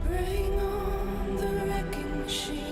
Bring on the wrecking machine.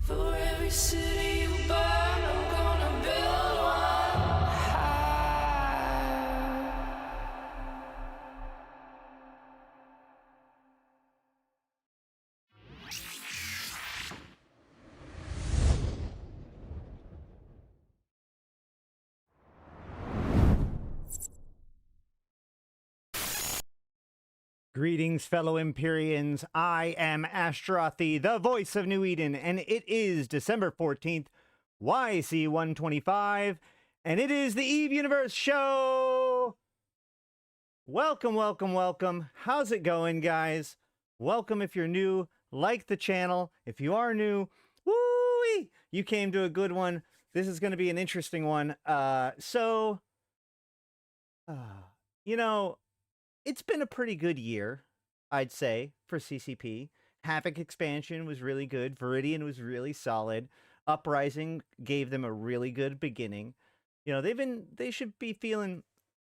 For every city you burn, I'm gonna build one high. Greetings, fellow Empyreans. I am Ashtarothi, the voice of New Eden, and it is December 14th, YC125, and it is the Eve Universe Show! Welcome, welcome, welcome. How's it going, guys? Welcome if you're new. Like the channel. If you are new, woo-wee! You came to a good one. This is going to be an interesting one. You know, it's been a pretty good year, I'd say, for CCP. Havoc expansion was really good. Viridian was really solid. Uprising gave them a really good beginning. You know, they should be feeling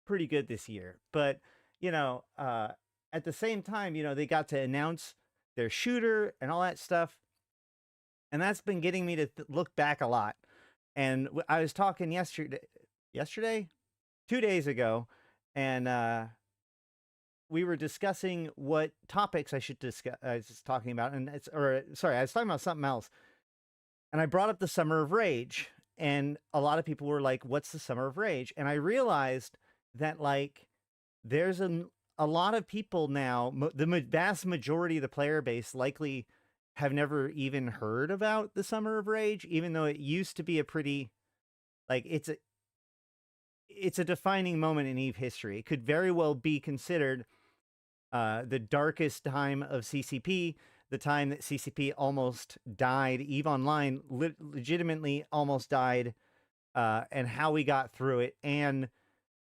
pretty good this year. But, you know, at the same time, you know, they got to announce their shooter and all that stuff. And that's been getting me to look back a lot. And I was talking yesterday? 2 days ago, and we were discussing what topics I should discuss. I was talking about, and I was talking about something else. And I brought up the Summer of Rage, and a lot of people were like, "What's the Summer of Rage?" And I realized that, like, there's a lot of people now, the vast majority of the player base likely have never even heard about the Summer of Rage, even though it used to be a pretty, like, it's a defining moment in EVE history. It could very well be considered the darkest time of CCP, the time that CCP almost died. EVE Online legitimately almost died, and how we got through it. And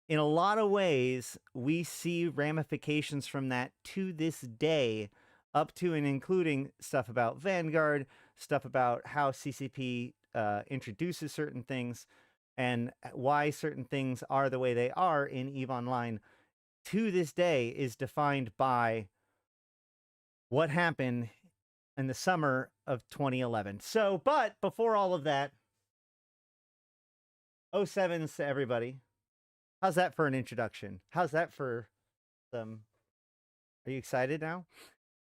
in a lot of ways, we see ramifications from that to this day, up to and including stuff about Vanguard, stuff about how CCP introduces certain things, and why certain things are the way they are in EVE Online. To this day is defined by what happened in the summer of 2011. So, but before all of that, 07s to everybody. How's that for an introduction? How's that for some... Are you excited now?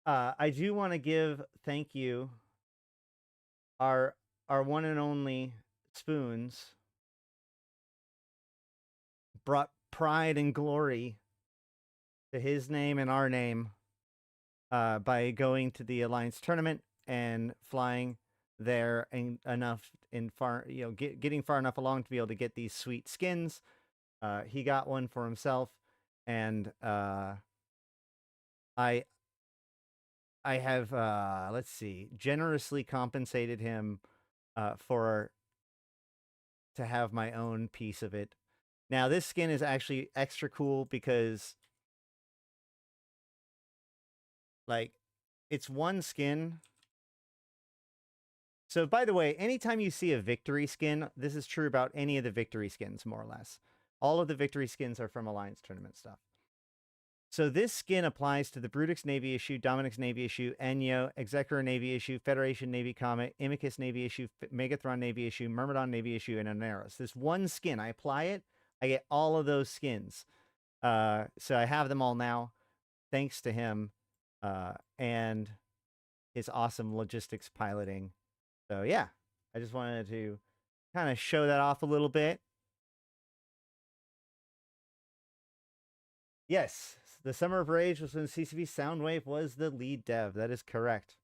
I do want to give thank you, our one and only SpoonS brought pride and glory to his name and our name by going to the Alliance tournament and flying there and getting far enough along to be able to get these sweet skins. He got one for himself, and I have let's see, generously compensated him to have my own piece of it. Now, this skin is actually extra cool because, like, it's one skin, So by the way, anytime you see a victory skin, this is true about any of the victory skins, more or less. All of the victory skins are from Alliance Tournament stuff. So this skin applies to the Brutix Navy issue, Dominic's Navy issue, Enyo, Executor Navy issue, Federation Navy Comet, Imicus Navy issue, Megathron Navy issue, Myrmidon Navy issue, and Oneros. This one skin, I apply it, I get all of those skins. So I have them all now, thanks to him and his awesome logistics piloting. So yeah, I just wanted to kind of show that off a little bit. Yes, the Summer of Rage was when CCP Soundwave was the lead dev. That is correct.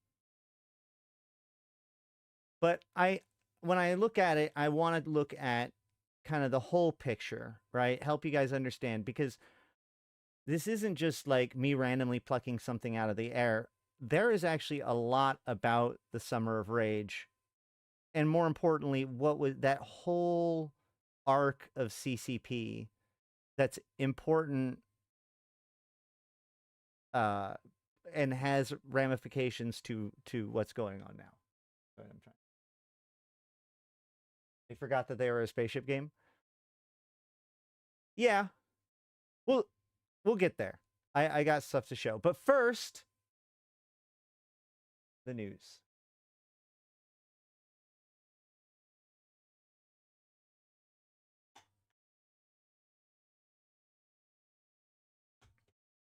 But when I look at it, I want to look at kind of the whole picture, right? Help you guys understand, because this isn't just like me randomly plucking something out of the air. There is actually a lot about the Summer of Rage. And more importantly, what was that whole arc of CCP that's important and has ramifications to what's going on now. They forgot that they were a spaceship game. Yeah, we'll get there. I got stuff to show, but first, the news.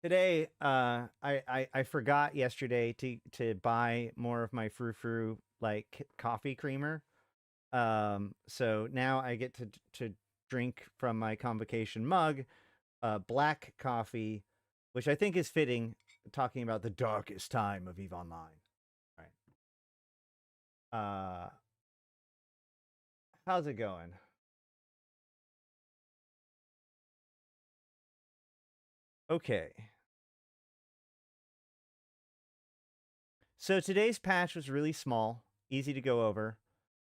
Today, I forgot yesterday to buy more of my frou-frou like coffee creamer. So now I get to drink from my convocation mug, black coffee, which I think is fitting, talking about the darkest time of EVE Online. Right. How's it going? Okay. So today's patch was really small, easy to go over.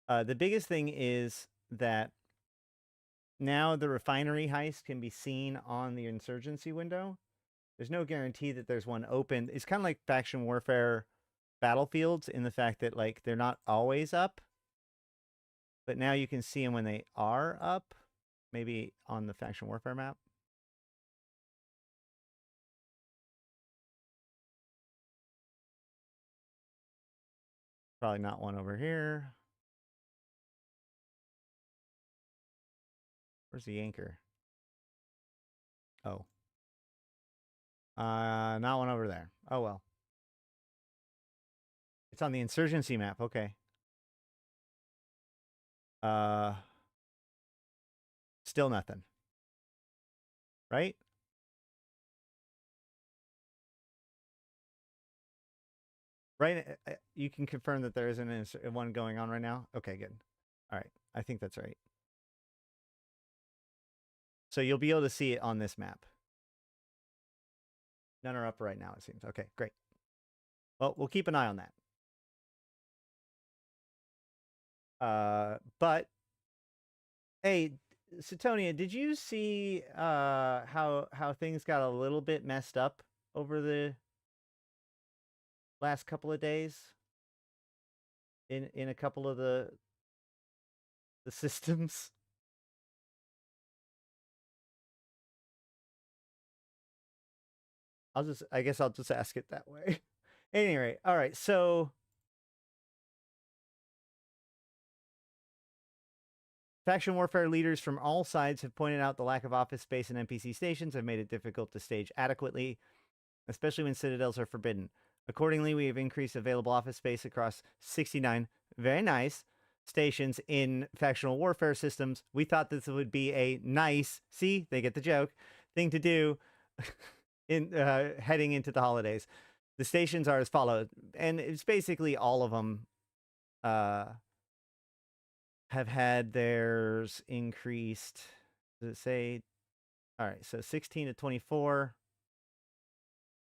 The biggest thing is that now the refinery heist can be seen on the insurgency window. There's no guarantee that there's one open. It's kind of like faction warfare battlefields in the fact that like they're not always up, but now you can see them when they are up, maybe on the faction warfare map. Probably not one over here. Where's the anchor? Oh. Not one over there. Oh, well. It's on the insurgency map. Okay. Still nothing. Right? Right? You can confirm that there isn't one going on right now? Okay, good. All right. I think that's right. So you'll be able to see it on this map. None are up right now, it seems. Okay, great. Well, we'll keep an eye on that. But hey, Satonia, did you see how things got a little bit messed up over the last couple of days in a couple of the systems? I guess I'll just ask it that way. Anyway, all right, so faction warfare leaders from all sides have pointed out the lack of office space and NPC stations have made it difficult to stage adequately, especially when citadels are forbidden. Accordingly, we have increased available office space across 69, very nice, stations in factional warfare systems. We thought this would be a nice, see, they get the joke, thing to do in heading into the holidays. The stations are as follows, and it's basically all of them have had theirs increased. Does it say? All right, so 16 to 24.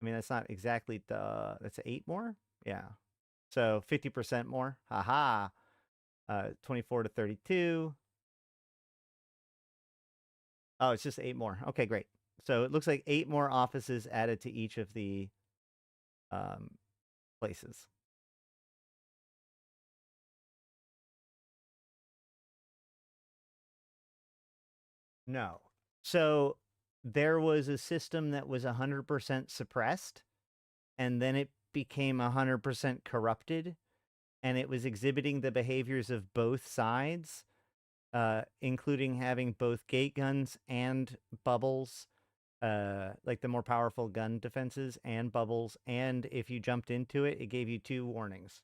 I mean, that's not exactly that's 8 more? Yeah. So 50% more. Haha. 24 to 32. Oh, it's just 8 more. Okay, great. So it looks like 8 more offices added to each of the places. No. So there was a system that was 100% suppressed, and then it became 100% corrupted, and it was exhibiting the behaviors of both sides, including having both gate guns and bubbles, like the more powerful gun defenses and bubbles, and if you jumped into it, it gave you 2 warnings.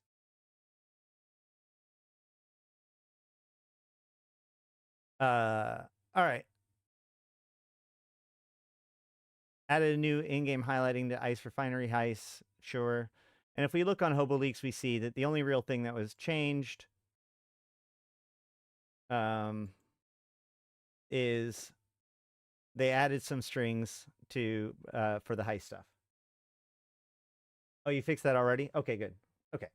All right. Added a new in-game highlighting the ice refinery heist, sure. And if we look on Hobo Leaks, we see that the only real thing that was changed is they added some strings to for the heist stuff. Oh, you fixed that already? Okay, good. Okay,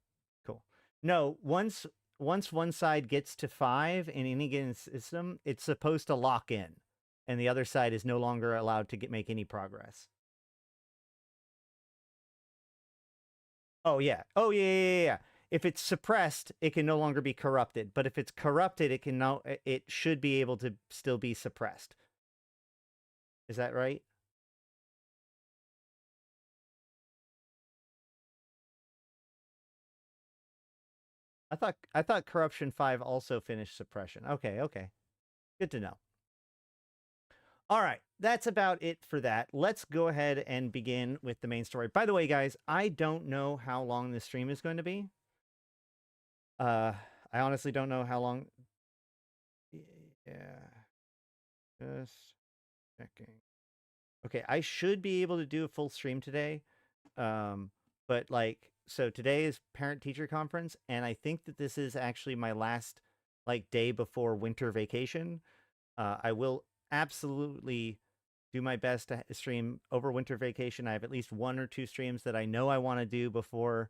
cool. No, once one side gets to 5 in any given system, it's supposed to lock in, and the other side is no longer allowed to make any progress. Oh yeah. Oh yeah. If it's suppressed, it can no longer be corrupted. But if it's corrupted, it should be able to still be suppressed. Is that right? I thought Corruption 5 also finished suppression. Okay. Good to know. All right, that's about it for that. Let's go ahead and begin with the main story. By the way, guys, I don't know how long this stream is going to be. I honestly don't know how long. Yeah. Just checking. Okay, I should be able to do a full stream today. But like, so today is parent-teacher conference, and I think that this is actually my last day before winter vacation. I will absolutely do my best to stream over winter vacation. I have at least 1 or 2 streams that I know I want to do before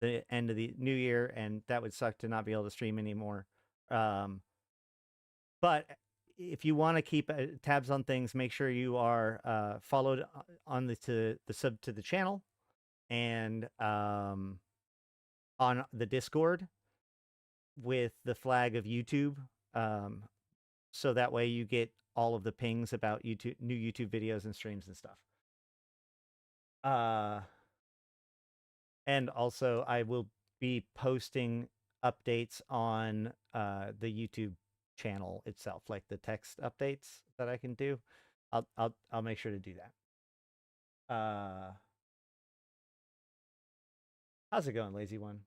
the end of the new year, and that would suck to not be able to stream anymore. But if you want to keep tabs on things, make sure you are followed on the sub to the channel and on the Discord with the flag of YouTube. So that way you get all of the pings about new YouTube videos and streams and stuff. And also I will be posting updates on the YouTube channel itself, like the text updates that I can do. I'll make sure to do that. How's it going, lazy one?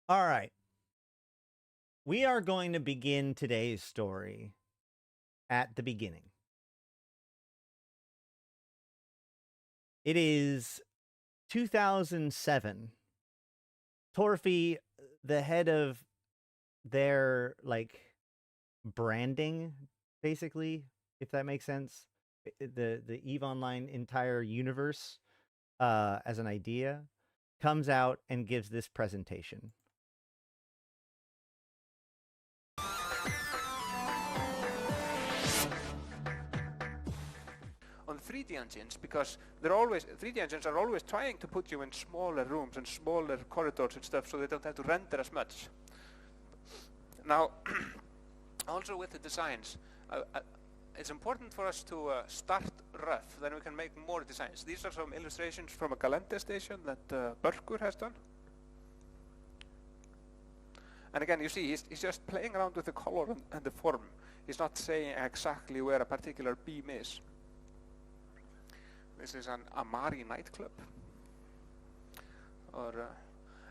All right. We are going to begin today's story at the beginning. It is 2007. Torfi, the head of their branding, basically, if that makes sense, the EVE Online entire universe as an idea, comes out and gives this presentation. On 3D engines, because 3D engines are always trying to put you in smaller rooms and smaller corridors and stuff, so they don't have to render as much. Now, also with the designs, it's important for us to start rough, then we can make more designs. These are some illustrations from a Gallente station that Burkur has done. And again, you see, he's just playing around with the color and the form. He's not saying exactly where a particular beam is. This is an Amari nightclub.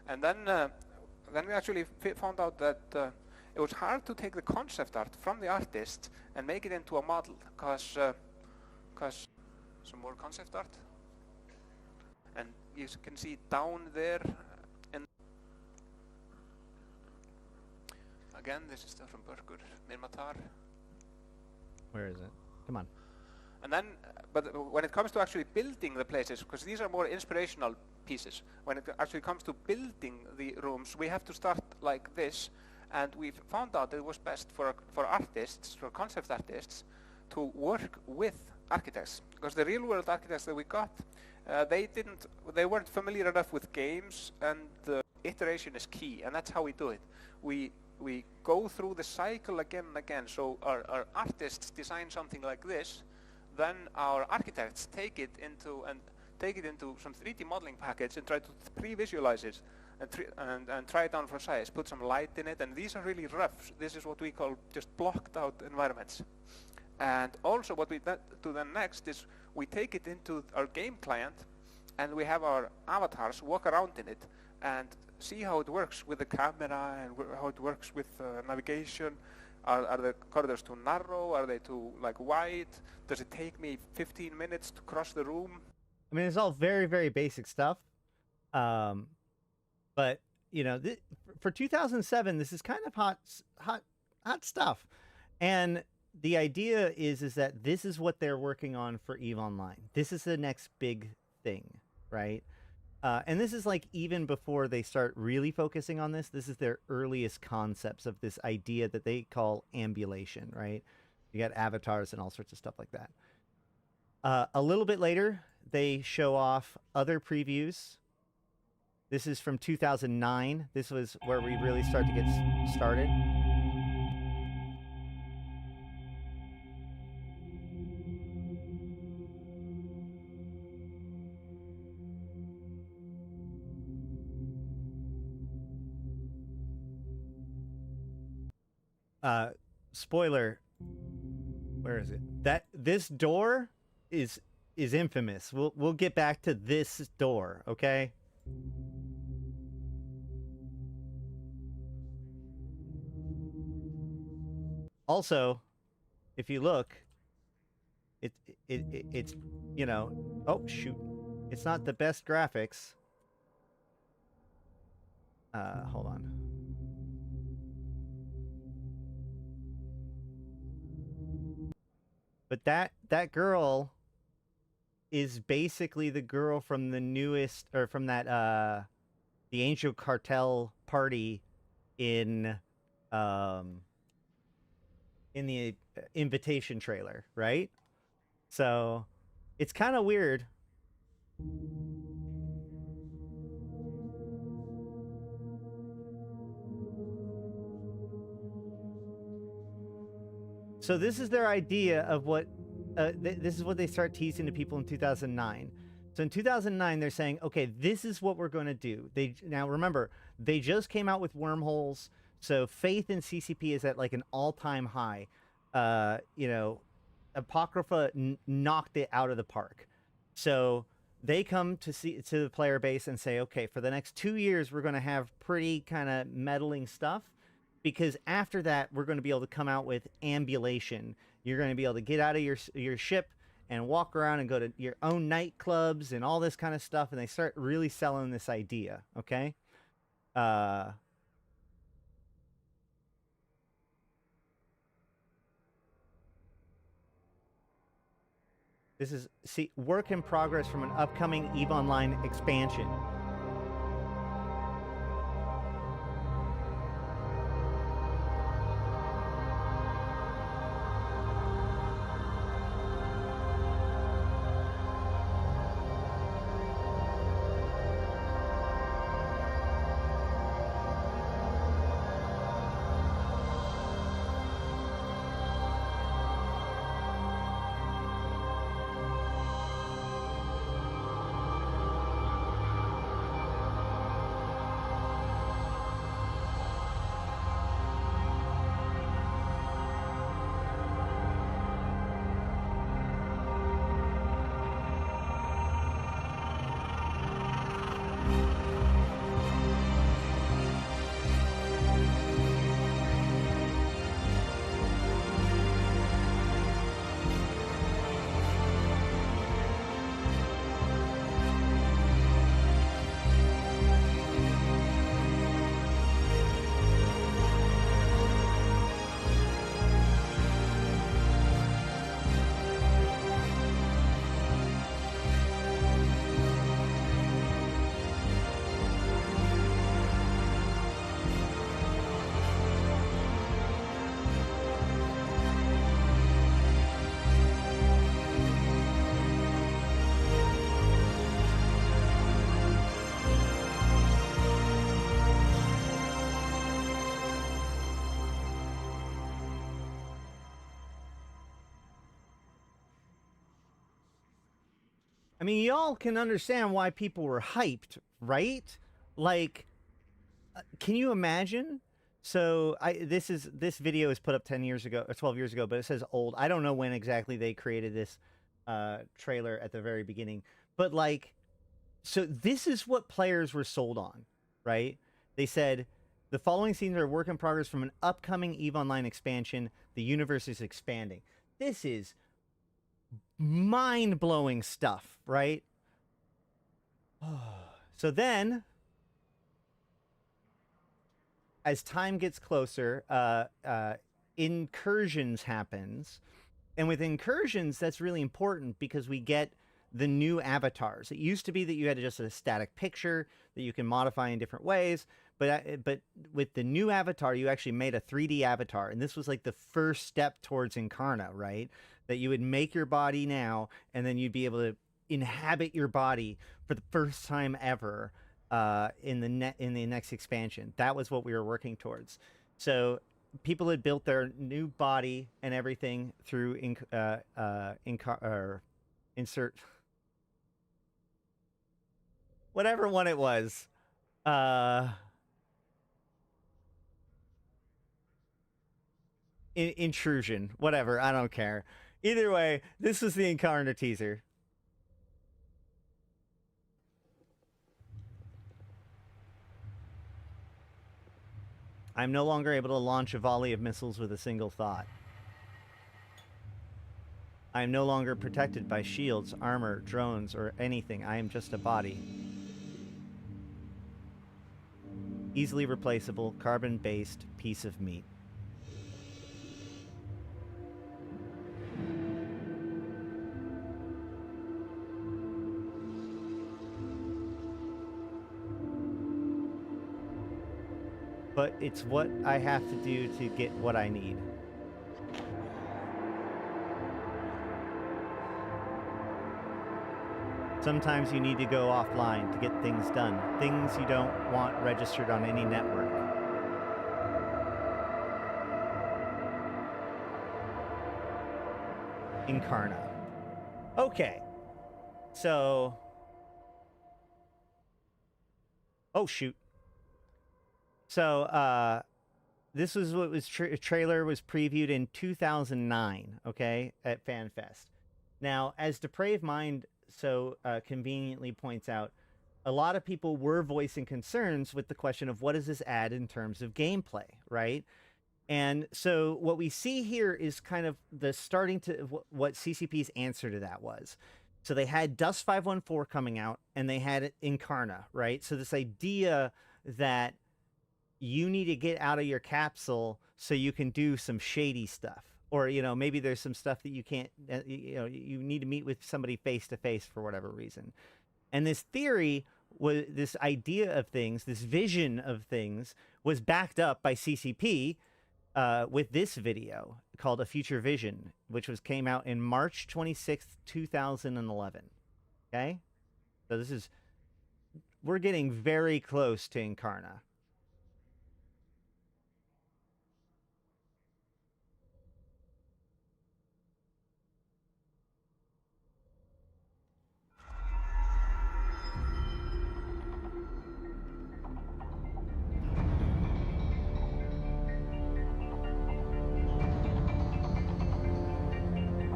And then we actually found out that it was hard to take the concept art from the artist and make it into a model, because some more concept art. And you can see down there. Again, this is stuff from Burkur, Mirmatar. Where is it? Come on. And then, but when it comes to actually building the places, because these are more inspirational pieces, when it actually comes to building the rooms, we have to start like this. And we've found out that it was best for artists, for concept artists, to work with architects, because the real world architects that we got, they weren't familiar enough with games, and the iteration is key, and that's how we do it. We go through the cycle again and again. So our artists design something like this, then our architects take it into some 3D modeling package and try to pre-visualize it and try it on for size, put some light in it, and these are really rough. This is what we call just blocked out environments. And also what we do then next is we take it into our game client, and we have our avatars walk around in it and see how it works with the camera and how it works with navigation. Are the corridors too narrow? Are they too wide? Does it take me 15 minutes to cross the room? I mean, it's all very, very basic stuff. But you know, for 2007, this is kind of hot stuff. And the idea is that this is what they're working on for EVE Online. This is the next big thing, right? And this is even before they start really focusing on this. This is their earliest concepts of this idea that they call ambulation, right? You got avatars and all sorts of stuff like that. A little bit later, they show off other previews. This is from 2009. This was where we really start to get started. Spoiler, where is it? This door is infamous. We'll get back to this door, okay? Also, if you look, it's you know, oh shoot, it's not the best graphics. Hold on. But that girl is basically the girl from the newest, or from that the Angel Cartel party in the invitation trailer, right? So it's kind of weird. So this is their idea of what, this is what they start teasing to people in 2009. So in 2009, they're saying, okay, this is what we're going to do. Now remember, they just came out with wormholes. So faith in CCP is at an all-time high. You know, Apocrypha knocked it out of the park. So they come to the player base and say, okay, for the next 2 years, we're going to have pretty kind of meddling stuff. Because after that, we're going to be able to come out with ambulation. You're going to be able to get out of your ship and walk around and go to your own nightclubs and all this kind of stuff. And they start really selling this idea, okay? This is, work in progress from an upcoming EVE Online expansion. I mean, y'all can understand why people were hyped, right? Like, can you imagine? So this video is put up 10 years ago or 12 years ago, but it says old. I don't know when exactly they created this trailer at the very beginning, but like, so this is what players were sold on, right? They said the following scenes are a work in progress from an upcoming EVE Online expansion. The universe is expanding. This is mind-blowing stuff, right? So then, as time gets closer, incursions happens. And with incursions, that's really important because we get the new avatars. It used to be that you had just a static picture that you can modify in different ways. But with the new avatar, you actually made a 3D avatar. And this was like the first step towards Incarna, right? That you would make your body now, and then you'd be able to inhabit your body for the first time ever in the next expansion. That was what we were working towards. So people had built their new body and everything through insert whatever one it was. Intrusion, whatever, I don't care. Either way, this was the Incarna teaser. I'm no longer able to launch a volley of missiles with a single thought. I am no longer protected by shields, armor, drones, or anything. I am just a body. Easily replaceable, carbon-based piece of meat. But it's what I have to do to get what I need. Sometimes you need to go offline to get things done. Things you don't want registered on any network. Incarna. Okay. So... oh, shoot. So, this was what was trailer was previewed in 2009, okay, at FanFest. Now, as Depraved Mind so conveniently points out, a lot of people were voicing concerns with the question of what does this add in terms of gameplay, right? And so what we see here is kind of the starting to what CCP's answer to that was. So they had Dust 514 coming out, and they had Incarna, right? So this idea that you need to get out of your capsule so you can do some shady stuff. Or, you know, maybe there's some stuff that you can't, you know, you need to meet with somebody face to face for whatever reason. And this theory was, this idea of things, this vision of things was backed up by CCP with this video called A Future Vision, which came out in March 26th, 2011. Okay? So this is, we're getting very close to Incarna.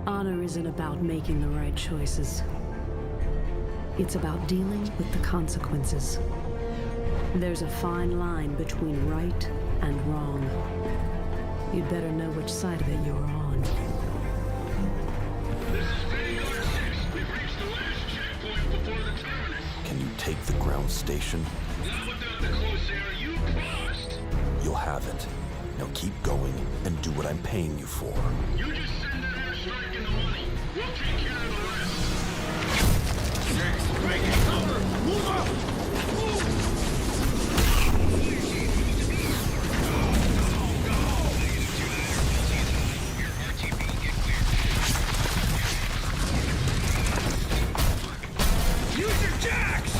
Honor isn't about making the right choices. It's about dealing with the consequences. There's a fine line between right and wrong. You'd better know which side of it you're on. This is Vanguard 6. We've reached the last checkpoint before the terminus. Can you take the ground station? Not without the close air you promised. You'll have it. Now keep going and do what I'm paying you for. You just send an airstrike and the money. We'll take care of the rest. 6, making cover! Move up! Move! Use your jacks!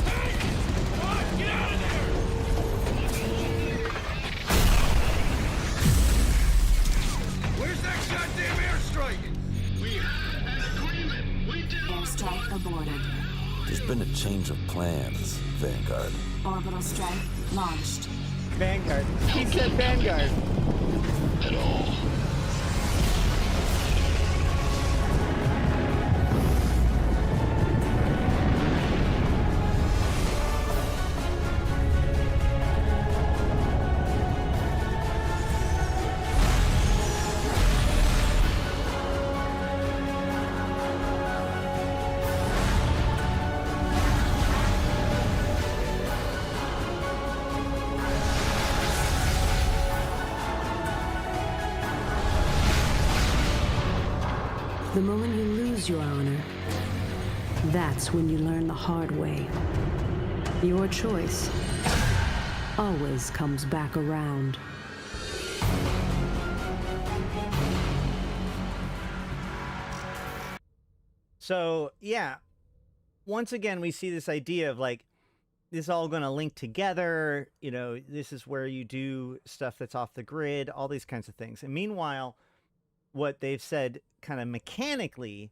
Hey! Come on, get out of there! been a change of plans, Vanguard. Orbital strike launched. Vanguard. He said Vanguard. At all. The moment you lose your honor, that's when you learn the hard way. Your choice always comes back around. So, yeah, once again, we see this idea of like, this all going to link together. You know, this is where you do stuff that's off the grid, all these kinds of things. And meanwhile, what they've said kind of mechanically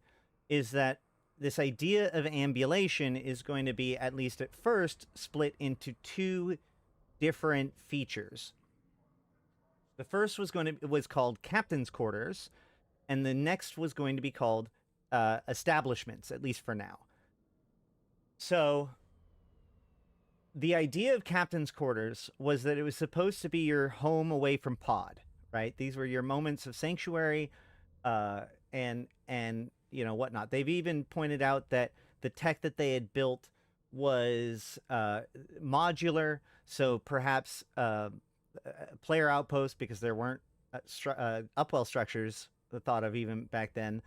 is that this idea of ambulation is going to be, at least at first, split into two different features. The first was called Captain's Quarters, and the next was going to be called Establishments, at least for now. So the idea of Captain's Quarters was that it was supposed to be your home away from pod, right? These were your moments of sanctuary, and you know, whatnot. They've even pointed out that the tech that they had built was modular, so perhaps player outposts, because there weren't upwell structures thought of even back then.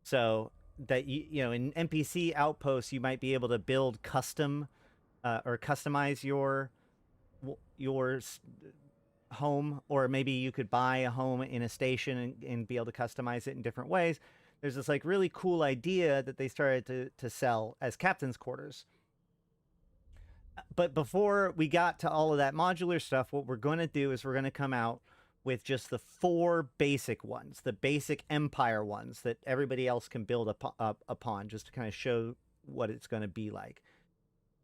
So that you know, in NPC outposts, you might be able to build custom or customize your home, or maybe you could buy a home in a station and be able to customize it in different ways. There's this like really cool idea that they started to sell as Captain's Quarters. But before we got to all of that modular stuff, what we're going to do is we're going to come out with just the 4 basic ones, the basic Empire ones that everybody else can build upon, just to kind of show what it's going to be like.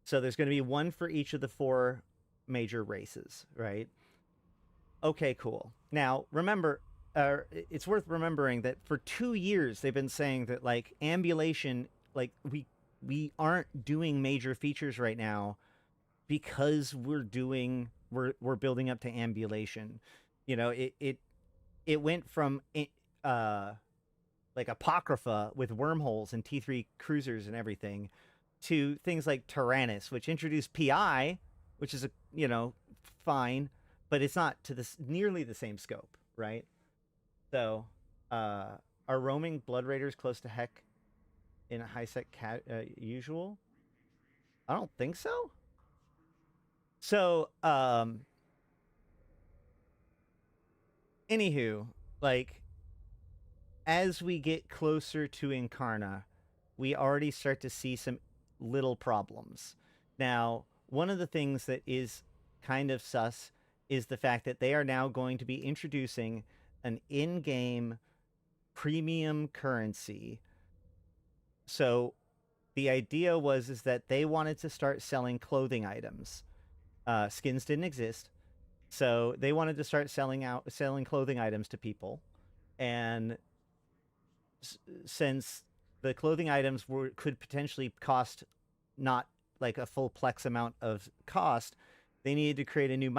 So there's going to be one for each of the 4 major races, right? Okay, cool. Now, remember, it's worth remembering that for 2 years they've been saying that like ambulation, like we aren't doing major features right now because we're building up to ambulation. You know, it went from like Apocrypha with wormholes and T3 cruisers and everything, to things like Tyrannus, which introduced PI, which is fine, but it's not to this nearly the same scope, right? So, are roaming Blood Raiders close to heck in a high sec usual? I don't think so. So, anywho, like, as we get closer to Incarna, we already start to see some little problems. Now, one of the things that is kind of sus is the fact that they are now going to be introducing an in-game premium currency. So the idea is that they wanted to start selling clothing items. Skins didn't exist, so they wanted to start selling clothing items to people. And since the clothing items could potentially cost not like a full Plex amount of cost, they needed to create a new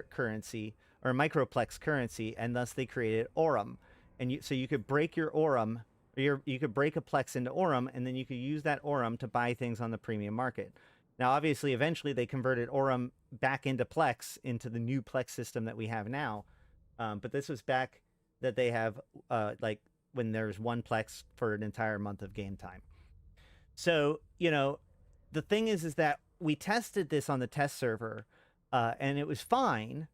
currency or microplex currency, and thus they created Aurum. And so you could break your Aurum, or you could break a Plex into Aurum, and then you could use that Aurum to buy things on the premium market. Now, obviously, eventually they converted Aurum back into Plex, into the new Plex system that we have now. But this was back that they have, like, when there's 1 Plex for an entire month of game time. So, the thing is that we tested this on the test server, and it was fine,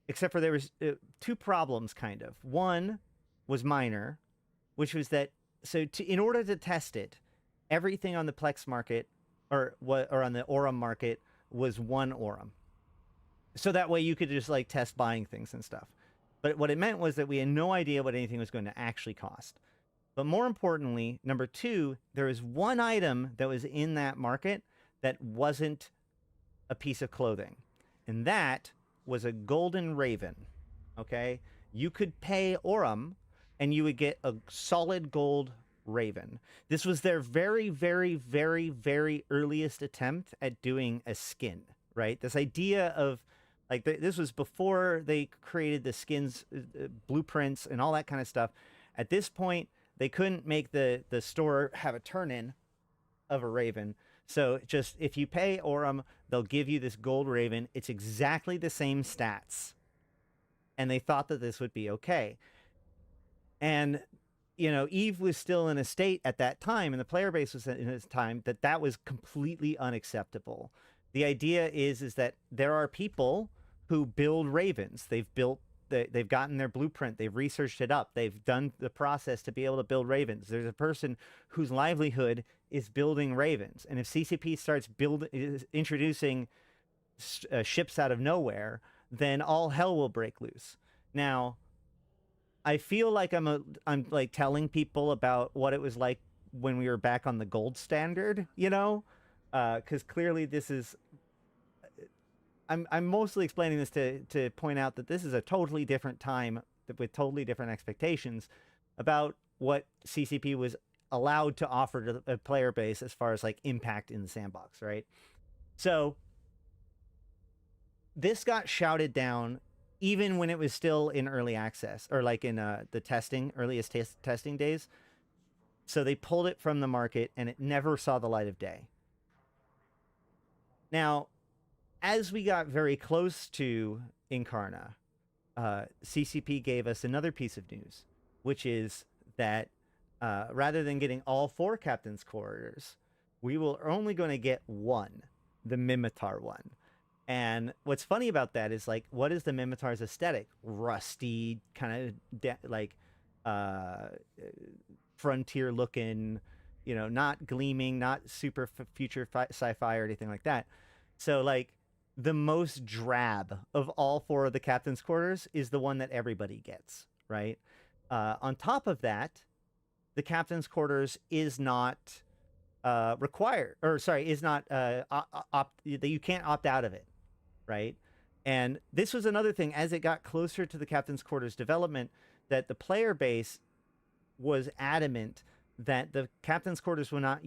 except for there was 2 problems, kind of. One was minor, which was that, in order to test it, everything on the Plex market, or on the Aurum market, was 1 Aurum. So that way you could just like test buying things and stuff. But what it meant was that we had no idea what anything was going to actually cost. But more importantly, number 2, there was 1 item that was in that market that wasn't a piece of clothing. And that was a golden raven. Okay? You could pay Aurum and you would get a solid gold raven. This was their very, very, very, very earliest attempt at doing a skin, right? This idea of like this was before they created the skins, blueprints, and all that kind of stuff. At this point, they couldn't make the store have a turn-in of a raven. So just if you pay Aurum, they'll give you this gold raven. It's exactly the same stats. And they thought that this would be okay. And, you know, Eve was still in a state at that time, and the player base was in a time that was completely unacceptable. The idea is that there are people who build ravens. They've gotten their blueprint. They've researched it up. They've done the process to be able to build ravens. There's a person whose livelihood is building ravens. And if CCP starts introducing ships out of nowhere, then all hell will break loose. Now, I feel like I'm like telling people about what it was like when we were back on the gold standard, you know, because clearly this is. I'm mostly explaining this to point out that this is a totally different time with totally different expectations about what CCP was allowed to offer to the player base as far as like impact in the sandbox, right? So this got shouted down even when it was still in early access or like in the testing, earliest testing days. So they pulled it from the market and it never saw the light of day. Now, as we got very close to Incarna, CCP gave us another piece of news, which is that rather than getting all 4 captain's quarters, we will only going to get one, the Mimitar one. And what's funny about that is, like, what is the Mimitar's aesthetic? Rusty, kind of like frontier looking, you know, not gleaming, not super future sci-fi or anything like that. So, like, the most drab of all 4 of the captain's quarters is the one that everybody gets, right? On top of that, the captain's quarters is not required, or sorry, is not you can't opt out of it, right? And this was another thing as it got closer to the captain's quarters development, that the player base was adamant that the captain's quarters would not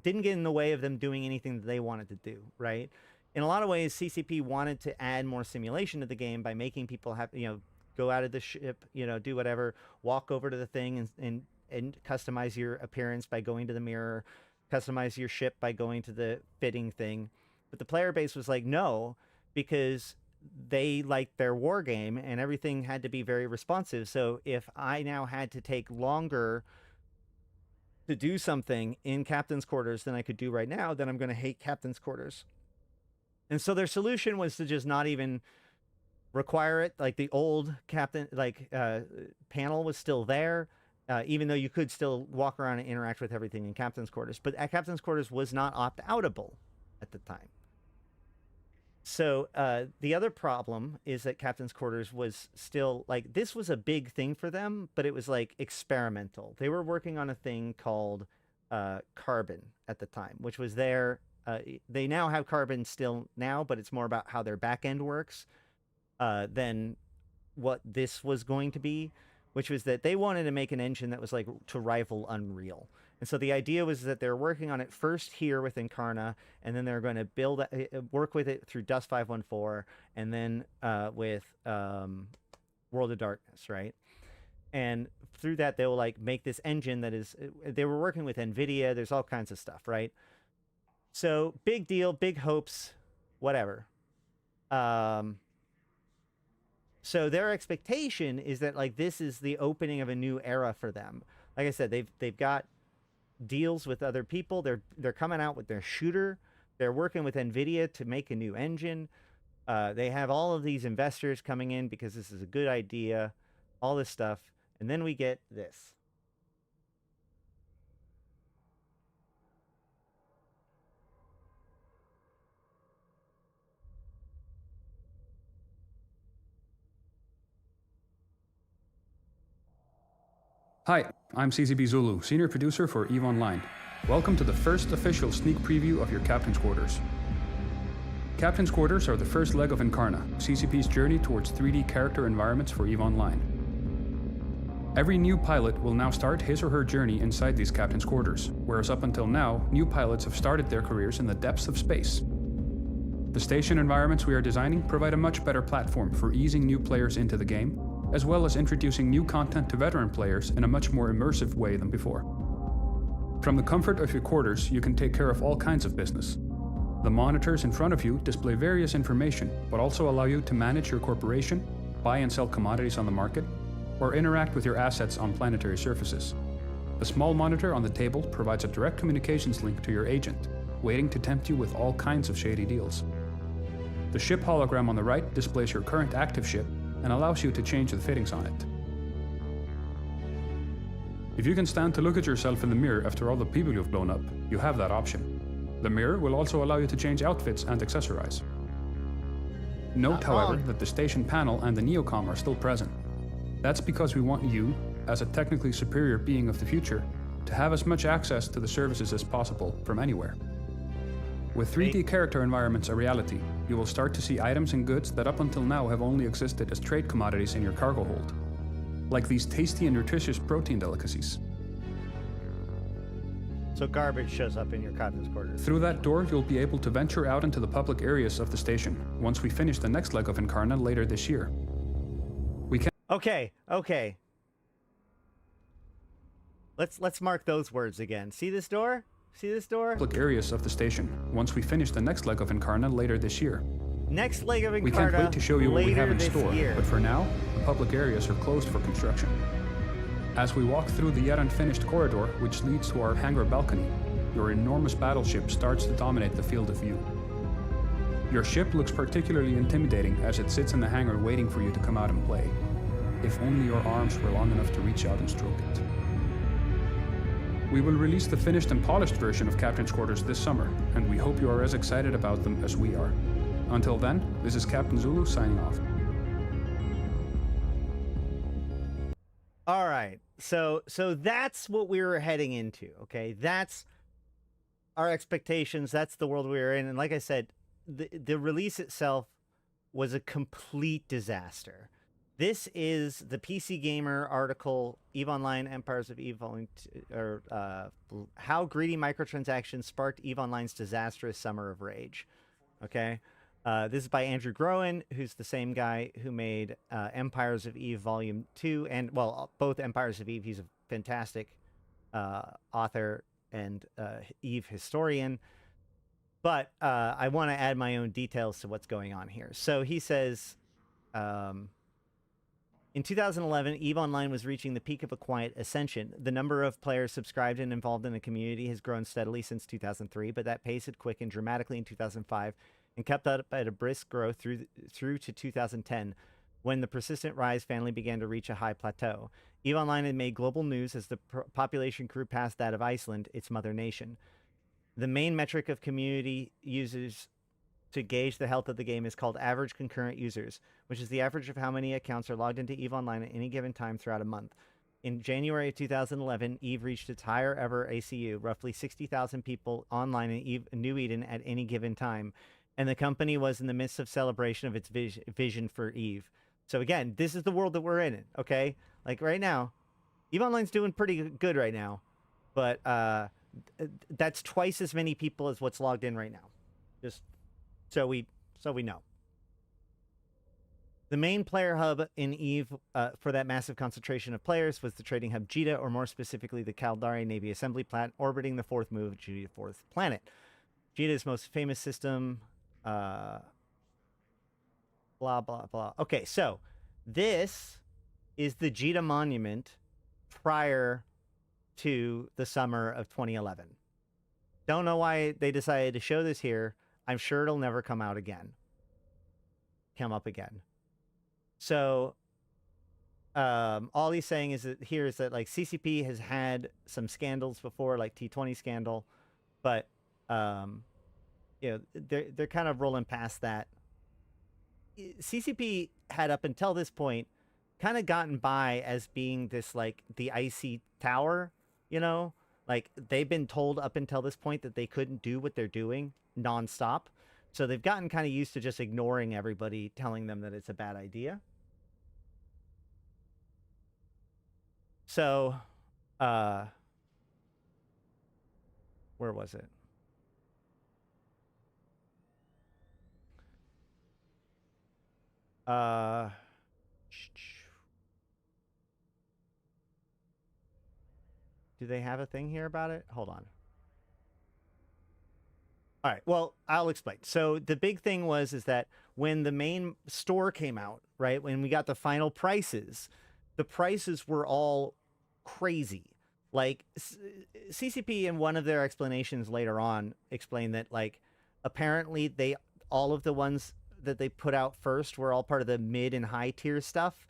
didn't get in the way of them doing anything that they wanted to do, right? In a lot of ways, CCP wanted to add more simulation to the game by making people have, you know, go out of the ship, you know, do whatever, walk over to the thing and customize your appearance by going to the mirror, customize your ship by going to the fitting thing. But the player base was like, no, because they liked their war game and everything had to be very responsive. So if I now had to take longer to do something in captain's quarters than I could do right now, then I'm going to hate captain's quarters. And so their solution was to just not even require it. Like the old captain, like panel was still there, even though you could still walk around and interact with everything in captain's quarters. But at captain's quarters was not opt-outable at the time. So the other problem is that captain's quarters was still like, this was a big thing for them, but it was like experimental. They were working on a thing called Carbon at the time, which was their, they now have Carbon still now, but it's more about how their back end works than what this was going to be, which was that they wanted to make an engine that was like to rival Unreal. And so the idea was that they're working on it first here with Incarna, and then they're going to work with it through Dust 514, and then with World of Darkness, right? And through that, they will like make this engine that is. They were working with NVIDIA. There's all kinds of stuff, right? So big deal, big hopes, whatever. So their expectation is that like this is the opening of a new era for them. Like I said, they've got deals with other people. They're coming out with their shooter. They're working with NVIDIA to make a new engine. They have all of these investors coming in because this is a good idea, all this stuff. And then we get this. Hi, I'm CCP Zulu, senior producer for EVE Online. Welcome to the first official sneak preview of your Captain's Quarters. Captain's Quarters are the first leg of Incarna, CCP's journey towards 3D character environments for EVE Online. Every new pilot will now start his or her journey inside these Captain's Quarters, whereas up until now, new pilots have started their careers in the depths of space. The station environments we are designing provide a much better platform for easing new players into the game, as well as introducing new content to veteran players in a much more immersive way than before. From the comfort of your quarters, you can take care of all kinds of business. The monitors in front of you display various information, but also allow you to manage your corporation, buy and sell commodities on the market, or interact with your assets on planetary surfaces. The small monitor on the table provides a direct communications link to your agent, waiting to tempt you with all kinds of shady deals. The ship hologram on the right displays your current active ship and allows you to change the fittings on it. If you can stand to look at yourself in the mirror after all the people you've blown up, you have that option. The mirror will also allow you to change outfits and accessorize. Note, however, that the station panel and the Neocom are still present. That's because we want you, as a technically superior being of the future, to have as much access to the services as possible from anywhere. With 3D character environments a reality, you will start to see items and goods that up until now have only existed as trade commodities in your cargo hold, like these tasty and nutritious protein delicacies. So garbage shows up in your Captain's Quarters. Through that door, you'll be able to venture out into the public areas of the station once we finish the next leg of Incarna later this year. Okay. Let's mark those words again. See this door? See this door? Public areas of the station once we finish the next leg of Incarna later this year. Next leg of Incarna. We can't wait to show you what we have in store, year. but for now, the public areas are closed for construction. As we walk through the yet unfinished corridor, which leads to our hangar balcony, your enormous battleship starts to dominate the field of view. Your ship looks particularly intimidating as it sits in the hangar waiting for you to come out and play. If only your arms were long enough to reach out and stroke it. We will release the finished and polished version of Captain's Quarters this summer, and we hope you are as excited about them as we are. Until then, this is Captain Zulu signing off. All right. So that's what we were heading into, okay? That's our expectations. That's the world we were in. And like I said, the release itself was a complete disaster. This is the PC Gamer article, EVE Online, Empires of EVE, how greedy microtransactions sparked EVE Online's disastrous summer of rage. Okay? This is by Andrew Groen, who's the same guy who made Empires of EVE Volume 2, and, well, both Empires of EVE. He's a fantastic author and EVE historian. But I want to add my own details to what's going on here. So he says... in 2011, EVE Online was reaching the peak of a quiet ascension. The number of players subscribed and involved in the community has grown steadily since 2003, but that pace had quickened dramatically in 2005 and kept up at a brisk growth through to 2010, when the persistent rise finally began to reach a high plateau. EVE Online had made global news as the population grew past that of Iceland, its mother nation. The main metric of community users to gauge the health of the game is called average concurrent users, which is the average of how many accounts are logged into EVE Online at any given time throughout a month. In January of 2011, EVE reached its higher ever ACU, roughly 60,000 people online in New Eden at any given time, and the company was in the midst of celebration of its vision for EVE. So again, this is the world that we're in, okay? Like right now, EVE Online's doing pretty good right now, but that's twice as many people as what's logged in right now. Just so we know. The main player hub in EVE for that massive concentration of players was the trading hub Jita, or more specifically the Caldari Navy Assembly Plant, orbiting the fourth move of Jita's fourth planet. Jita's most famous system, blah, blah, blah. Okay, so this is the Jita monument prior to the summer of 2011. Don't know why they decided to show this here. I'm sure it'll never come up again. So all he's saying is that here is that like CCP has had some scandals before, like T20 scandal, but you know, they're kind of rolling past that. CCP had up until this point kind of gotten by as being this like the icy tower, you know, Like, they've been told up until this point that they couldn't do what they're doing nonstop. So they've gotten kind of used to just ignoring everybody telling them that it's a bad idea. So, where was it? Do they have a thing here about it? Hold on. All right, well, I'll explain. So the big thing is that when the main store came out, right, when we got the final prices, the prices were all crazy. Like, CCP in one of their explanations later on explained that, like, apparently all of the ones that they put out first were all part of the mid and high tier stuff.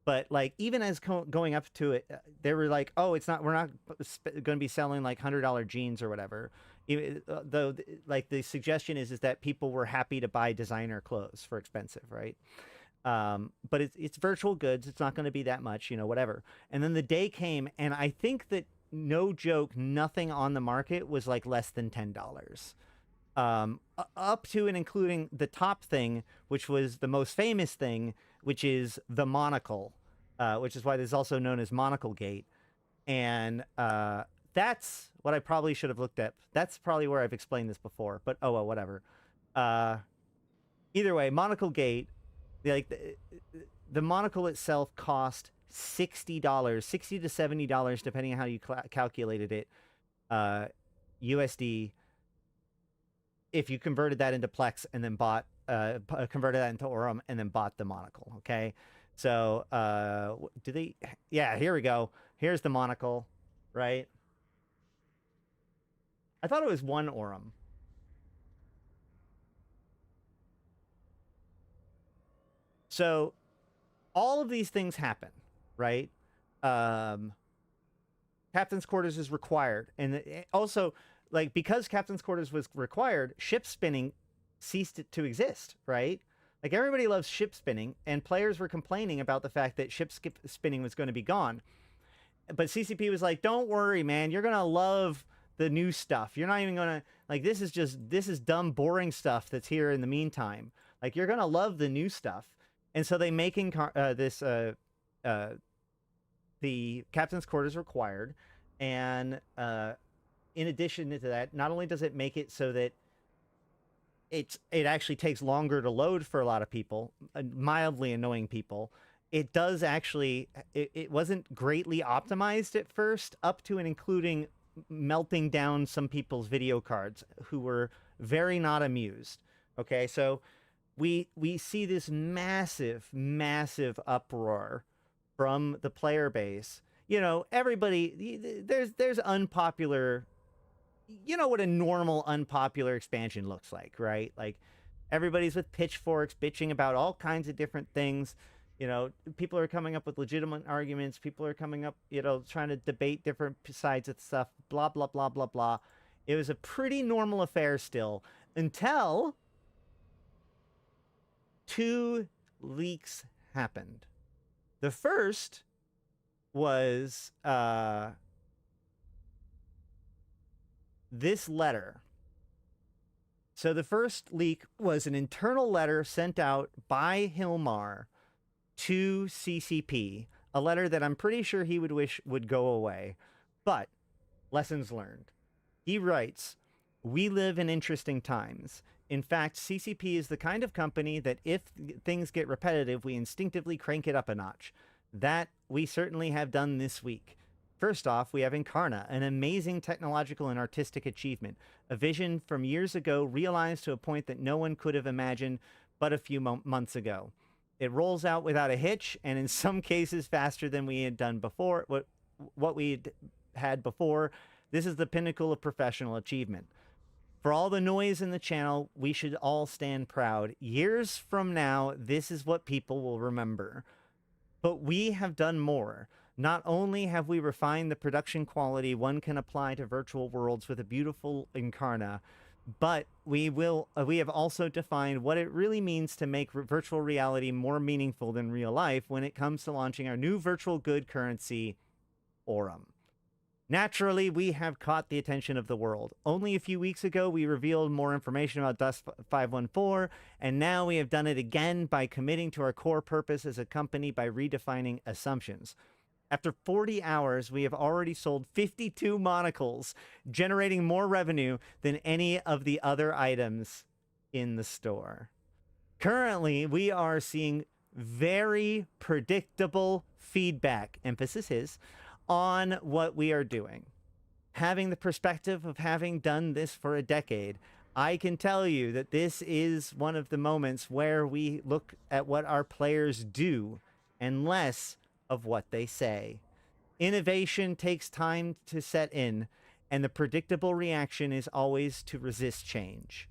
But, like, even as going up to it, they were like, oh, we're not going to be selling like $100 jeans or whatever. Though, like, the suggestion is that people were happy to buy designer clothes for expensive, right? But it's virtual goods. It's not going to be that much, whatever. And then the day came, and I think that, no joke, nothing on the market was like less than $10. Up to and including the top thing, which was the most famous thing, which is the monocle, which is why this is also known as Monocle Gate. And that's what I probably should have looked at. That's probably where I've explained this before, but oh well, whatever. Either way, Monocle Gate, like the monocle itself cost $60, $60 to $70, depending on how you calculated it, USD. If you converted that into Plex and then converted that into Aurum and then bought the monocle, okay? So, yeah, here we go. Here's the monocle, right? I thought it was one Aurum. So, all of these things happen, right? Captain's Quarters is required. And also, like, because Captain's Quarters was required, ship spinning ceased to exist, right? Like, everybody loves ship spinning, and players were complaining about the fact that ship spinning was going to be gone. But CCP was like, don't worry, man, you're going to love the new stuff. You're not even going to, like, this is dumb, boring stuff that's here in the meantime. Like, you're going to love the new stuff. And so they making the Captain's Quarters required, and in addition to that, not only does it make it so that it actually takes longer to load for a lot of people, mildly annoying people, it does actually, it wasn't greatly optimized at first, up to and including melting down some people's video cards who were very not amused. Okay, so we see this massive uproar from the player base. Everybody, there's unpopular, what a normal unpopular expansion looks like, right? Like, everybody's with pitchforks bitching about all kinds of different things. People are coming up with legitimate arguments. People are coming up, trying to debate different sides of stuff, blah, blah, blah, blah, blah. It was a pretty normal affair still, until 2 leaks happened. The first was this letter. So the first leak was an internal letter sent out by Hilmar to CCP, a letter that I'm pretty sure he would wish would go away, but lessons learned. He writes, "We live in interesting times. In fact, CCP is the kind of company that if things get repetitive, we instinctively crank it up a notch. That we certainly have done this week. First off, we have Incarna, an amazing technological and artistic achievement, a vision from years ago realized to a point that no one could have imagined but a few months ago. It rolls out without a hitch, and in some cases faster than we had done before, what we had before. This is the pinnacle of professional achievement. For all the noise in the channel, we should all stand proud. Years from now, this is what people will remember. But we have done more. Not only have we refined the production quality one can apply to virtual worlds with a beautiful Incarna, but we have also defined what it really means to make virtual reality more meaningful than real life when it comes to launching our new virtual good currency, Aurum." Naturally, we have caught the attention of the world. Only a few weeks ago, we revealed more information about Dust 514, and now we have done it again by committing to our core purpose as a company by redefining assumptions. After 40 hours, we have already sold 52 monocles, generating more revenue than any of the other items in the store. Currently, we are seeing very predictable feedback, emphasis is, on what we are doing. Having the perspective of having done this for a decade, I can tell you that this is one of the moments where we look at what our players do and less of what they say. Innovation takes time to set in, and the predictable reaction is always to resist change.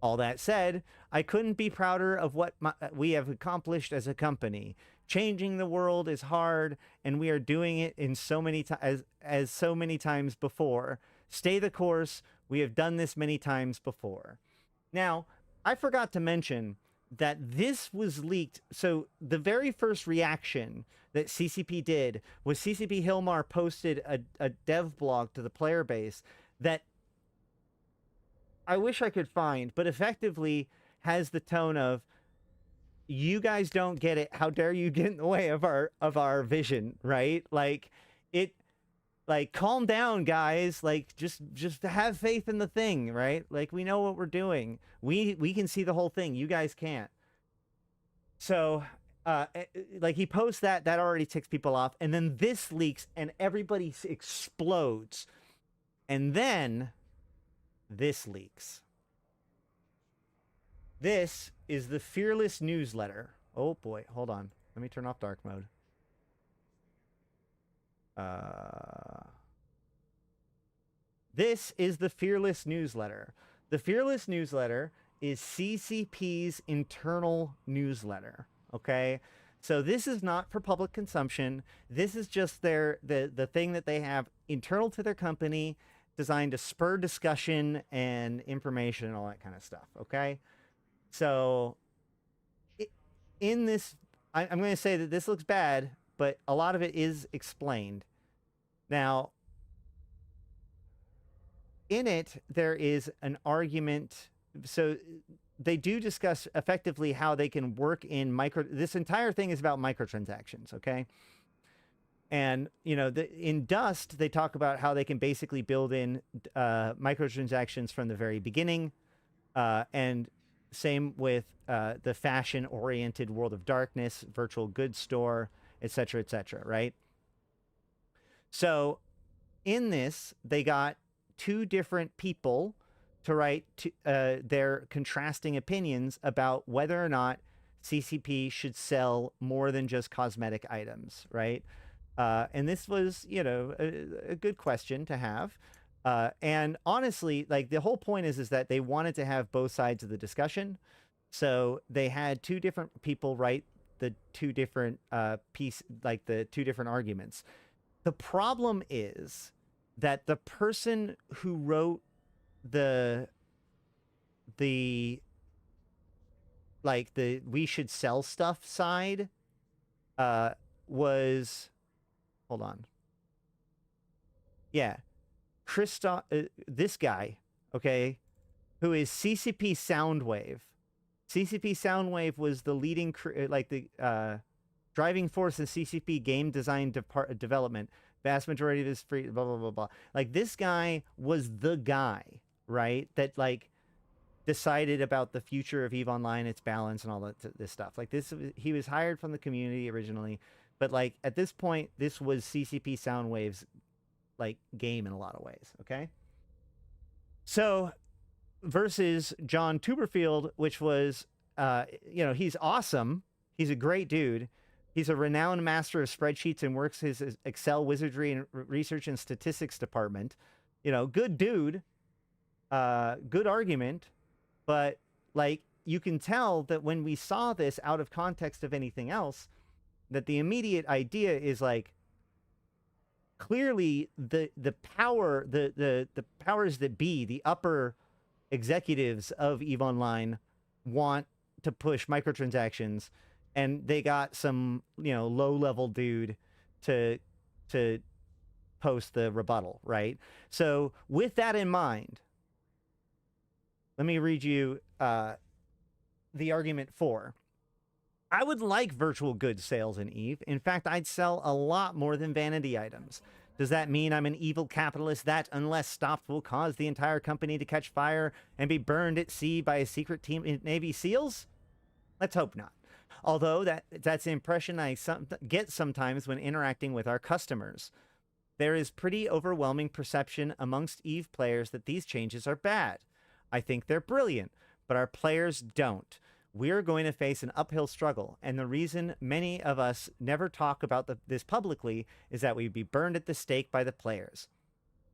All that said, I couldn't be prouder of what we have accomplished as a company. Changing the world is hard, and we are doing it in so many as so many times before. Stay the course. We have done this many times before. Now, I forgot to mention that this was leaked. So the very first reaction that CCP did was CCP Hilmar posted a dev blog to the player base that I wish I could find, but effectively has the tone of, you guys don't get it. How dare you get in the way of our vision, right? Like, calm down, guys. Like, just have faith in the thing, right? Like, we know what we're doing. We can see the whole thing. You guys can't. So, like, he posts that already ticks people off, and then this leaks, and everybody explodes, and then this leaks. This is the Fearless newsletter. Oh boy, hold on. Let me turn off dark mode. This is the Fearless newsletter. The Fearless newsletter is CCP's internal newsletter. Okay, so this is not for public consumption. This is just the thing that they have internal to their company, designed to spur discussion and information and all that kind of stuff. Okay. So, in this, I'm going to say that this looks bad, but a lot of it is explained. Now, in it, there is an argument. So, they do discuss effectively how they can work in this entire thing is about microtransactions, okay? And, you know, in Dust, they talk about how they can basically build in microtransactions from the very beginning, and same with the fashion-oriented World of Darkness, virtual goods store, etc., right? So in this, they got two different people to write their contrasting opinions about whether or not CCP should sell more than just cosmetic items, right? And this was, you know, a good question to have. And honestly, like, the whole point is that they wanted to have both sides of the discussion. So they had two different people write the two different the two different arguments. The problem is that the person who wrote the we should sell stuff side was, hold on. Yeah. This guy, okay, who is CCP Soundwave. CCP Soundwave was the leading, driving force in CCP game design development. Vast majority of his free, blah, blah, blah, blah. Like, this guy was the guy, right, that, like, decided about the future of EVE Online, its balance, and all this stuff. Like, he was hired from the community originally, but, like, at this point, this was CCP Soundwave's, like, game in a lot of ways, okay? So, versus John Tuberfield, which was, you know, he's awesome. He's a great dude. He's a renowned master of spreadsheets and works his Excel wizardry and research and statistics department. You know, good dude, good argument, but, like, you can tell that when we saw this out of context of anything else, that the immediate idea is, like, clearly the powers that be, the upper executives of EVE Online, want to push microtransactions, and they got some, you know, low-level dude to post the rebuttal, right? So with that in mind, let me read you the argument for. I would like virtual goods sales in EVE. In fact, I'd sell a lot more than vanity items. Does that mean I'm an evil capitalist that, unless stopped, will cause the entire company to catch fire and be burned at sea by a secret team in Navy SEALs? Let's hope not. Although that's the impression I get sometimes when interacting with our customers. There is pretty overwhelming perception amongst EVE players that these changes are bad. I think they're brilliant, but our players don't. We're going to face an uphill struggle, and the reason many of us never talk about this publicly is that we'd be burned at the stake by the players.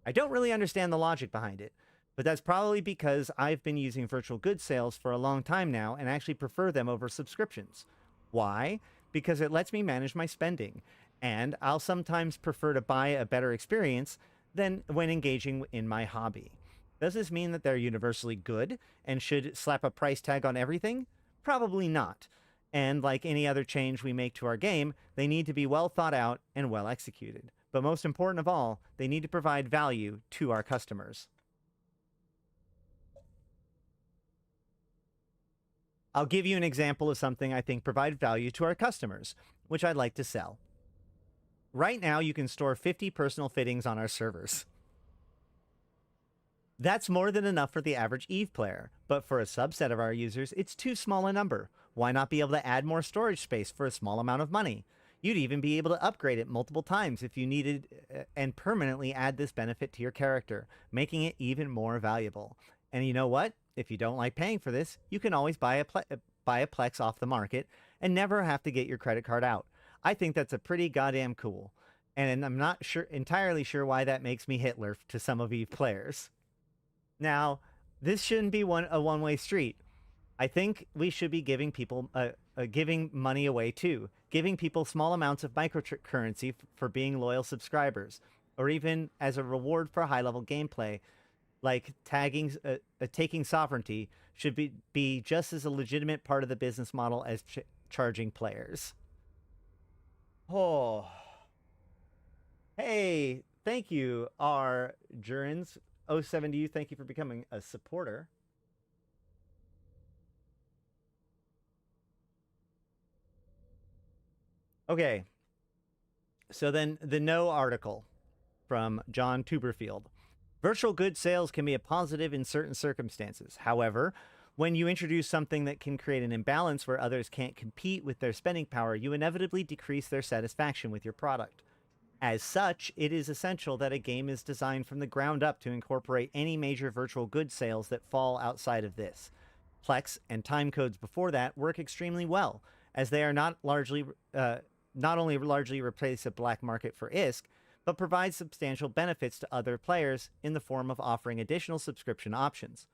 I don't really understand the logic behind it, but that's probably because I've been using virtual goods sales for a long time now and actually prefer them over subscriptions. Why? Because it lets me manage my spending, and I'll sometimes prefer to buy a better experience than when engaging in my hobby. Does this mean that they're universally good and should slap a price tag on everything? Probably not. And like any other change we make to our game, they need to be well thought out and well executed. But most important of all, they need to provide value to our customers. I'll give you an example of something I think provides value to our customers, which I'd like to sell. Right now, you can store 50 personal fittings on our servers. That's more than enough for the average EVE player, but for a subset of our users, it's too small a number. Why not be able to add more storage space for a small amount of money? You'd even be able to upgrade it multiple times if you needed and permanently add this benefit to your character, making it even more valuable. And you know what? If you don't like paying for this, you can always buy a Plex off the market and never have to get your credit card out. I think that's a pretty goddamn cool. And I'm not entirely sure why that makes me Hitler to some of EVE players. Now, this shouldn't be a one-way street. I think we should be giving people giving money away too, giving people small amounts of microcurrency for being loyal subscribers, or even as a reward for high-level gameplay, like taking sovereignty should be just as a legitimate part of the business model as charging players. Oh, hey, thank you, R. Jurins. 07 to you, thank you for becoming a supporter. Okay, so then the No article from John Tuberfield. Virtual goods sales can be a positive in certain circumstances. However, when you introduce something that can create an imbalance where others can't compete with their spending power, you inevitably decrease their satisfaction with your product. As such, it is essential that a game is designed from the ground up to incorporate any major virtual goods sales that fall outside of this. Plex and timecodes before that work extremely well, as they are not only largely replace a black market for ISK, but provide substantial benefits to other players in the form of offering additional subscription options.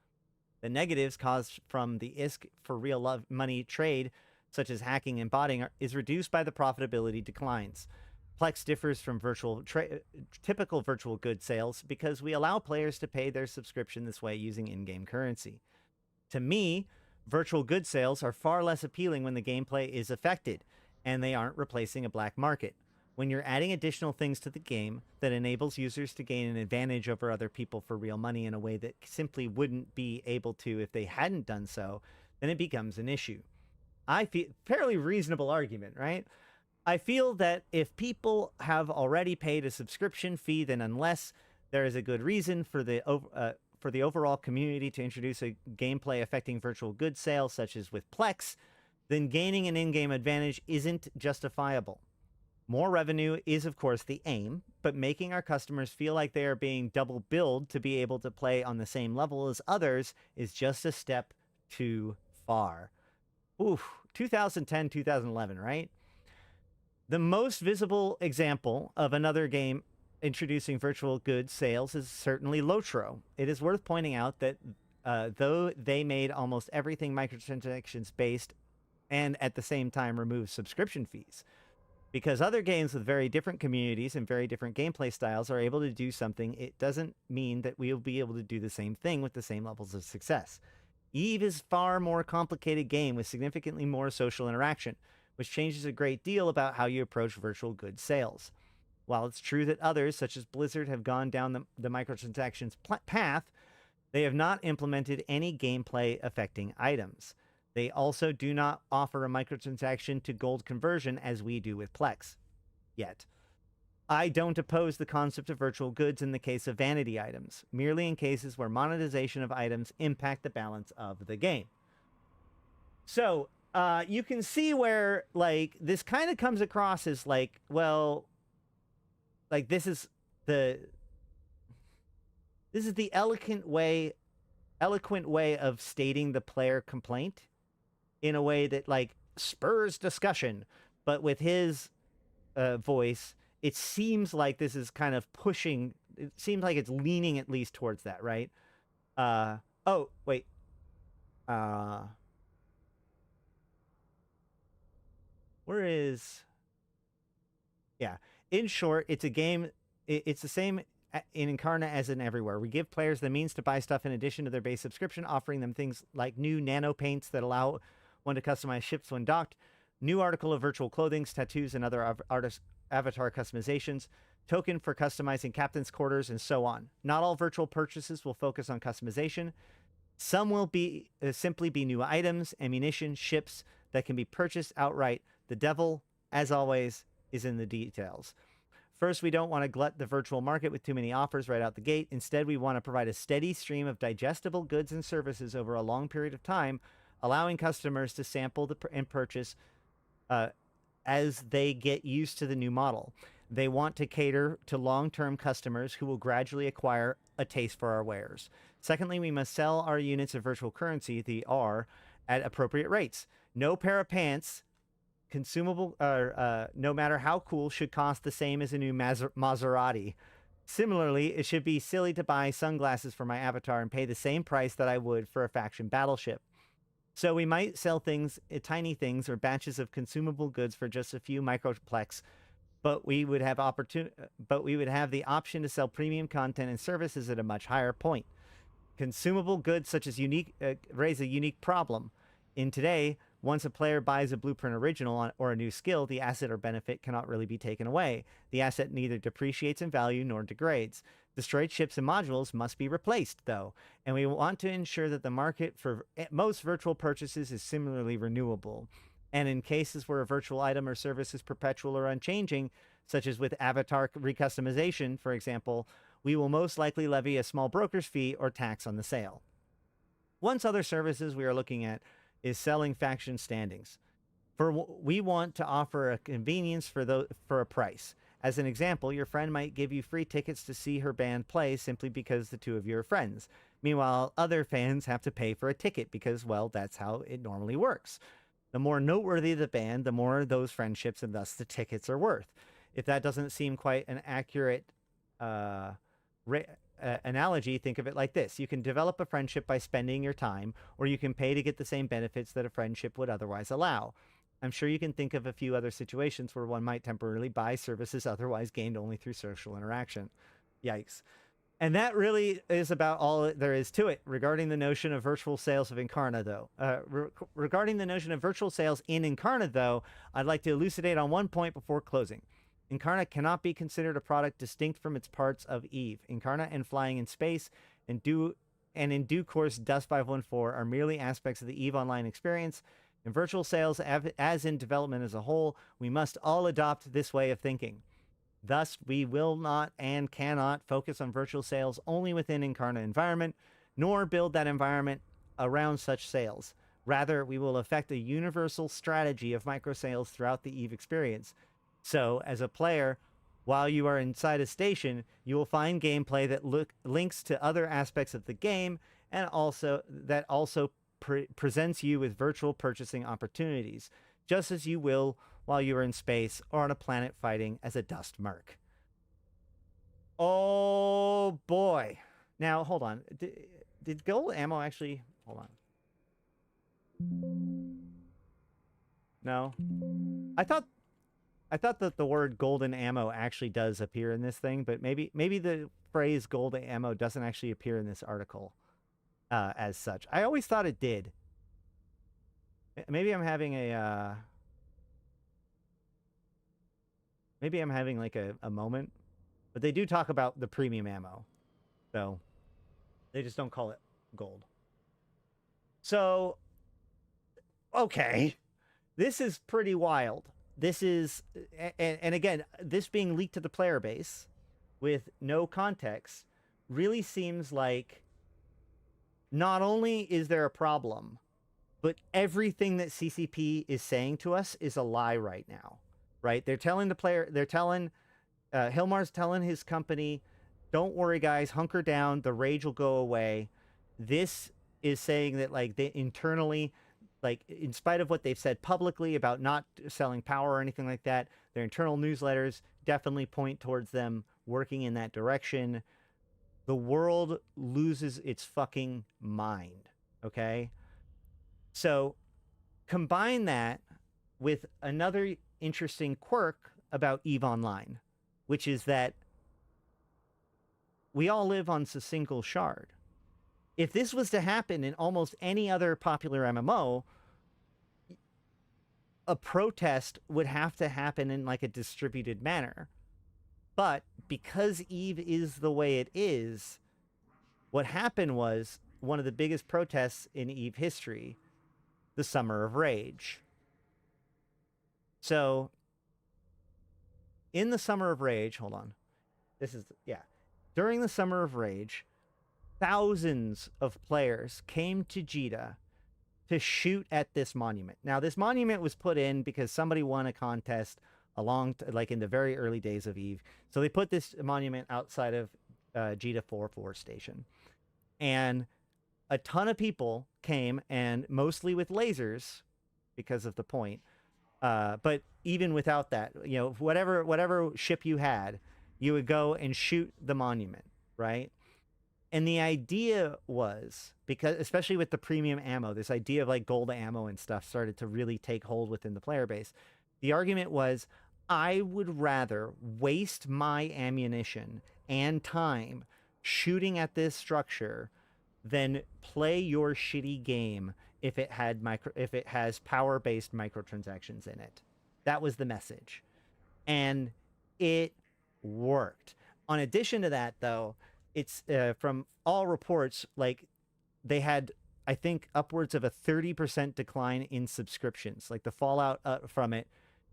The negatives caused from the ISK for real money trade, such as hacking and botting, is reduced by the profitability declines. Plex differs from typical virtual goods sales because we allow players to pay their subscription this way using in-game currency. To me, virtual goods sales are far less appealing when the gameplay is affected, and they aren't replacing a black market. When you're adding additional things to the game that enables users to gain an advantage over other people for real money in a way that simply wouldn't be able to if they hadn't done so, then it becomes an issue. I feel fairly reasonable argument, right? I feel that if people have already paid a subscription fee, then unless there is a good reason for the overall community to introduce a gameplay affecting virtual goods sales, such as with Plex, then gaining an in-game advantage isn't justifiable. More revenue is, of course, the aim, but making our customers feel like they are being double billed to be able to play on the same level as others is just a step too far. Oof, 2010, 2011, right? The most visible example of another game introducing virtual goods sales is certainly Lotro. It is worth pointing out that though they made almost everything microtransactions based and at the same time removed subscription fees, because other games with very different communities and very different gameplay styles are able to do something, it doesn't mean that we will be able to do the same thing with the same levels of success. EVE is a far more complicated game with significantly more social interaction, which changes a great deal about how you approach virtual goods sales. While it's true that others, such as Blizzard, have gone down the microtransactions path, they have not implemented any gameplay affecting items. They also do not offer a microtransaction to gold conversion as we do with Plex. Yet. I don't oppose the concept of virtual goods in the case of vanity items, merely in cases where monetization of items impact the balance of the game. So, you can see where, like, this kind of comes across as, like, well, like, this is the eloquent way of stating the player complaint in a way that, like, spurs discussion. But with his voice, it seems like this is kind of pushing, it seems like it's leaning at least towards that, right? Oh, wait. Where is... Yeah. In short, it's a game, it's the same in Incarna as in everywhere. We give players the means to buy stuff in addition to their base subscription, offering them things like new nano paints that allow one to customize ships when docked, new article of virtual clothing, tattoos, and other artist avatar customizations, token for customizing captain's quarters, and so on. Not all virtual purchases will focus on customization. Some will be simply be new items, ammunition, ships that can be purchased outright. The devil, as always, is in the details. First, we don't want to glut the virtual market with too many offers right out the gate. Instead, we want to provide a steady stream of digestible goods and services over a long period of time, allowing customers to sample and purchase as they get used to the new model. They want to cater to long-term customers who will gradually acquire a taste for our wares. Secondly, we must sell our units of virtual currency, the R, at appropriate rates. No pair of pants, consumable, no matter how cool, should cost the same as a new Maserati. Similarly, it should be silly to buy sunglasses for my avatar and pay the same price that I would for a faction battleship. So we might sell things, tiny things, or batches of consumable goods for just a few microplex, but we would have the option to sell premium content and services at a much higher point. Consumable goods such as raise a unique problem. In today, once a player buys a blueprint original or a new skill, the asset or benefit cannot really be taken away. The asset neither depreciates in value nor degrades. Destroyed ships and modules must be replaced, though, and we want to ensure that the market for most virtual purchases is similarly renewable. And in cases where a virtual item or service is perpetual or unchanging, such as with avatar recustomization, for example, we will most likely levy a small broker's fee or tax on the sale. One other services we are looking at is selling faction standings. We want to offer a convenience for a price. As an example, your friend might give you free tickets to see her band play simply because the two of you are friends. Meanwhile, other fans have to pay for a ticket because, well, that's how it normally works. The more noteworthy the band, the more those friendships and thus the tickets are worth. If that doesn't seem quite an accurate analogy, think of it like this. You can develop a friendship by spending your time, or you can pay to get the same benefits that a friendship would otherwise allow. I'm sure you can think of a few other situations where one might temporarily buy services otherwise gained only through social interaction. Yikes. And that really is about all there is to it regarding the notion of virtual sales of Incarna, though. Regarding the notion of virtual sales in Incarna, though, I'd like to elucidate on one point before closing. Incarna cannot be considered a product distinct from its parts of EVE. Incarna and flying in space and in due course Dust 514 are merely aspects of the EVE Online experience. In virtual sales, as in development as a whole, we must all adopt this way of thinking. Thus, we will not and cannot focus on virtual sales only within Incarna environment, nor build that environment around such sales. Rather, we will affect a universal strategy of micro sales throughout the EVE experience. So, as a player, while you are inside a station, you will find gameplay that links to other aspects of the game and also presents you with virtual purchasing opportunities, just as you will while you are in space or on a planet fighting as a dust merc. Oh boy. Now, hold on. Did gold ammo actually... Hold on. No? I thought that the word golden ammo actually does appear in this thing, but maybe the phrase gold ammo doesn't actually appear in this article as such. I always thought it did. Maybe I'm having a Maybe I'm having like a moment, but they do talk about the premium ammo. So they just don't call it gold. So, okay, this is pretty wild. This is, and again, this being leaked to the player base with no context really seems like not only is there a problem, but everything that CCP is saying to us is a lie right now, right? They're telling the player, they're telling, Hilmar's telling his company, don't worry guys, hunker down, the rage will go away. This is saying that like they internally, like in spite of what they've said publicly about not selling power or anything like that, their internal newsletters definitely point towards them working in that direction. The world loses its fucking mind, okay? So combine that with another interesting quirk about EVE Online, which is that we all live on a single shard. If this was to happen in almost any other popular MMO, a protest would have to happen in like a distributed manner. But because EVE is the way it is, what happened was one of the biggest protests in EVE history, the Summer of Rage. So, in the Summer of Rage, hold on. During the Summer of Rage, thousands of players came to Jita to shoot at this monument. Now, this monument was put in because somebody won a contest like in the very early days of EVE. So they put this monument outside of Jita 4 station. And a ton of people came, and mostly with lasers because of the point. But even without that, you know, whatever ship you had, you would go and shoot the monument, right? And the idea was, because especially with the premium ammo, this idea of like gold ammo and stuff started to really take hold within the player base. The argument was, I would rather waste my ammunition and time shooting at this structure than play your shitty game if it has power-based microtransactions in it. That was the message. And it worked. On addition to that, though, it's from all reports, like they had, I think, upwards of a 30% decline in subscriptions. Like the fallout from it,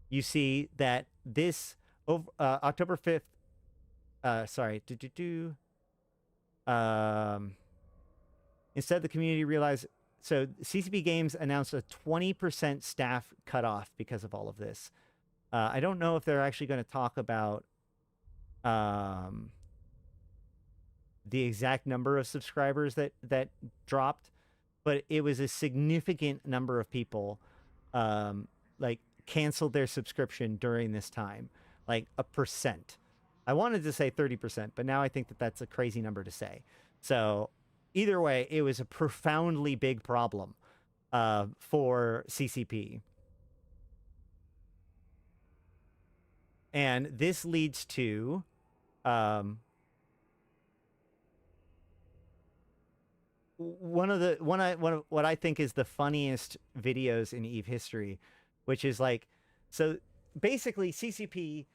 you see that this October 5th, instead the community realized, so CCP Games announced a 20% staff cutoff because of all of this. I don't know if they're actually going to talk about the exact number of subscribers that dropped, but it was a significant number of people like canceled their subscription during this time, like a percent. I wanted to say 30%, but now I think that that's a crazy number to say. So either way, it was a profoundly big problem for CCP. And this leads to what I think is the funniest videos in EVE history, which is like, so basically CCP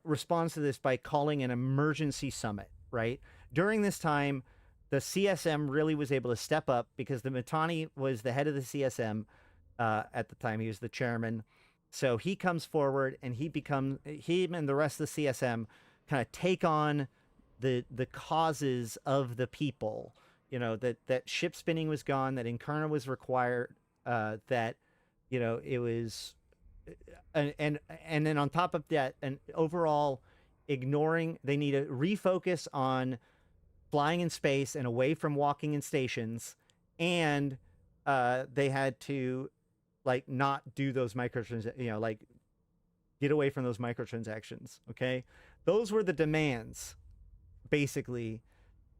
responds to this by calling an emergency summit, right? During this time, the CSM really was able to step up because the Mittani was the head of the CSM at the time. He was the chairman. So he comes forward and him and the rest of the CSM kind of take on the causes of the people. You know, that ship spinning was gone, that Incarna was required, that, you know, it was, and then on top of that, and overall ignoring, they need to refocus on flying in space and away from walking in stations, and they had to like not do those microtransactions, you know, like get away from those microtransactions. Okay, those were the demands, basically.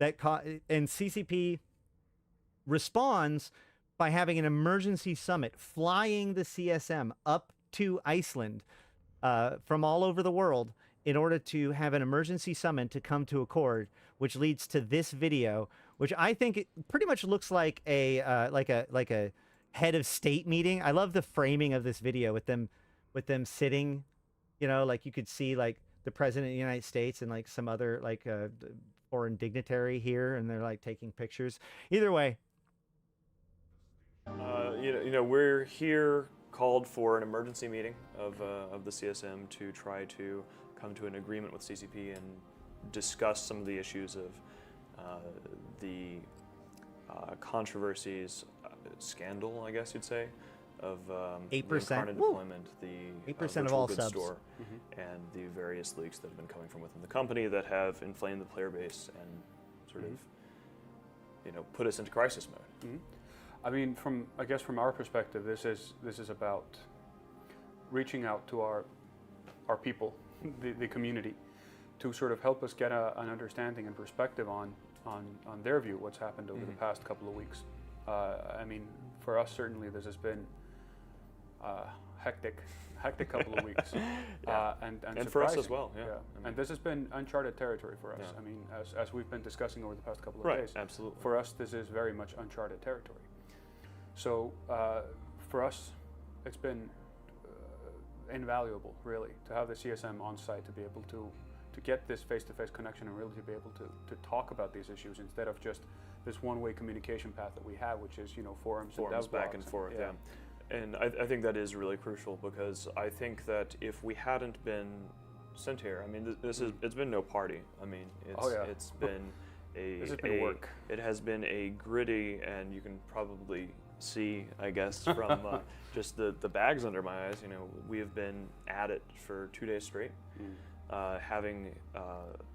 And CCP responds by having an emergency summit, flying the CSM up to Iceland from all over the world in order to have an emergency summit to come to accord, which leads to this video, which I think it pretty much looks like a head of state meeting. I love the framing of this video with them sitting You know, like you could see like the president of the United States and like some other like foreign dignitary here, and they're like taking pictures. Either way, we're here called for an emergency meeting of the CSM to try to come to an agreement with CCP and discuss some of the issues of the controversies, scandal, I guess you'd say, of 8%. the Incarna deployment, the 8% of virtual all goods subs. store, and the various leaks that have been coming from within the company that have inflamed the player base and sort of, put us into crisis mode. I mean, from our perspective, this is about reaching out to our people, the community, to sort of help us get an understanding and perspective on their view what's happened over the past couple of weeks. I mean, for us certainly this has been hectic couple of weeks, and for us as well. Yeah. I mean, and this has been uncharted territory for us. Yeah. I mean, as we've been discussing over the past couple of right, days, absolutely. for us this is very much uncharted territory. So for us, it's been invaluable, really, to have the CSM on site to be able to get this face-to-face connection and really to be able to talk about these issues instead of just this one-way communication path that we have, which is forums and dev back blogs and forth. Yeah. And I think that is really crucial, because I think that if we hadn't been sent here, I mean, it's been no party. I mean, it's been this has been work. It has been a gritty, and you can probably see, I guess, from just the bags under my eyes. We have been at it for 2 days straight, having,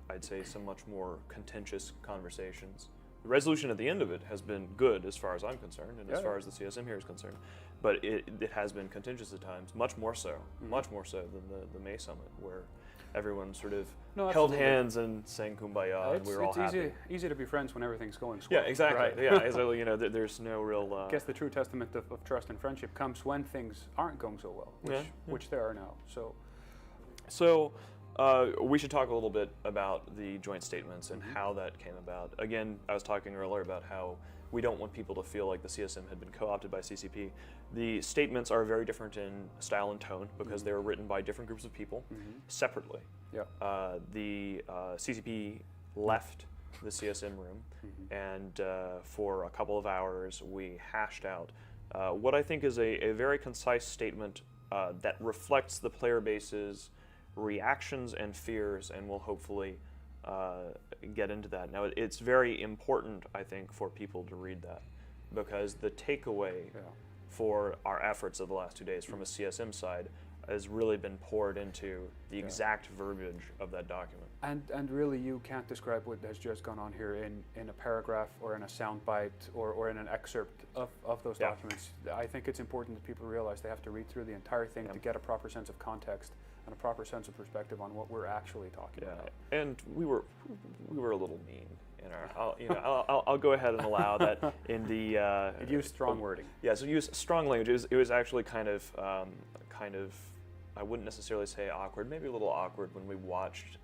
I'd say, some much more contentious conversations. The resolution at the end of it has been good as far as I'm concerned, and as far as the CSM here is concerned, but it has been contentious at times, much more so than the May Summit, where everyone sort of held hands and sang Kumbaya, and we were all happy. It's easy to be friends when everything's going swell. Yeah, exactly. Right? Yeah, so, there's no real... I guess the true testament of trust and friendship comes when things aren't going so well, which they are now. So we should talk a little bit about the joint statements and how that came about. Again, I was talking earlier about how we don't want people to feel like the CSM had been co-opted by CCP. The statements are very different in style and tone because they were written by different groups of people separately. Yeah. The CCP left the CSM room, and for a couple of hours we hashed out what I think is a very concise statement that reflects the player base's reactions and fears, and we'll hopefully get into that. Now, it's very important, I think, for people to read that, because the takeaway for our efforts of the last 2 days from a CSM side has really been poured into the exact verbiage of that document. And really, you can't describe what has just gone on here in a paragraph or in a soundbite or in an excerpt of those documents. I think it's important that people realize they have to read through the entire thing to get a proper sense of context and a proper sense of perspective on what we're actually talking about. And we were a little mean in our. I'll go ahead and allow that in the. It used strong wording. Yeah, so use strong language. It was actually kind of. I wouldn't necessarily say awkward. Maybe a little awkward when we watched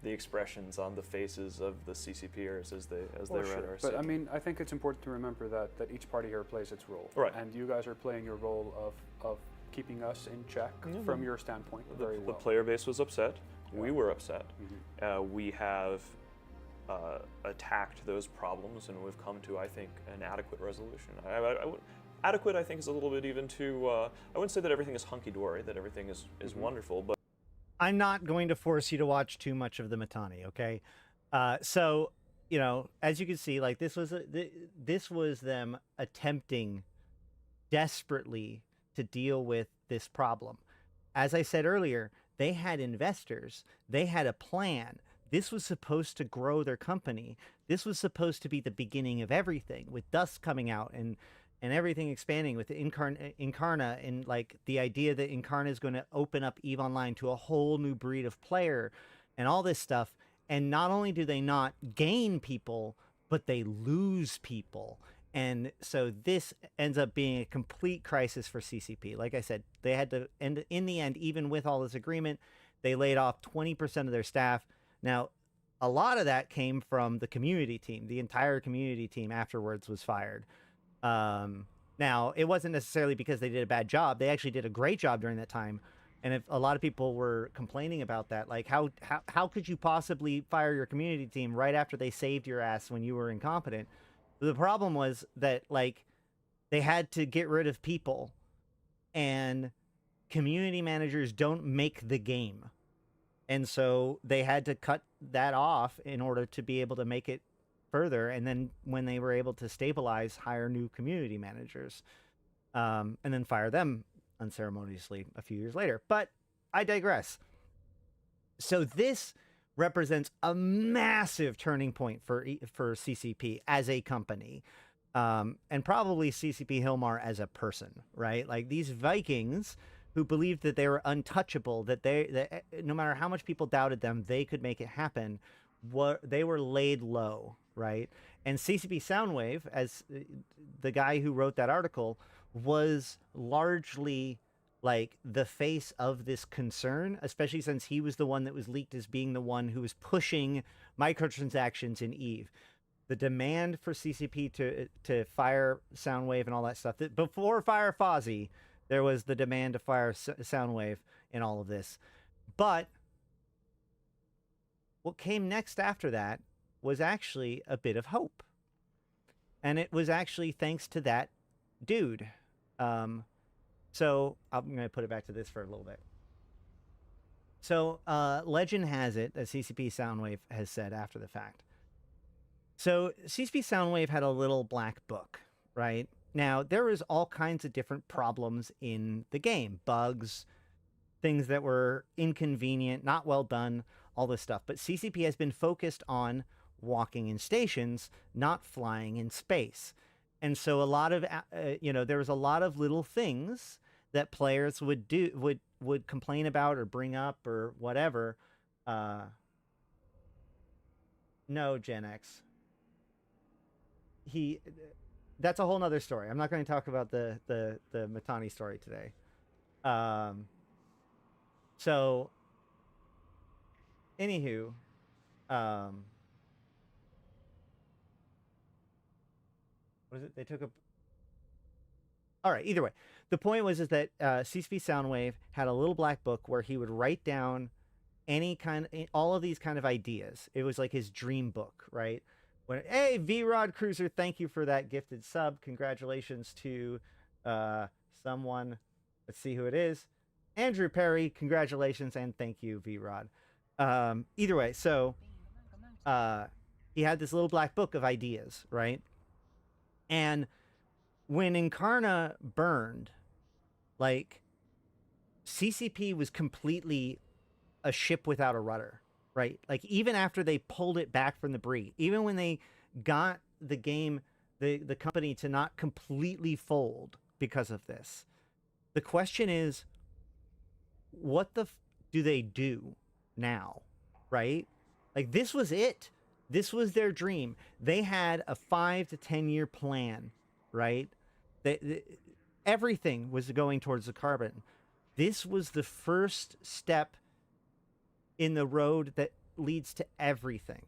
the expressions on the faces of the CCPers as they read our statement. But I mean, I think it's important to remember that each party here plays its role. Right. And you guys are playing your role of keeping us in check from your standpoint very well. The player base was upset. We were upset. We have attacked those problems, and we've come to, I think, an adequate resolution. Adequate, I think, is a little bit even too... I wouldn't say that everything is hunky-dory, that everything is wonderful, but... I'm not going to force you to watch too much of the Mittani, okay? So, as you can see, like, this was them attempting desperately to deal with this problem. As I said earlier, they had investors. They had a plan. This was supposed to grow their company. This was supposed to be the beginning of everything, with Dust coming out and everything expanding with the Incarna, and like the idea that Incarna is going to open up EVE Online to a whole new breed of player and all this stuff. And not only do they not gain people, but they lose people. And so this ends up being a complete crisis for CCP. Like I said, they had to, and in the end, even with all this agreement, they laid off 20% of their staff. Now, a lot of that came from the community team. The entire community team afterwards was fired. Now, it wasn't necessarily because they did a bad job. They actually did a great job during that time. And if a lot of people were complaining about that, like how could you possibly fire your community team right after they saved your ass when you were incompetent? The problem was that like they had to get rid of people, and community managers don't make the game. And so they had to cut that off in order to be able to make it further. And then when they were able to stabilize, hire new community managers, and then fire them unceremoniously a few years later. But I digress. So this represents a massive turning point for CCP as a company, and probably CCP Hilmar as a person, right? Like these Vikings who believed that they were untouchable, that no matter how much people doubted them, they could make it happen. They were laid low, right? And CCP Soundwave, as the guy who wrote that article, was largely like the face of this concern, especially since he was the one that was leaked as being the one who was pushing microtransactions in EVE. The demand for CCP to fire Soundwave and all that stuff. Before Fire Fozzie, there was the demand to fire Soundwave in all of this. But what came next after that was actually a bit of hope. And it was actually thanks to that dude. So I'm going to put it back to this for a little bit. So legend has it that CCP Soundwave has said after the fact. So CCP Soundwave had a little black book, right? Now, there was all kinds of different problems in the game. Bugs, things that were inconvenient, not well done, all this stuff. But CCP has been focused on walking in stations, not flying in space. And so a lot of, there was a lot of little things that players would complain about or bring up or whatever. No, Gen X. That's a whole nother story. I'm not going to talk about the Matani story today. So, anywho, what is it? They took a... All right, either way. The point was that CCP Soundwave had a little black book where he would write down all of these kind of ideas. It was like his dream book, right? Hey, V-Rod Cruiser, thank you for that gifted sub. Congratulations to someone. Let's see who it is. Andrew Perry, congratulations, and thank you, V-Rod. Either way, so he had this little black book of ideas, right? And when Incarna burned, like, CCP was completely a ship without a rudder. Right? Like, even after they pulled it back from the Brie, even when they got the game, the company to not completely fold because of this, the question is, what do they do now? Right? Like, this was it. This was their dream. They had a 5 to 10 year plan, right? Everything was going towards the carbon. This was the first step in the road that leads to everything.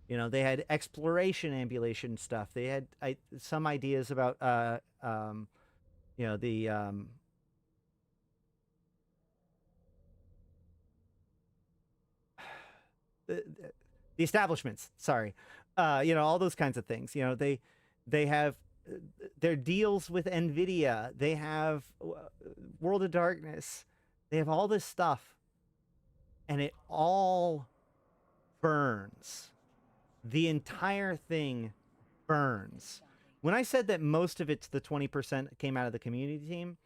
They had exploration ambulation stuff. They had some ideas about, the establishments. Sorry, all those kinds of things. They have their deals with NVIDIA. They have World of Darkness. They have all this stuff. And it all burns. The entire thing burns. When I said that most of it's the 20% came out of the community team,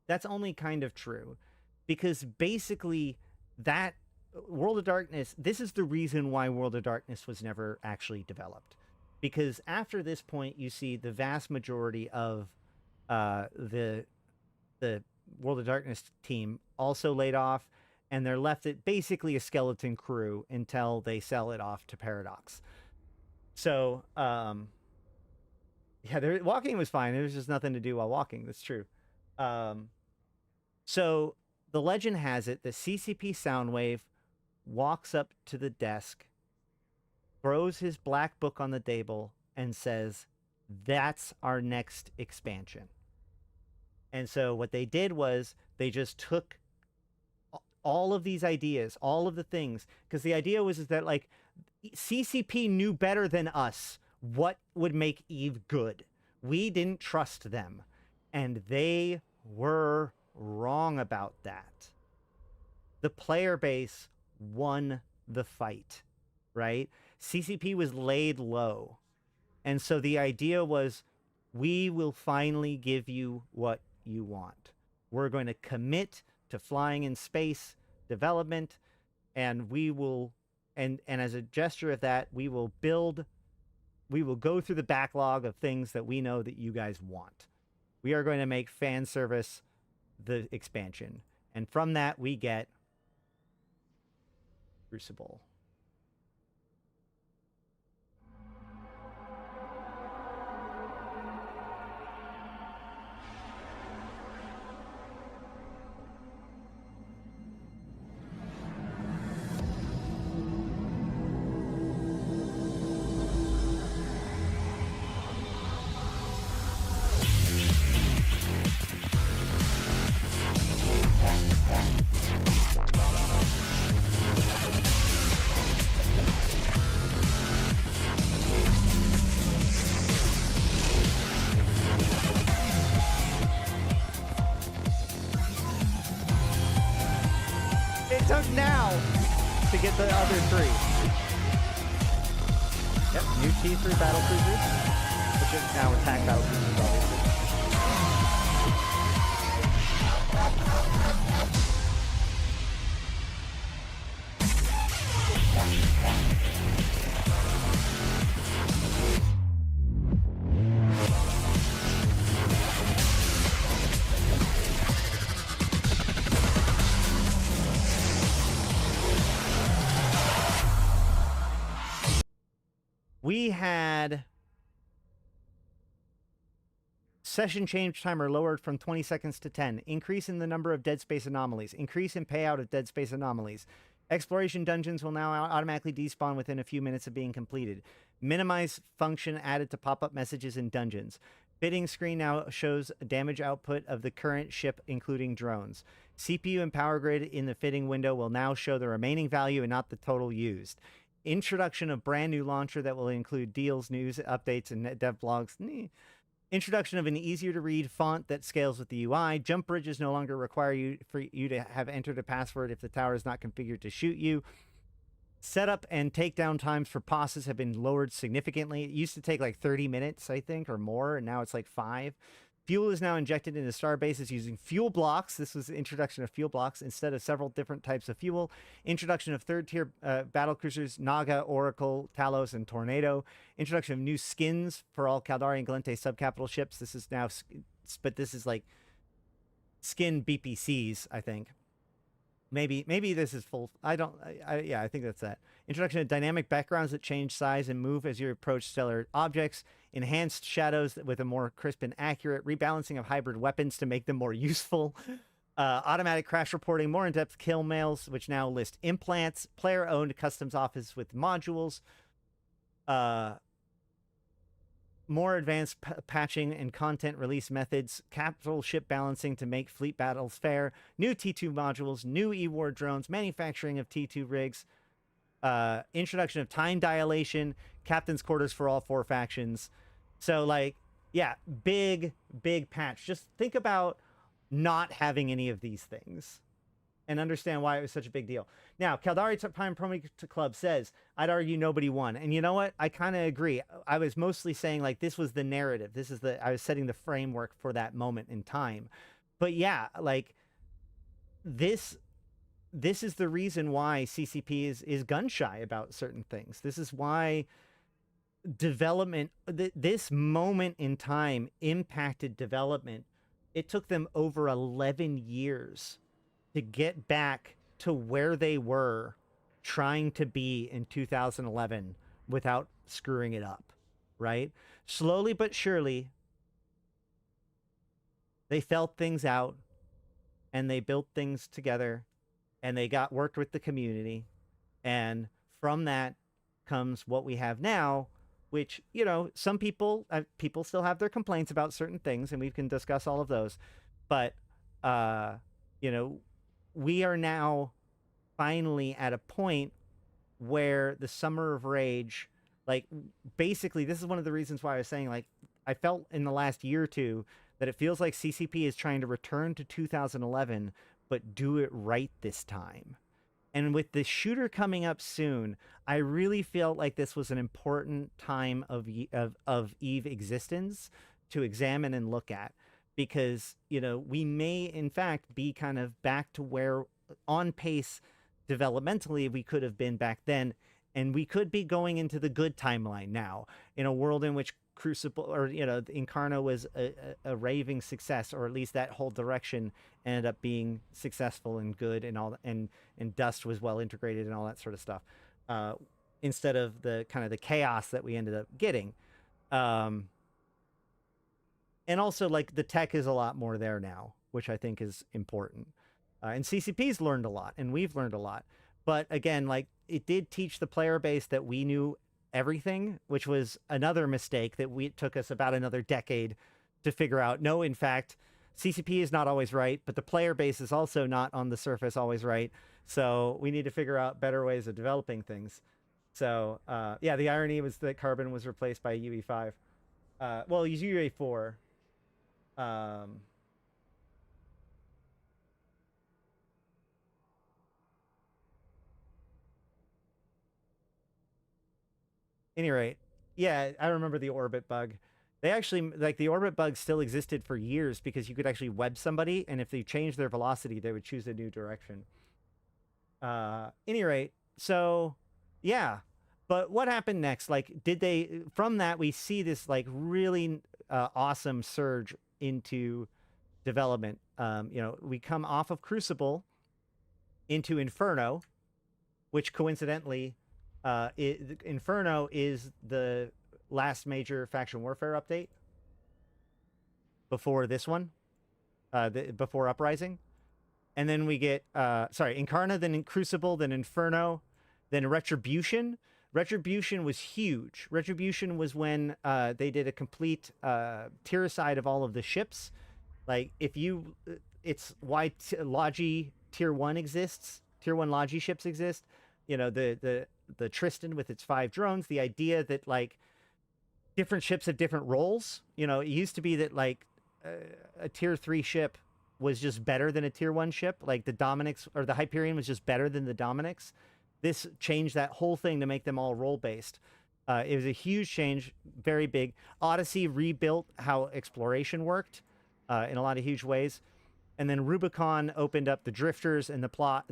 that's only kind of true. Because basically, that World of Darkness, this is the reason why World of Darkness was never actually developed. Because after this point, you see the vast majority of the World of Darkness team also laid off, and they're left at basically a skeleton crew until they sell it off to Paradox. So, walking was fine. There was just nothing to do while walking. That's true. So the legend has it that CCP Soundwave walks up to the desk, throws his black book on the table, and says, "That's our next expansion." And so what they did was they just took all of these ideas, all of the things, because the idea was is that like CCP knew better than us what would make Eve good. We didn't trust them, and they were wrong about that. The player base won the fight, right? CCP was laid low. And so the idea was, we will finally give you what you want. We're going to commit to flying in space development, and we will, and as a gesture of that, we will go through the backlog of things that we know that you guys want. We are going to make fan service the expansion. And from that, we get Crucible. It took now to get the other three. Yep, new T3 battle cruisers, which is now attack battle cruisers, obviously. We had session change timer lowered from 20 seconds to 10. Increase in the number of dead space anomalies. Increase in payout of dead space anomalies. Exploration dungeons will now automatically despawn within a few minutes of being completed. Minimize function added to pop-up messages in dungeons. Bidding screen now shows damage output of the current ship, including drones. CPU and power grid in the fitting window will now show the remaining value and not the total used. Introduction of brand new launcher that will include deals, news, updates, and dev blogs. Introduction of an easier to read font that scales with the UI. Jump bridges no longer require you to have entered a password if the tower is not configured to shoot you. Setup and takedown times for bosses have been lowered significantly. It used to take like 30 minutes, I think, or more, and now it's like 5. Fuel is now injected into star bases using fuel blocks. This was the introduction of fuel blocks instead of several different types of fuel. Introduction of third-tier battle cruisers, Naga, Oracle, Talos, and Tornado. Introduction of new skins for all Caldari and Gallente subcapital ships. This is now, but this is like skin BPCs, I think. Maybe this is full. Yeah, I think that's that. Introduction of dynamic backgrounds that change size and move as you approach stellar objects. Enhanced shadows with a more crisp and accurate. Rebalancing of hybrid weapons to make them more useful. Automatic crash reporting. More in-depth kill mails, which now list implants. Player-owned customs office with modules. More advanced patching and content release methods, capital ship balancing to make fleet battles fair, new T2 modules, new E-War drones, manufacturing of T2 rigs, introduction of time dilation, captain's quarters for all 4 factions. So, like, yeah, big patch. Just think about not having any of these things and understand why it was such a big deal. Now, Caldari Prime Promo Club says, I'd argue nobody won. And you know what? I kind of agree. I was mostly saying, like, this was the narrative. I was setting the framework for that moment in time. But yeah, like, this is the reason why CCP is gun shy about certain things. This is why development, this moment in time impacted development. It took them over 11 years to get back to where they were trying to be in 2011 without screwing it up, right? Slowly but surely, they felt things out and they built things together and they worked with the community. And from that comes what we have now, which, you know, some people still have their complaints about certain things, and we can discuss all of those. But, you know, we are now finally at a point where the Summer of Rage, like, basically, this is one of the reasons why I was saying, like, I felt in the last year or two that it feels like CCP is trying to return to 2011, but do it right this time. And with the shooter coming up soon, I really felt like this was an important time of EVE existence to examine and look at, because, you know, we may in fact be kind of back to where on pace developmentally we could have been back then, and we could be going into the good timeline now in a world in which Crucible, or, you know, Incarna was a raving success, or at least that whole direction ended up being successful and good, and all, and Dust was well integrated and all that sort of stuff, instead of the kind of the chaos that we ended up getting. And also, like, the tech is a lot more there now, which I think is important. And CCP's learned a lot, and we've learned a lot. But again, like, it did teach the player base that we knew everything, which was another mistake that it took us about another decade to figure out. No, in fact, CCP is not always right, but the player base is also not on the surface always right. So we need to figure out better ways of developing things. So yeah, the irony was that Carbon was replaced by UE5. Well, he's UE4. Any rate, yeah, I remember the orbit bug. They actually, like, the orbit bug still existed for years because you could actually web somebody, and if they changed their velocity, they would choose a new direction. Any rate, so yeah, but what happened next? Like, did they, from that, we see this, like, really awesome surge into development. You know, we come off of Crucible into Inferno, which coincidentally, Inferno is the last major faction warfare update before this one, before Uprising. And then we get, Incarna, then Crucible, then Inferno, then Retribution. Retribution was huge. Retribution was when they did a complete tiericide of all of the ships. Like, if you, it's why Logi Tier 1 exists. Tier 1 Logi ships exist. You know, the Tristan with its 5 drones, the idea that, like, different ships have different roles. You know, it used to be that, like, a Tier 3 ship was just better than a Tier 1 ship. Like, the Dominics, or the Hyperion was just better than the Dominics. This changed that whole thing to make them all role-based. It was a huge change, very big. Odyssey rebuilt how exploration worked in a lot of huge ways. And then Rubicon opened up the Drifters and the plot,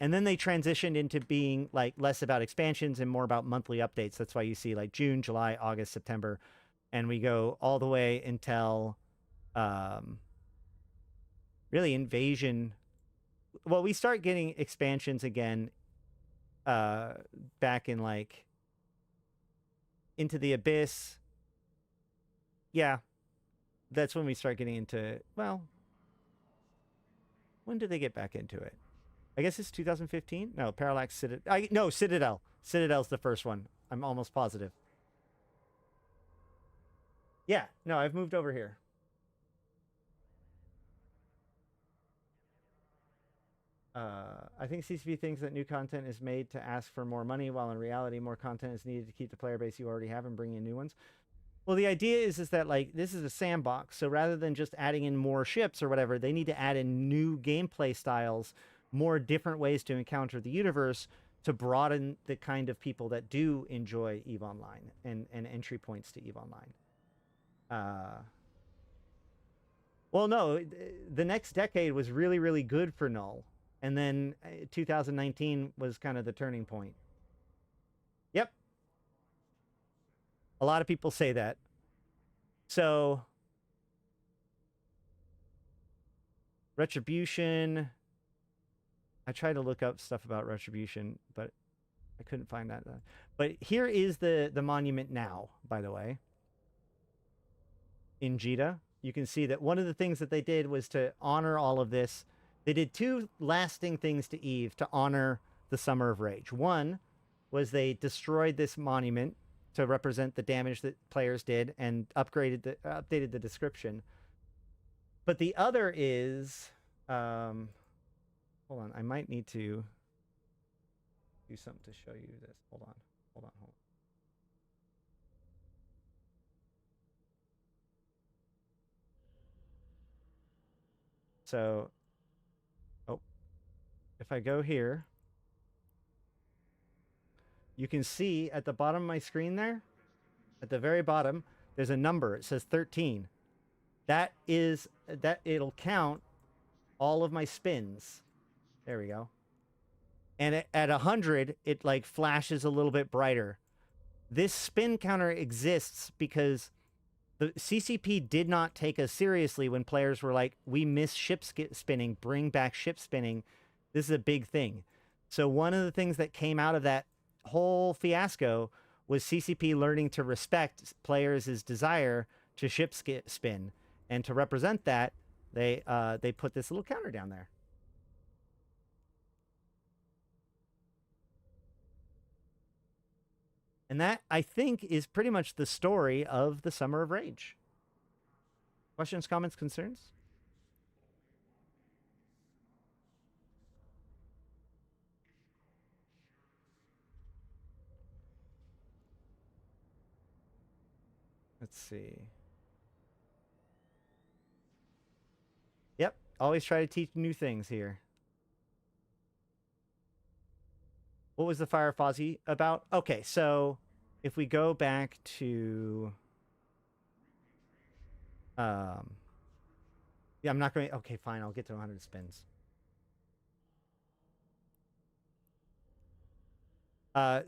and then they transitioned into being, like, less about expansions and more about monthly updates. That's why you see, like, June, July, August, September, and we go all the way until really Invasion. Well, we start getting expansions again back in, like, Into the Abyss. Yeah, that's when we start getting into, well, when did they get back into it? I guess it's 2015? No, Parallax Citadel. No, Citadel. Citadel's the first one. I'm almost positive. Yeah, no, I've moved over here. I think CCP thinks that new content is made to ask for more money, while in reality, more content is needed to keep the player base you already have and bring in new ones. Well, the idea is that, like, this is a sandbox, so rather than just adding in more ships or whatever, they need to add in new gameplay styles, more different ways to encounter the universe, to broaden the kind of people that do enjoy EVE Online and entry points to EVE Online. Well, no, the next decade was really, really good for Null. And then 2019 was kind of the turning point. Yep. A lot of people say that. So, Retribution. I tried to look up stuff about Retribution, but I couldn't find that. But here is the monument now, by the way. In Jita. You can see that one of the things that they did was to honor all of this. They did 2 lasting things to EVE to honor the Summer of Rage. One was they destroyed this monument to represent the damage that players did and updated the description. But the other is, Hold on, I might need to do something to show you this. Hold on. So, if I go here, you can see at the bottom of my screen there, at the very bottom, there's a number. It says 13. That it'll count all of my spins. There we go. And at 100, it like flashes a little bit brighter. This spin counter exists because the CCP did not take us seriously when players were like, we miss ship spinning, bring back ship spinning. This is a big thing. So one of the things that came out of that whole fiasco was CCP learning to respect players' desire to ship spin. And to represent that, they put this little counter down there. And that, I think, is pretty much the story of the Summer of Rage. Questions, comments, concerns? Let's see. Yep, always try to teach new things here. What was the Fire Fozzie about? Okay, so if we go back to... yeah, I'm not going to... Okay, fine, I'll get to 100 spins.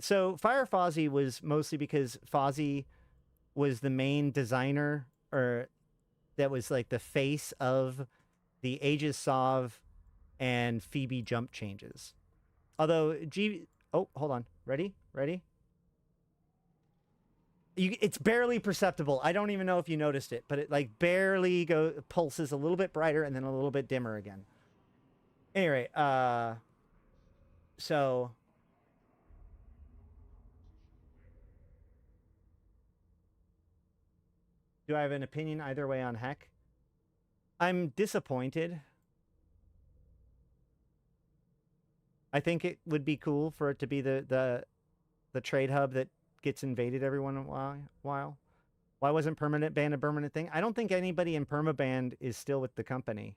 So Fire Fozzie was mostly because Fozzie was the main designer, or that was like the face of the Aegis Sov and Phoebe jump changes. Although oh, hold on. Ready? It's barely perceptible. I don't even know if you noticed it, but it like barely pulses a little bit brighter and then a little bit dimmer again. Anyway, so do I have an opinion either way on Heck? I'm disappointed. I think it would be cool for it to be the trade hub that gets invaded every once in a while. Why wasn't permanent ban a permanent thing? I don't think anybody in permaband is still with the company.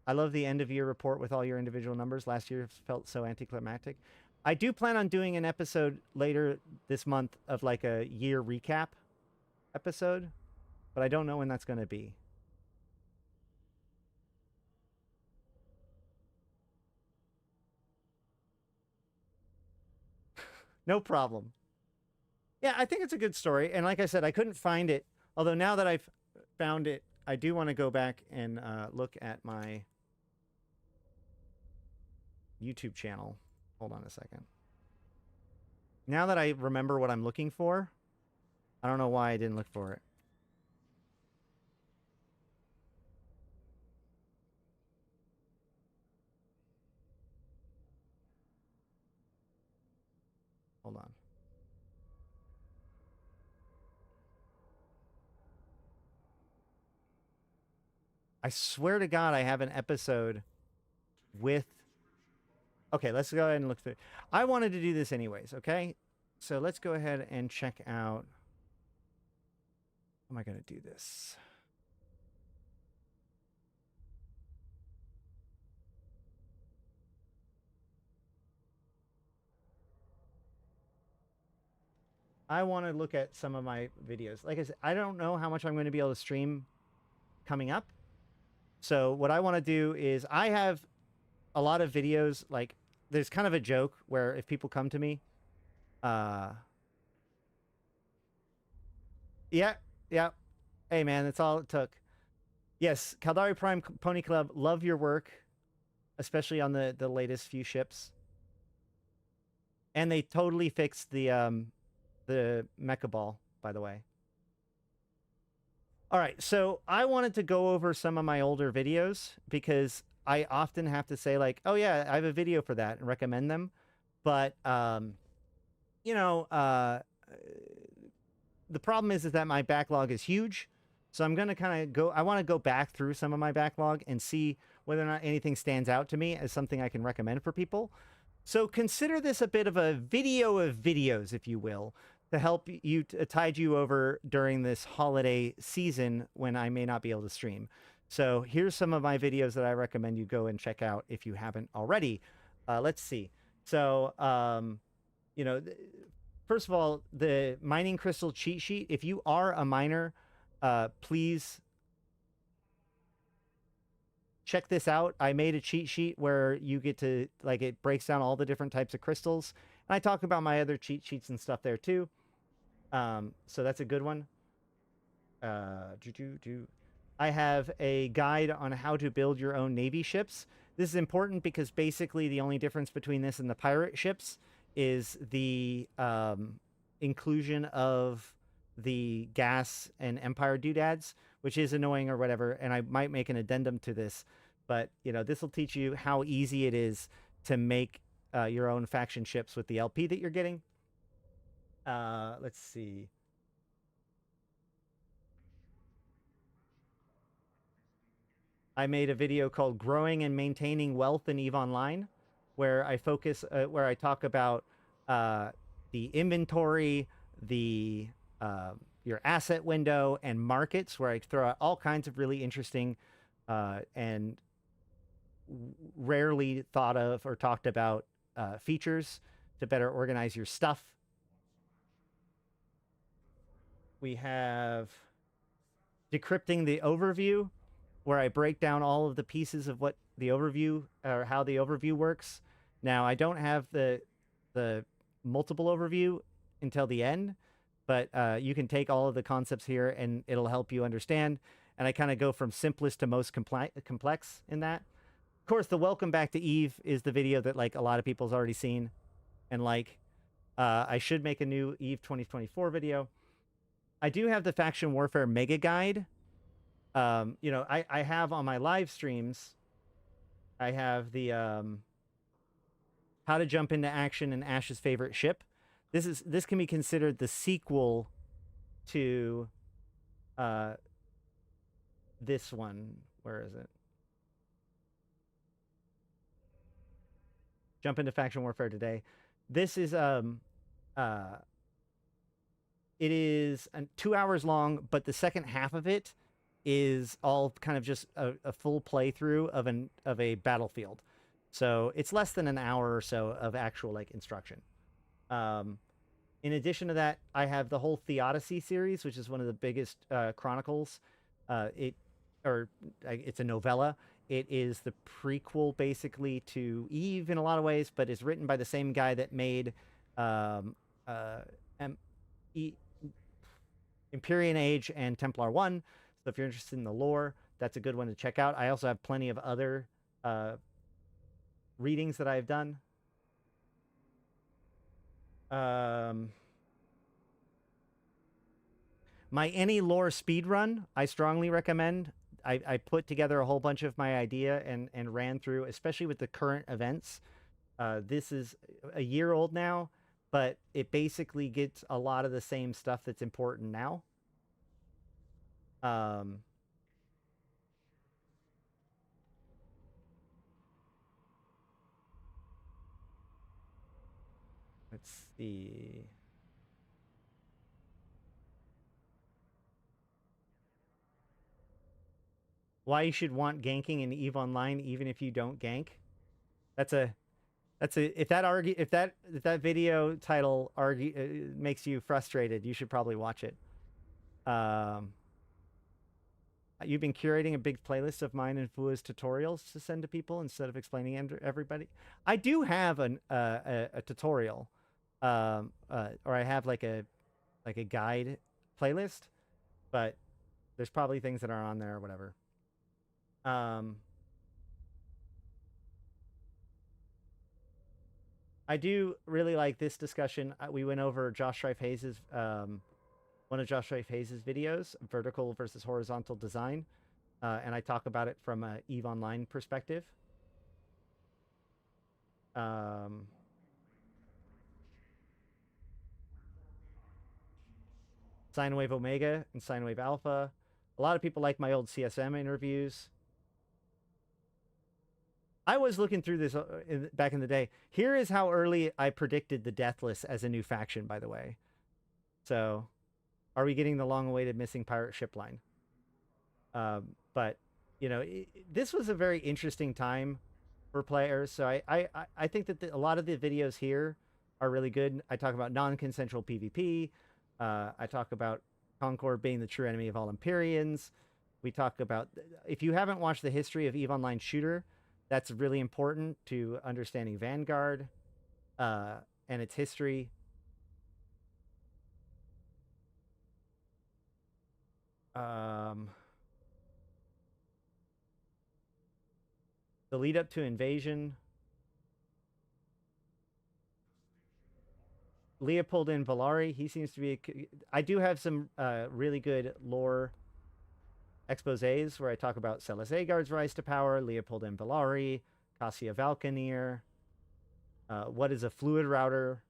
I love the end of year report with all your individual numbers. Last year felt so anticlimactic. I do plan on doing an episode later this month of like a year recap episode, but I don't know when that's going to be. No problem. Yeah, I think it's a good story. And like I said, I couldn't find it. Although now that I've found it, I do want to go back and look at my YouTube channel. Hold on a second. Now that I remember what I'm looking for, I don't know why I didn't look for it. Hold on. I swear to God, I have an episode with... Okay, let's go ahead and look through. I wanted to do this anyways, okay? So let's go ahead and check out... How am I going to do this? I want to look at some of my videos. Like I said, I don't know how much I'm going to be able to stream coming up. So what I want to do is I have a lot of videos, like there's kind of a joke where if people come to me, yeah. Hey man, that's all it took. Yes, Caldari Prime Pony Club, love your work, especially on the latest few ships. And they totally fixed the mecha ball, by the way. All right, so I wanted to go over some of my older videos because I often have to say like, oh yeah, I have a video for that and recommend them. But you know, the problem is that my backlog is huge. So I'm going to kind of I want to go back through some of my backlog and see whether or not anything stands out to me as something I can recommend for people. So consider this a bit of a video of videos, if you will, to help you tide you over during this holiday season when I may not be able to stream. So here's some of my videos that I recommend you go and check out if you haven't already. Let's see. So, you know, first of all, the mining crystal cheat sheet. If you are a miner, please check this out. I made a cheat sheet where you get to, like, it breaks down all the different types of crystals. And I talk about my other cheat sheets and stuff there too. So that's a good one. I have a guide on how to build your own Navy ships. This is important because basically the only difference between this and the pirate ships is the inclusion of the gas and Empire doodads, which is annoying or whatever, and I might make an addendum to this, but you know, this will teach you how easy it is to make your own faction ships with the LP that you're getting. Let's see. I made a video called Growing and Maintaining Wealth in EVE Online, where I focus, where I talk about the inventory, the your asset window, and markets, where I throw out all kinds of really interesting and rarely thought of or talked about features to better organize your stuff. We have Decrypting the Overview, where I break down all of the pieces of what the overview or how the overview works. Now, I don't have the multiple overview until the end, but you can take all of the concepts here and it'll help you understand. And I kind of go from simplest to most complex in that. Of course, the Welcome Back to Eve is the video that like a lot of people's already seen. And like, I should make a new Eve 2024 video. I do have the Faction Warfare Mega Guide. You know, I have on my live streams, I have the How to Jump into Action and Ash's Favorite Ship. This can be considered the sequel to this one. Where is it? Jump into Faction Warfare Today. This is it is 2 hours long, but the second half of it is all kind of just a full playthrough of a battlefield. So it's less than an hour or so of actual like instruction. In addition to that, I have the whole Theodicy series, which is one of the biggest chronicles. It's a novella. It is the prequel basically to Eve in a lot of ways, but it's written by the same guy that made Empyrean Age and Templar 1. So if you're interested in the lore, that's a good one to check out. I also have plenty of other readings that I've done. My Any Lore speedrun, I strongly recommend. I put together a whole bunch of my idea and ran through, especially with the current events. This is a year old now, but it basically gets a lot of the same stuff that's important now. Let's see. Why you should want ganking in EVE Online even if you don't gank. If that video title makes you frustrated, you should probably watch it. You've been curating a big playlist of mine and Fua's tutorials to send to people instead of explaining to everybody. I do have a tutorial, or I have like a guide playlist, but there's probably things that are on there or whatever. I do really like this discussion. We went over Josh Strife Hayes' one of Josh Strife Hayes' videos, vertical versus horizontal design, and I talk about it from a EVE Online perspective. Sine Wave Omega and Sine Wave Alpha. A lot of people like my old CSM interviews. I was looking through this back in the day. Here is how early I predicted the Deathless as a new faction, by the way. So, are we getting the long-awaited missing pirate ship line? But, you know, this was a very interesting time for players. So I think that a lot of the videos here are really good. I talk about non-consensual PvP. I talk about Concord being the true enemy of all Empyreans. We talk about, if you haven't watched the history of EVE Online Shooter, that's really important to understanding Vanguard and its history. The lead up to Invasion. Leopold and Valari, he seems to be... I do have some really good lore exposés where I talk about Celes Agard's rise to power, Leopold and Valari, Cassia Valkanir, what is a fluid router,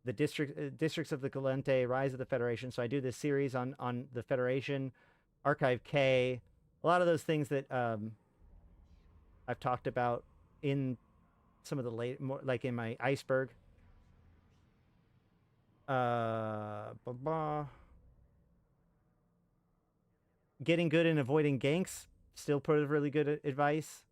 the districts of the Gallente, Rise of the Federation. So I do this series on the Federation, Archive K, a lot of those things that I've talked about in some of the late, more like in my Iceberg. Getting good and avoiding ganks, still part of really good advice.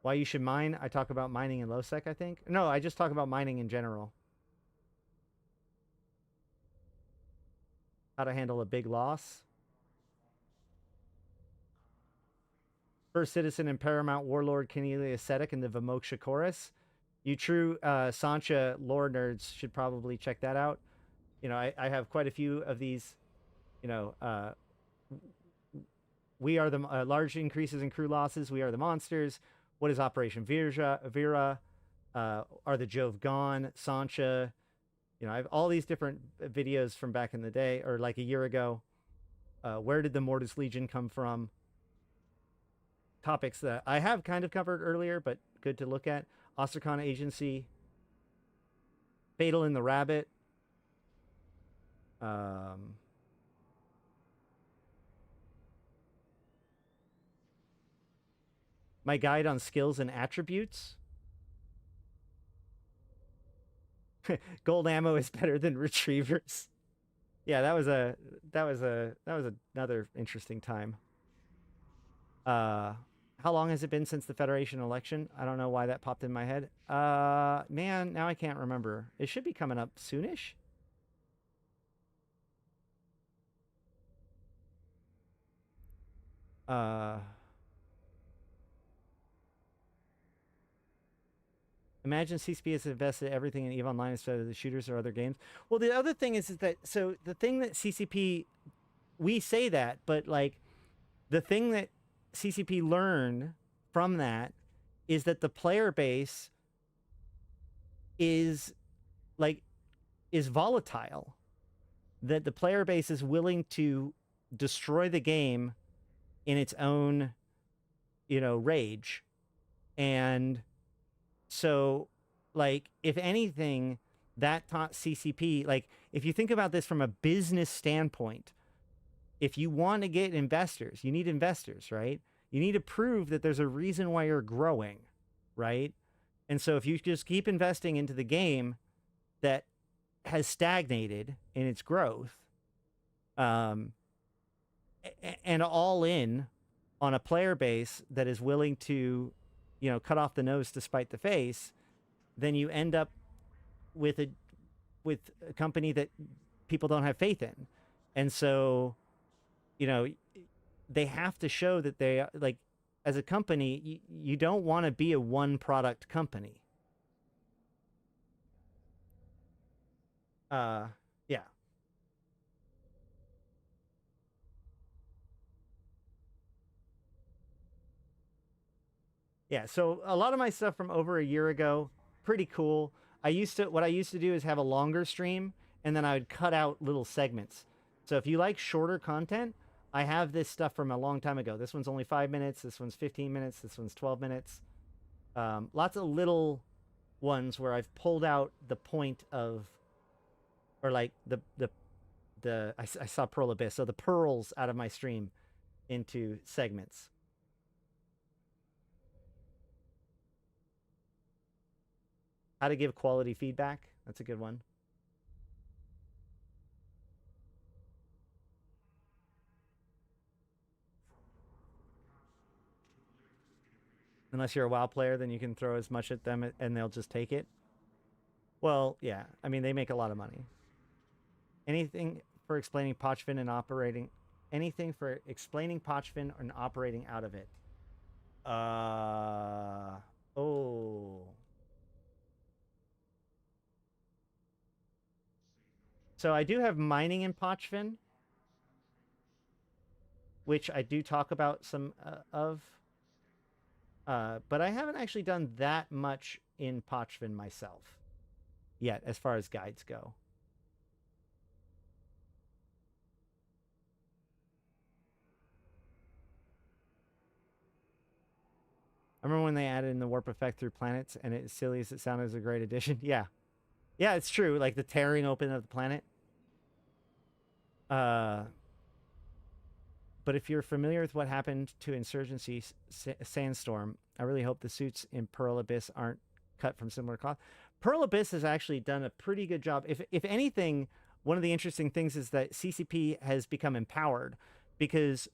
Why you should mine, I talk about mining in low-sec, I think. No, I just talk about mining in general. How to handle a big loss. First Citizen and Paramount Warlord Cornelia Ascetic and the Vimoksha Chorus. You true Sancha lore nerds should probably check that out. You know, I have quite a few of these, you know, we are the large increases in crew losses. We are the monsters. What is Operation Vera? Are the Jove gone? Sancha. You know, I have all these different videos from back in the day, or like a year ago. Where did the Mortis Legion come from? Topics that I have kind of covered earlier, but good to look at. Ostracon Agency. Fatal in the Rabbit. My guide on skills and attributes. Gold ammo is better than retrievers. Yeah, that was another interesting time. How long has it been since the Federation election? I don't know why that popped in my head. Man, now I can't remember. It should be coming up soonish. Imagine CCP has invested everything in EVE Online instead of the shooters or other games. Well, the other thing is that, so the thing that CCP, we say that, but like the thing that CCP learned from that is that the player base is volatile. That the player base is willing to destroy the game in its own, you know, rage. And so, like, if anything, that taught CCP, like, if you think about this from a business standpoint, if you want to get investors, you need investors, right? You need to prove that there's a reason why you're growing, right? And so if you just keep investing into the game that has stagnated in its growth, and all in on a player base that is willing to, you know, cut off the nose to spite the face, then you end up with a company that people don't have faith in. And so, you know, they have to show that they, like, as a company, you don't want to be a one product company. Yeah. Yeah, so a lot of my stuff from over a year ago, pretty cool. What I used to do is have a longer stream, and then I would cut out little segments. So if you like shorter content, I have this stuff from a long time ago. This one's only 5 minutes. This one's 15 minutes. This one's 12 minutes. Lots of little ones where I've pulled out the point of, or like I saw Pearl Abyss, so the pearls out of my stream into segments. How to give quality feedback. That's a good one. Unless you're a WoW player, then you can throw as much at them and they'll just take it. Well, yeah. I mean, they make a lot of money. Anything for explaining Pochvin and operating... Anything for explaining Pochvin and operating out of it. Oh. So I do have mining in Pochvin, which I do talk about some of. But I haven't actually done that much in Pochvin myself yet, as far as guides go. I remember when they added in the warp effect through planets, and as silly as it sounded, as a great addition. Yeah. Yeah, it's true. Like the tearing open of the planet. But if you're familiar with what happened to Insurgency Sandstorm, I really hope the suits in Pearl Abyss aren't cut from similar cloth. Pearl Abyss has actually done a pretty good job. If anything, one of the interesting things is that CCP has become empowered, because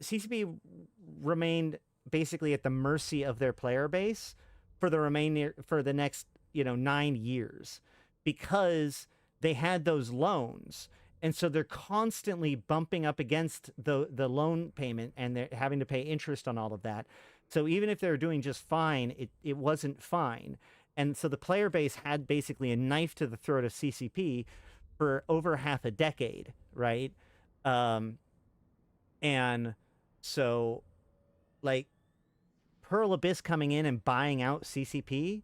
CCP remained basically at the mercy of their player base for the next 9 years, because they had those loans. And so they're constantly bumping up against the loan payment, and they're having to pay interest on all of that. So even if they're doing just fine, it wasn't fine. And so the player base had basically a knife to the throat of CCP for over half a decade, right? And so, like, Pearl Abyss coming in and buying out CCP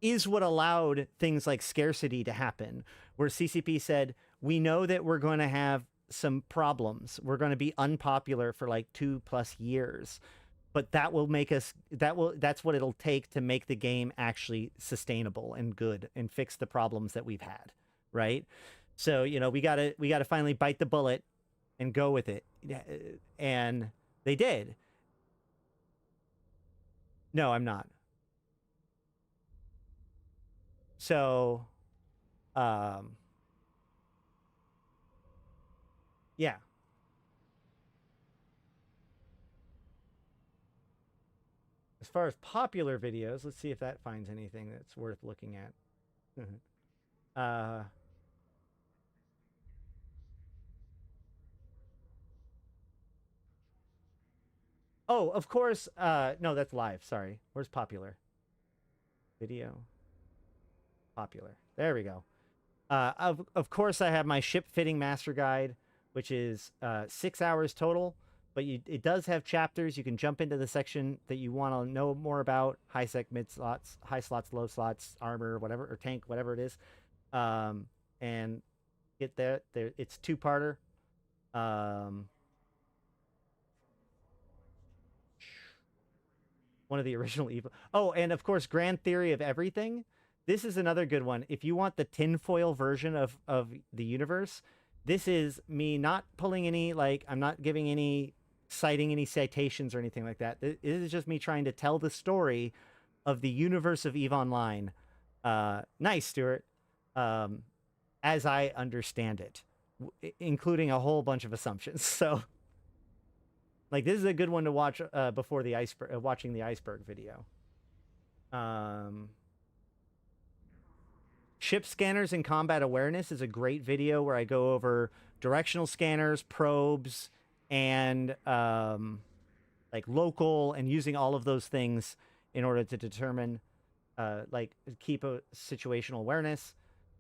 is what allowed things like scarcity to happen, where CCP said, we know that we're going to have some problems. We're going to be unpopular for like 2+ years, but that will make us, that's what it'll take to make the game actually sustainable and good and fix the problems that we've had. Right. So, we gotta finally bite the bullet and go with it. And they did. No, I'm not. So, yeah. As far as popular videos, let's see if that finds anything that's worth looking at. Oh, of course. No, that's live. Sorry. Where's popular? Video. Popular. There we go. Of course, I have my ship fitting master guide, which is 6 hours total, but it does have chapters. You can jump into the section that you want to know more about: high sec, mid slots, high slots, low slots, armor, whatever, or tank, whatever it is, and get there. It's 2-parter. One of the original evil. Oh, and of course, Grand Theory of Everything. This is another good one. If you want the tinfoil version of the universe, this is me not pulling any, I'm not citing any citations or anything like that. This is just me trying to tell the story of the universe of EVE Online. Nice, Stuart. As I understand it, including a whole bunch of assumptions. So, this is a good one to watch before the iceberg, watching the iceberg video. Ship scanners and combat awareness is a great video where I go over directional scanners, probes, and local, and using all of those things in order to determine, keep a situational awareness.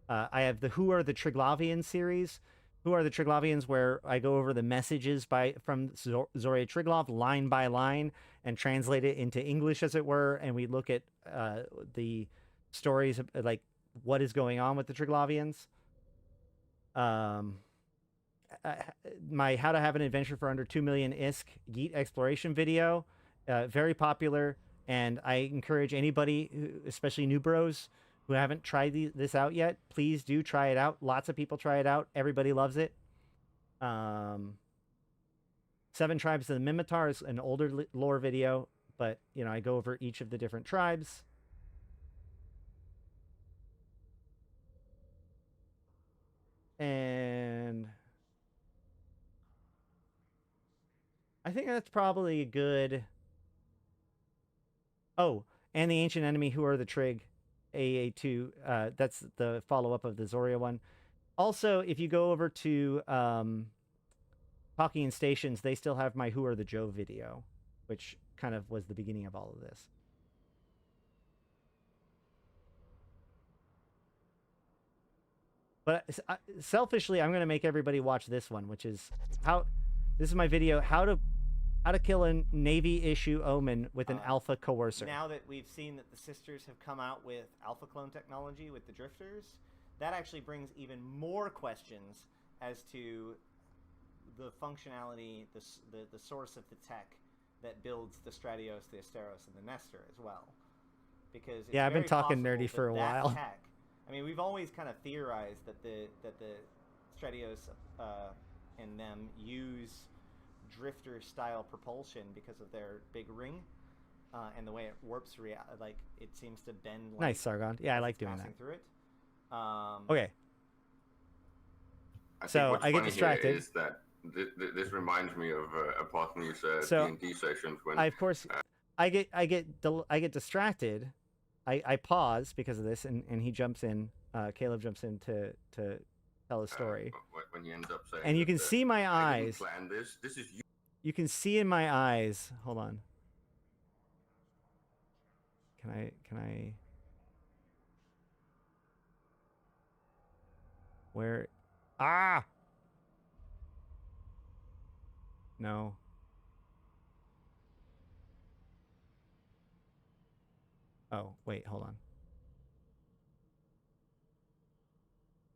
I have the Who Are the Triglavians series. Who Are the Triglavians, where I go over the messages from Zoria Triglav line by line and translate it into English, as it were, and we look at the stories of, what is going on with the Triglavians. My How to Have an Adventure for Under 2 Million ISK Yeet exploration video, very popular. And I encourage anybody, especially new bros, who haven't tried this out yet, please do try it out. Lots of people try it out. Everybody loves it. 7 Tribes of the Mimitar is an older lore video, but, you know, I go over each of the different tribes. And I think that's probably a good... Oh, and the Ancient Enemy, Who Are the Trig, AA2. That's the follow-up of the Zoria one. Also, if you go over to Talking in Stations, they still have my Who Are the Joe video, which kind of was the beginning of all of this. But selfishly, I'm going to make everybody watch this one, which is this is my video, how to kill a Navy issue Omen with an Alpha Coercer. Now that we've seen that the sisters have come out with Alpha Clone technology with the Drifters, that actually brings even more questions as to the functionality, the source of the tech that builds the Stratios, the Asteros, and the Nestor as well. Because it's I've been talking very nerdy possible for a that while. Tech, I mean, we've always kind of theorized that the Stratios and them use drifter-style propulsion because of their big ring and the way it warps like it seems to bend. Light Nice, Sargon. Yeah, I like doing that. Through it. Okay. So I get distracted. Is that this reminds me of Apothene's D&D sessions when I, of course, I get distracted. I pause because of this, and he jumps in. Caleb jumps in to tell a story. When he ends up saying, and you can see my I didn't eyes. plan this. This is you. You can see in my eyes. Hold on. Can I? Where? Ah! No. Oh, wait, hold on.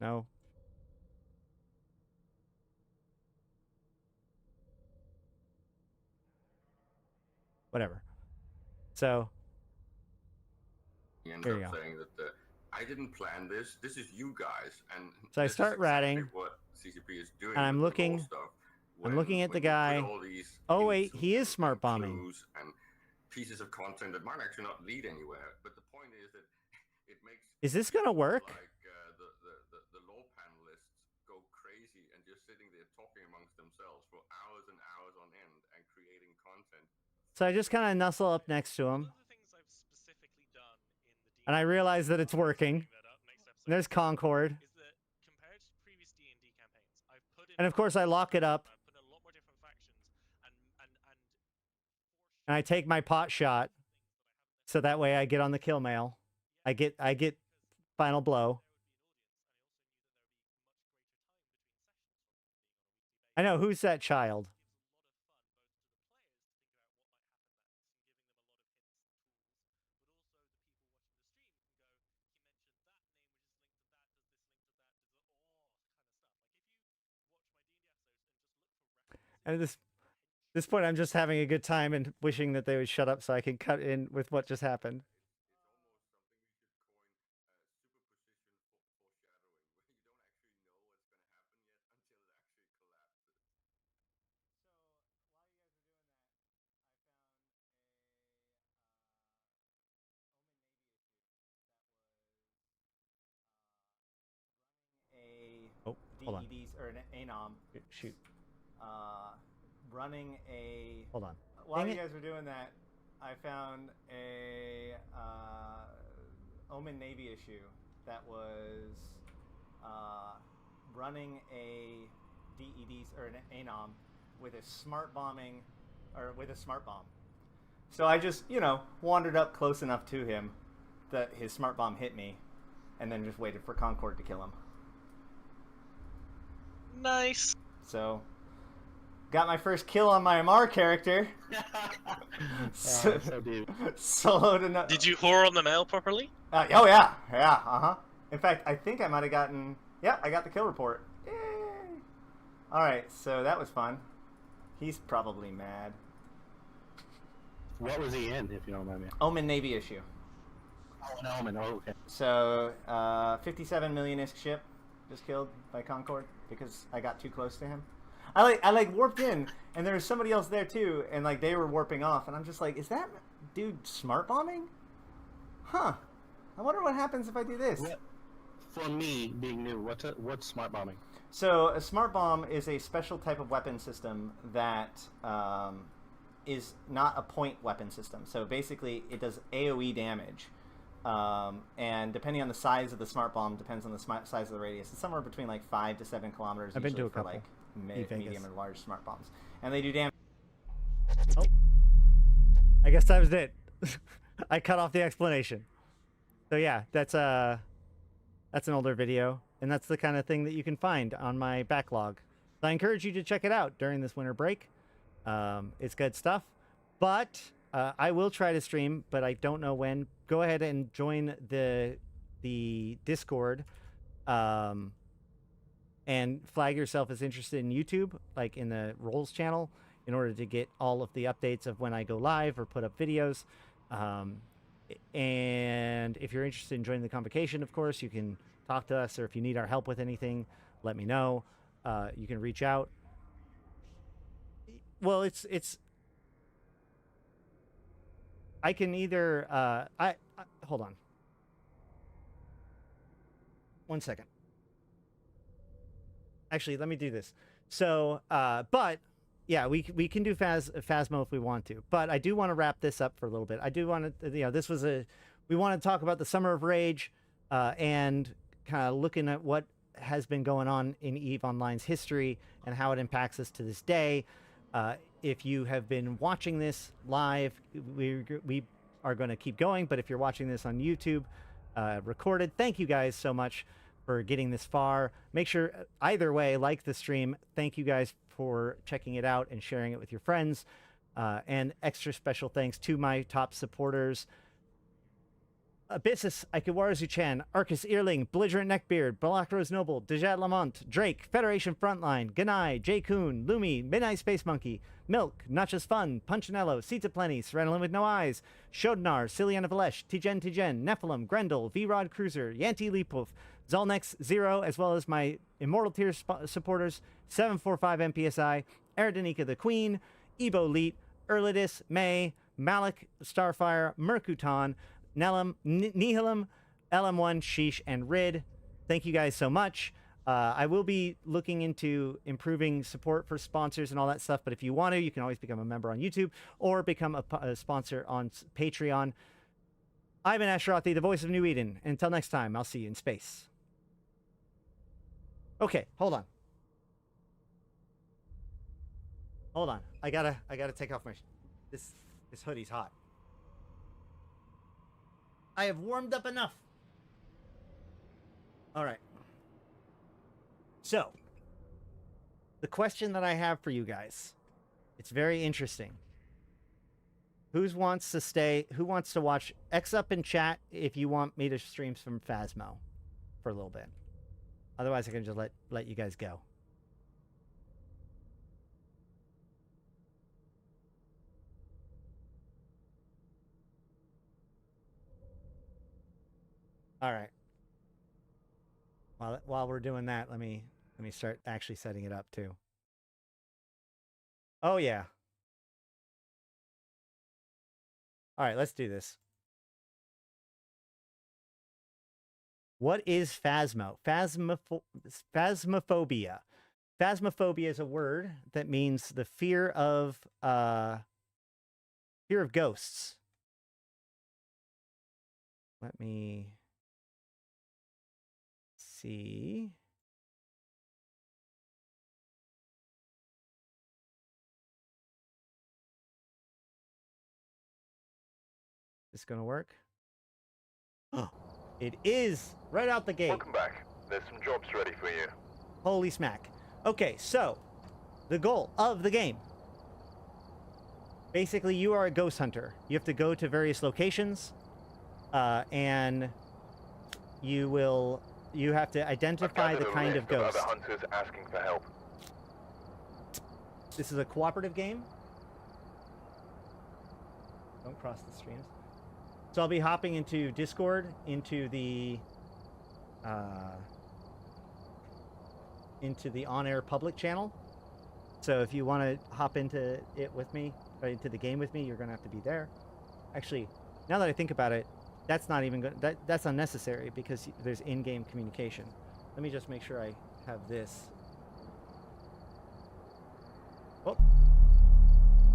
No. Whatever. So, He ends here you up go. saying that I didn't plan this. This is you guys. And So I this is start exactly ratting, what CCP is doing and I'm with the lore looking. stuff. I'm looking at the when you put guy. all these Oh wait, hints he is and smart bombing. clues and pieces of content that might actually not lead anywhere. But the point is that it makes Is this gonna work? like the lore panelists go crazy and just sitting there talking amongst themselves for hours and hours on end and creating content. So I just kind of nuzzle up next to him, and I realize that it's working. And there's Concord. And of course I lock it up. And I take my pot shot, so that way I get on the kill mail. I get final blow. I know, who's that child? And at this point, I'm just having a good time and wishing that they would shut up so I can cut in with what just happened. Oh, hold on. DEDs or an ANOM. Shoot. Running a. Hold on. While Dang you it. guys were doing that, I found a Omen Navy issue that was running a DEDs or an ANOM with a smart bomb. So I just, wandered up close enough to him that his smart bomb hit me, and then just waited for Concord to kill him. Nice. So, got my first kill on my MR character. So deep. Soloed enough. Did you whore on the mail properly? Oh yeah, In fact, I think I might have gotten. Yeah, I got the kill report. Yay! All right, so that was fun. He's probably mad. What was he in, if you don't mind me? Omen Navy issue. Oh, an Omen. Oh, okay. So, 57 million-isk ship just killed by Concord because I got too close to him. I warped in, and there was somebody else there too, and like they were warping off, and I'm just like, is that dude smart bombing? Huh. I wonder what happens if I do this. What, for me, being new, what's smart bombing? So a smart bomb is a special type of weapon system that is not a point weapon system. So basically, it does AoE damage. And depending on the size of the smart bomb, depends on the size of the radius. It's somewhere between like 5 to 7 kilometers. I've been to a for couple. like medium and large smart bombs, and they do damage. Oh, I guess that was it. I cut off the explanation. So yeah, that's an older video, and that's the kind of thing that you can find on my backlog. So I encourage you to check it out during this winter break. It's good stuff, but I will try to stream, but I don't know when. Go ahead and join the Discord, and flag yourself as interested in YouTube, like in the Rolls channel, in order to get all of the updates of when I go live or put up videos. And if you're interested in joining the convocation, of course, you can talk to us, or if you need our help with anything, let me know. You can reach out. Well, it's I can either I hold on 1 second. Actually, let me do this. So, but yeah, we can do Phasmo if we want to. But I do want to wrap this up for a little bit. I do want to, this was we want to talk about the Summer of Rage, and kind of looking at what has been going on in EVE Online's history and how it impacts us to this day. If you have been watching this live, we are going to keep going. But if you're watching this on YouTube, recorded, thank you guys so much for getting this far. Make sure, either way, like the stream. Thank you guys for checking it out and sharing it with your friends. And extra special thanks to my top supporters: Abyssus, Aikawarazu Chan, Arkas Ilring, Belligerent Neckbeard, BlackRoseNoble, Dajat Lemmont, Drake, Federation Frontline, Ganai, J. Kuhn, Lumi, Midnight Space Monkey, Milk, Not Just Fun, Punchinello, Seeds of Plenty, Serenolin with No Eyes, Sho'Danar, Syliana Vel'ash, Tgen Tgen, Nephilim, Grendel, V-Rod Cruiser, Yantey Lepouf, Zaul Nex 0, as well as my Immortal Tier supporters, 745 MPSI, Eridanika the Queen, Ebo Leet, Erlidis, May, Malik, Starfire, Mercuton, Nelum, Nihilum, LM1, Sheesh, and Rid. Thank you guys so much. I will be looking into improving support for sponsors and all that stuff, but if you want to, you can always become a member on YouTube or become a sponsor on Patreon. I've been Ashrothi, the voice of New Eden. Until next time, I'll see you in space. Okay, hold on. Hold on. I gotta take off my... This hoodie's hot. I have warmed up enough. All right. So, the question that I have for you guys, it's very interesting. Who wants to watch? X up in chat if you want me to stream some Phasmo for a little bit. Otherwise, I can just let you guys go. All right. While we're doing that, let me start actually setting it up too. Oh yeah. All right, let's do this. What is Phasmo? Phasmophobia. Phasmophobia is a word that means the fear of ghosts. Let me see. Is this gonna work? Oh, it is right out the gate. Welcome back. There's some jobs ready for you. Holy smack. Okay, so the goal of the game. Basically, you are a ghost hunter. You have to go to various locations, and you have to identify the kind of ghost. Other hunters asking for help. This is a cooperative game. Don't cross the streams. So I'll be hopping into Discord, into the on-air public channel. So if you want to hop into it with me, or into the game with me, you're going to have to be there. Actually, now that I think about it, that's not even good. That's unnecessary because there's in-game communication. Let me just make sure I have this. Oh.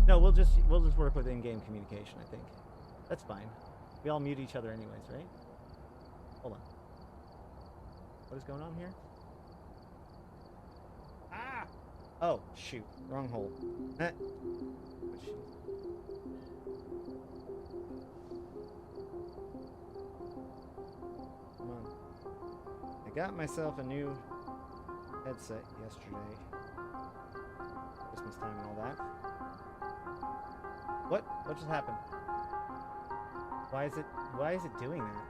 No, we'll just work with in-game communication, I think. That's fine. We all mute each other anyways, right? Hold on. What is going on here? Ah! Oh, shoot. Wrong hole. Oh, shoot. Come on. I got myself a new headset yesterday. Christmas time and all that. What? What just happened? Why is it doing that?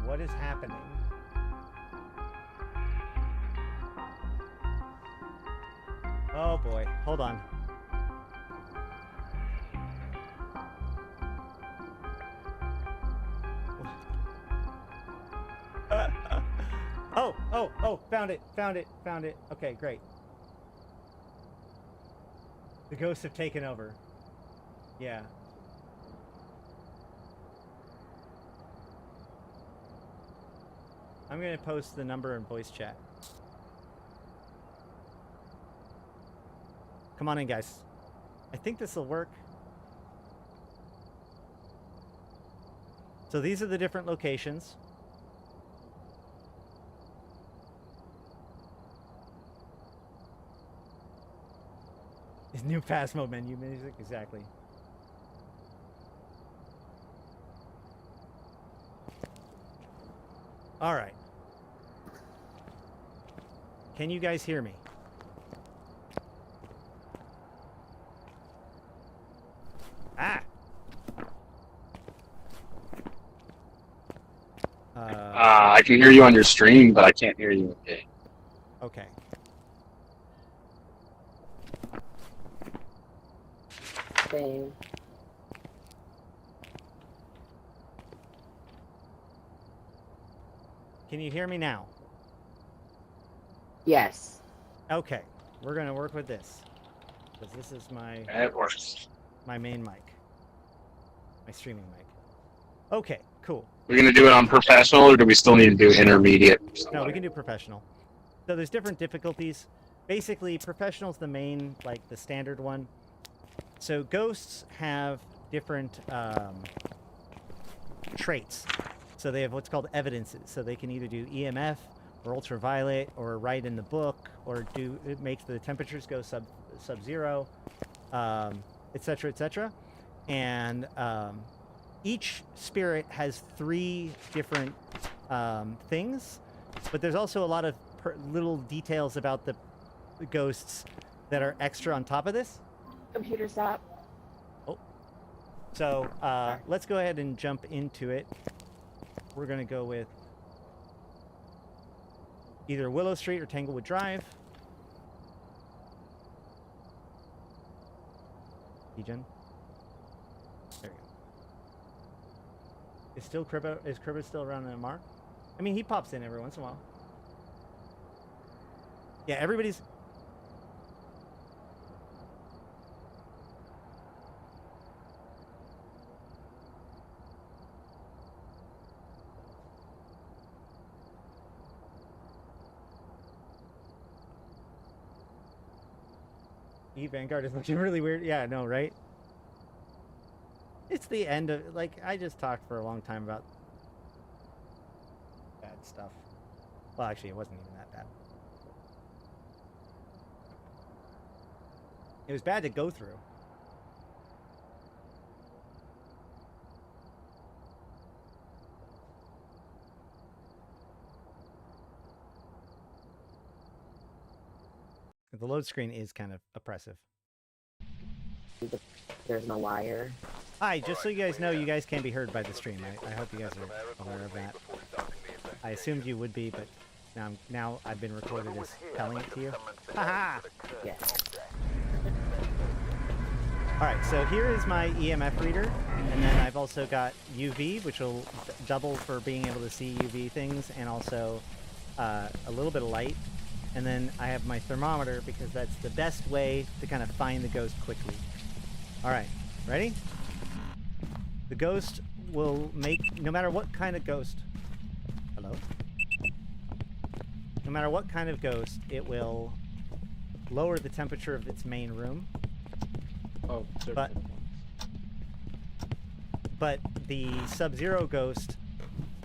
What is happening? Oh boy, hold on. Oh, found it. Okay, great. The ghosts have taken over. Yeah. I'm gonna post the number in voice chat. Come on in, guys. I think this will work. So these are the different locations. His new Phasmo menu music, exactly. All right. Can you guys hear me? Ah! I can hear you on your stream, but I can't hear you. Okay. Okay. Same. Can you hear me now? Yes. Okay. We're gonna work with this. Because this is It works. my main mic. My streaming mic. Okay, cool. We're gonna do it on professional, or do we still need to do intermediate? No, we can do professional. So there's different difficulties. Basically, professional's the main, like the standard one. So ghosts have different traits. So they have what's called evidences. So they can either do EMF or ultraviolet or write in the book or do it makes the temperatures go sub-zero, etc., etc. And each spirit has 3 different things, but there's also a lot of little details about the ghosts that are extra on top of this. Computer stop. Oh. So let's go ahead and jump into it. We're going to go with either Willow Street or Tanglewood Drive. Tgen. There we go. Is Cribbo still around in Mark? I mean, he pops in every once in a while. Yeah, everybody's... Vanguard is looking really weird. Yeah, no, right? It's the end of... Like, I just talked for a long time about bad stuff. Well, actually, it wasn't even that bad. It was bad to go through. The load screen is kind of oppressive. There's no wire. Hi, just so you guys know, you guys can be heard by the stream. I hope you guys are aware of that. I assumed you would be, but Now I've been recorded as telling it to you. Haha! Yes. Alright, so here is my EMF reader, and then I've also got UV, which will double for being able to see UV things, and also a little bit of light. And then I have my thermometer, because that's the best way to kind of find the ghost quickly. Alright, ready? The ghost will make, no matter what kind of ghost... Hello? No matter what kind of ghost, it will lower the temperature of its main room. Oh, but the Sub-Zero ghost,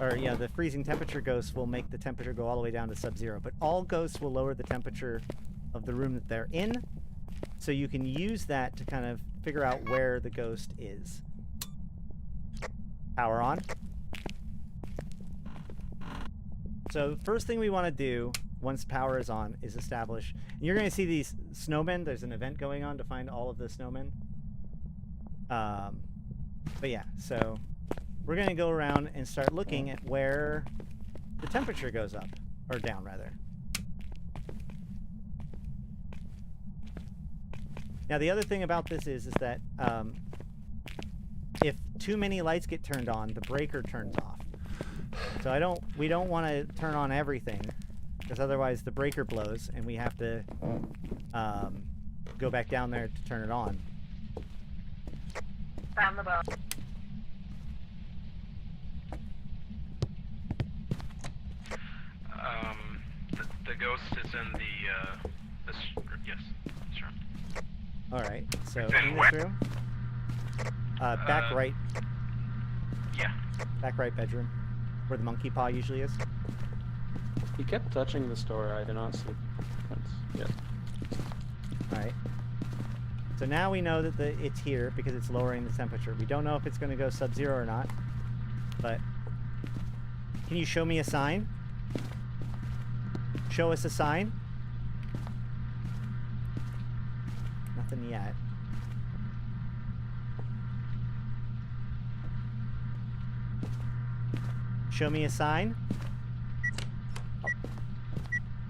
or yeah, the freezing temperature ghost will make the temperature go all the way down to Sub-Zero. But all ghosts will lower the temperature of the room that they're in, so you can use that to kind of figure out where the ghost is. Power on. So first thing we want to do once power is on is establish, and you're going to see these snowmen. There's an event going on to find all of the snowmen. But yeah, so we're going to go around and start looking at where the temperature goes up, or down rather. Now the other thing about this is that if too many lights get turned on, the breaker turns off. So we don't want to turn on everything, because otherwise the breaker blows and we have to go back down there to turn it on. Found the boat. The ghost is in the yes, sure. All right, so It's in in this where? room, back right. Yeah. Back right bedroom, where the monkey paw usually is. He kept touching the store. I did not see prints yet. All right. So now we know that it's here because it's lowering the temperature. We don't know if it's going to go Sub-Zero or not, but can you show me a sign? Show us a sign. Nothing yet. Show me a sign. Oh.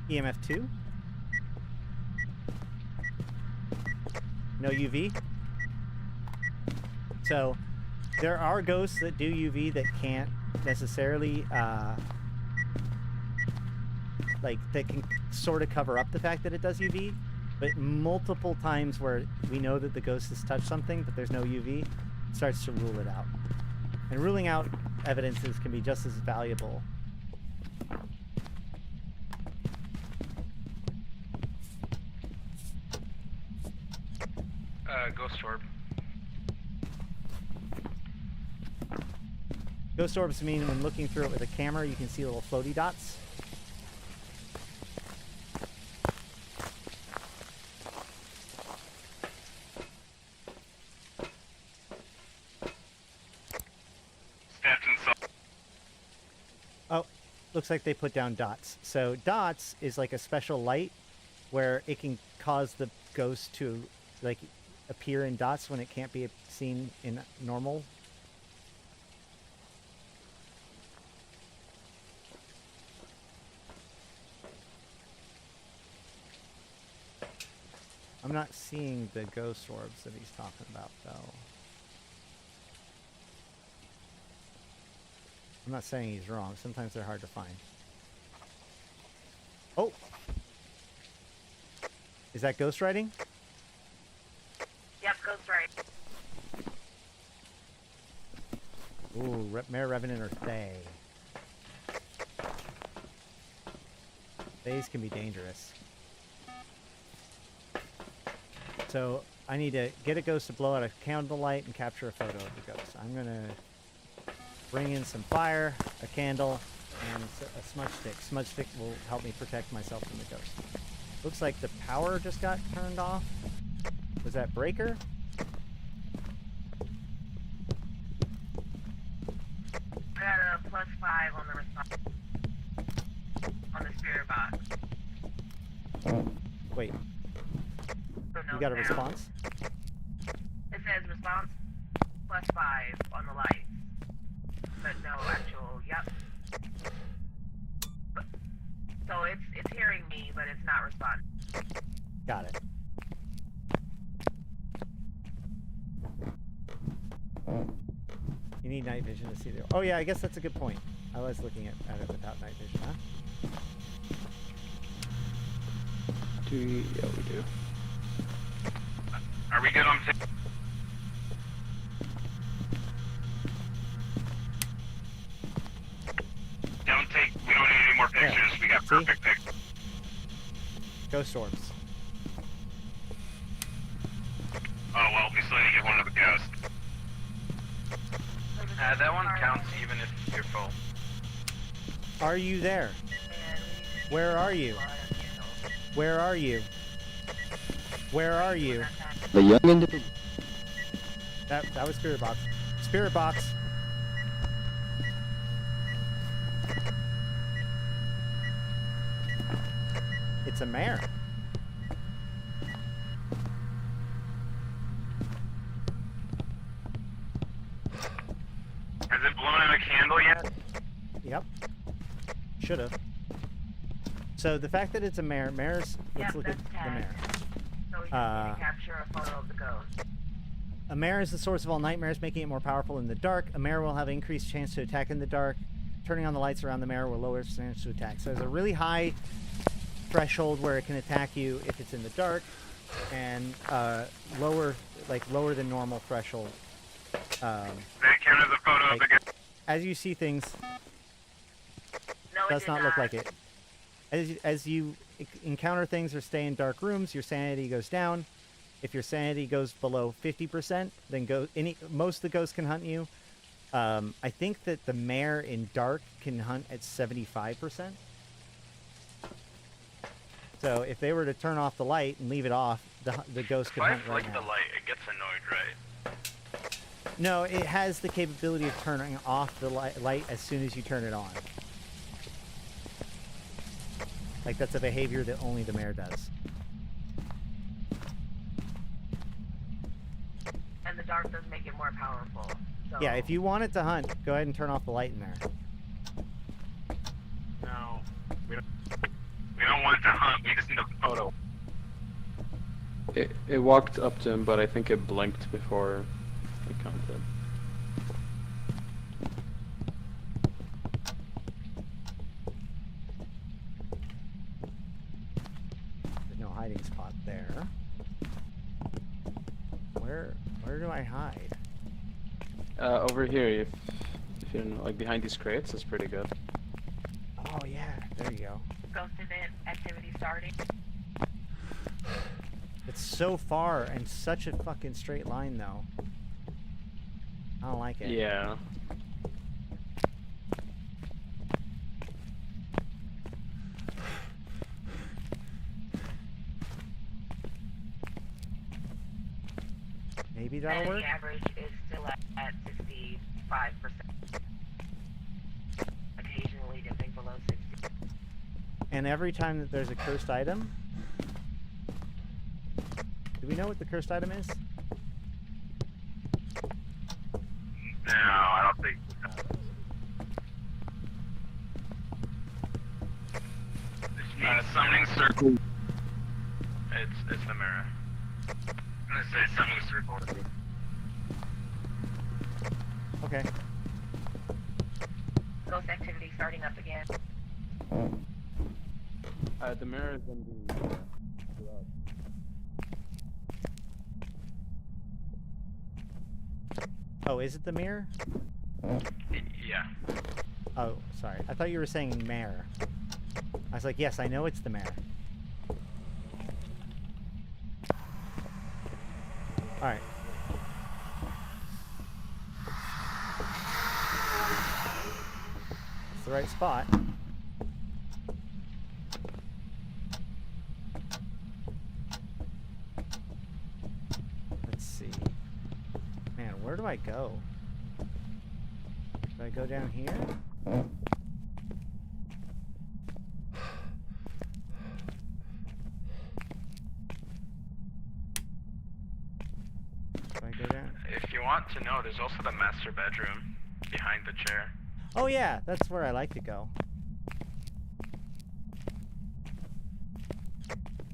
EMF 2. No UV. So there are ghosts that do UV that can't necessarily that can sort of cover up the fact that it does UV, but multiple times where we know that the ghost has touched something but there's no UV, starts to rule it out. And ruling out evidences can be just as valuable. Ghost orb. Ghost orbs mean when looking through it with a camera you can see little floaty dots. Oh, looks like they put down dots. So dots is like a special light where it can cause the ghost to like appear in dots when it can't be seen in normal. I'm not seeing the ghost orbs that he's talking about, though. I'm not saying he's wrong. Sometimes they're hard to find. Oh! Is that ghost writing? Yep, ghost right. Ooh, Mare Revenant or Thay. Thays can be dangerous. So I need to get a ghost to blow out a candlelight and capture a photo of the ghost. I'm gonna bring in some fire, a candle, and a smudge stick. Smudge stick will help me protect myself from the ghost. Looks like the power just got turned off. Was that breaker? I got a +5 on the response. On the spirit box. Wait. So no You got a sound. response? It says response +5 on the lights. But no actual, yep. So it's hearing me, but it's not responding. Got it. You need night vision to see the... Oh yeah, I guess that's a good point. I was looking at it without night vision, huh? Yeah, we do. Are we good on we don't need any more pictures. Yeah. We got See? perfect pictures. Ghost orbs. Oh, well, we still need to get one of the ghosts. That one counts even if you're full. Are you there? Where are you? Where are you? Where are you? The young individual. That was Spirit Box. Spirit Box. It's a mare. Has it blown out a candle yet? Yep. Should have. So the fact that it's a mare, let's look at the mare. So we can capture a photo of the ghost. A mare is the source of all nightmares, making it more powerful in the dark. A mare will have increased chance to attack in the dark. Turning on the lights around the mare will lower its chance to attack. So there's a really high threshold where it can attack you if it's in the dark, and lower than normal threshold. That count as a photo of the ghost. As you see things, No, it does did not look like it. As you encounter things or stay in dark rooms, your sanity goes down. If your sanity goes below 50%, then most of the ghosts can hunt you. I think that the mare in dark can hunt at 75%. So if they were to turn off the light and leave it off, the ghost could hunt right now. If I flick the light, it gets annoyed, right? No, it has the capability of turning off the light as soon as you turn it on. Like, that's a behavior that only the mare does. And the dark does make it more powerful. So Yeah, if you want it to hunt, go ahead and turn off the light in there. No. We don't want it to hunt, we just need a photo. It walked up to him, but I think it blinked before it counted. There's no hiding spot there. Where do I hide? Over here, if you don't know, like behind these crates, is pretty good. Oh yeah, there you go. ghost event activity starting. It's so far and such a fucking straight line, though. I don't like it. Yeah. Maybe that'll work. The average is still at 65%. Occasionally dipping below 60. And every time that there's a cursed item, do we know what the cursed item is? No, I don't think so. This means summoning circle. It's the mirror. I'm gonna say summoning circle. Okay. Ghost activity starting up again. The mirror is in the... Oh, is it the mirror? Yeah. Oh, sorry. I thought you were saying mare. I was like, yes, I know it's the mare. Alright. It's the right spot. Let's see. Man, where do I go? Do I go down here? Do I go down? If you want to know, there's also the master bedroom behind the chair. Oh yeah, that's where I like to go.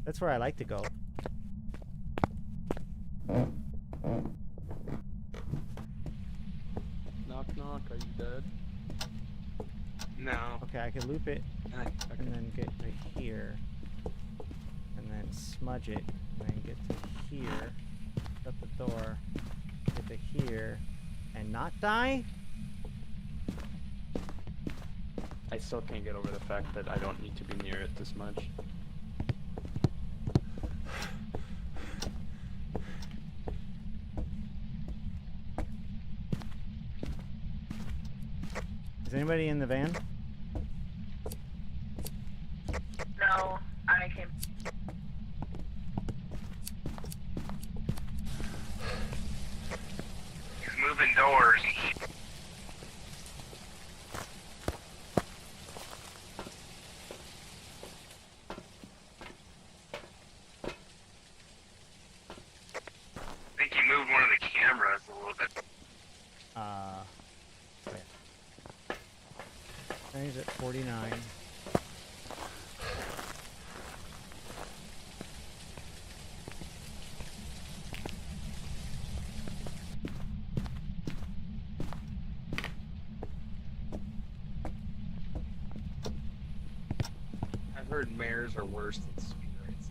That's where I like to go. Knock knock, are you dead? No. Okay, I can loop it and then get to here. And then smudge it. And then get to here. Shut the door. Get to here. And not die? I still can't get over the fact that I don't need to be near it this much. Is anybody in the van? No, I can. He's moving doors. I think he moved one of the cameras a little bit. He's at 49. I've heard mares are worse than spirits.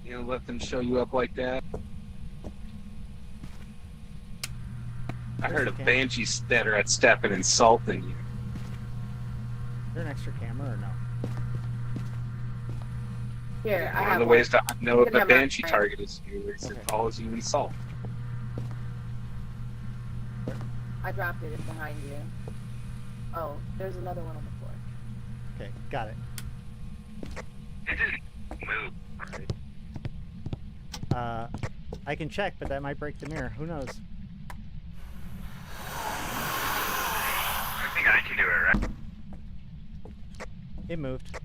You know, let them show you up like that. I heard of banshees that are at step and insulting you. Is there an extra camera or no? Here, I One have of the one. ways to know You if can a have my banshee friend. target is you is it calls you insult. I dropped it. It's behind you. Oh, there's another one on the floor. Okay, got it. It didn't move, right? I can check, but that might break the mirror. Who knows? I think I can do it, right? It moved.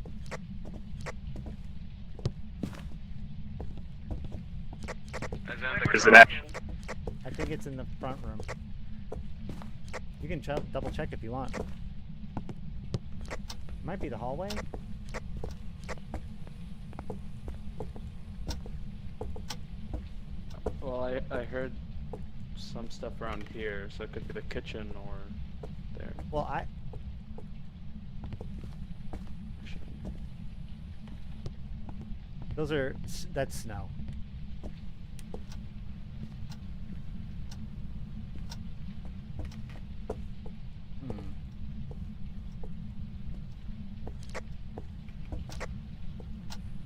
Is it at? I think it's in the front room. You can double check if you want. Might be the hallway. Well, I heard some stuff around here, so it could be the kitchen or there. Well, those are that's snow.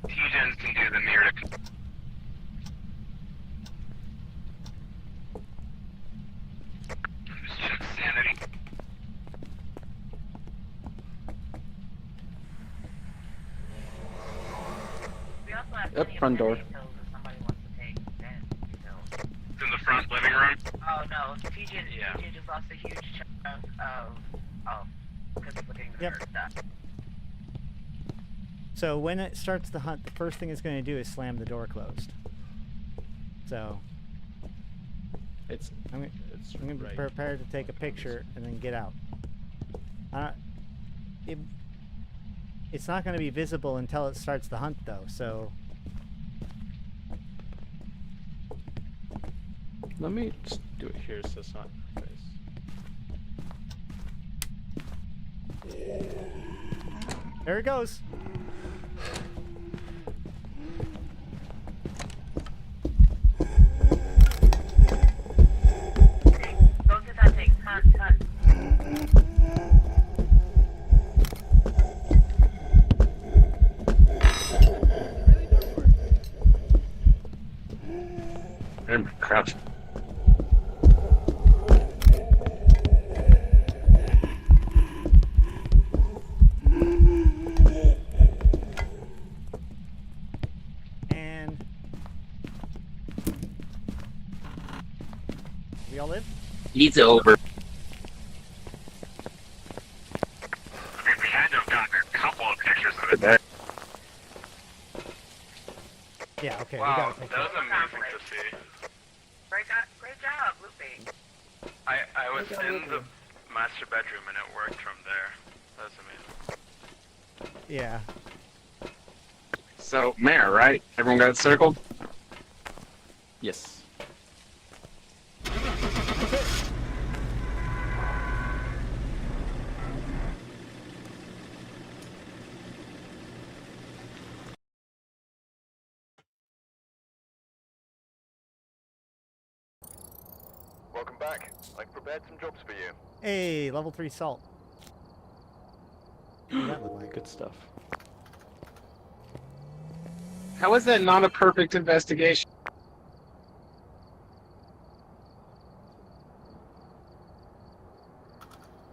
Tgen can do the mirror. Just check sanity. We also have Yep, front door. pills if somebody wants to take that. It's in the front living room. Oh no, Tgen just lost a huge chunk of because he's looking at her stuff. So when it starts the hunt, the first thing it's going to do is slam the door closed. So I'm going to be prepared to take a picture and then get out. It's not going to be visible until it starts the hunt, though. So Let me just do it here so it's not in your face. there it goes. Go to that thing. Hunt. I'm crouching. And we all live? He's over. I mean, we had to have gotten a couple of pictures of it there. Yeah, okay. Wow, we got it. that was amazing to see. Great job, looping. I was in the master bedroom and it worked from there. That was amazing. Yeah. So, Mare, right? Everyone got it circled? Yes. Welcome back. I've prepared some jobs for you. Hey, level 3 salt. What does that look like? Good stuff. How is that not a perfect investigation?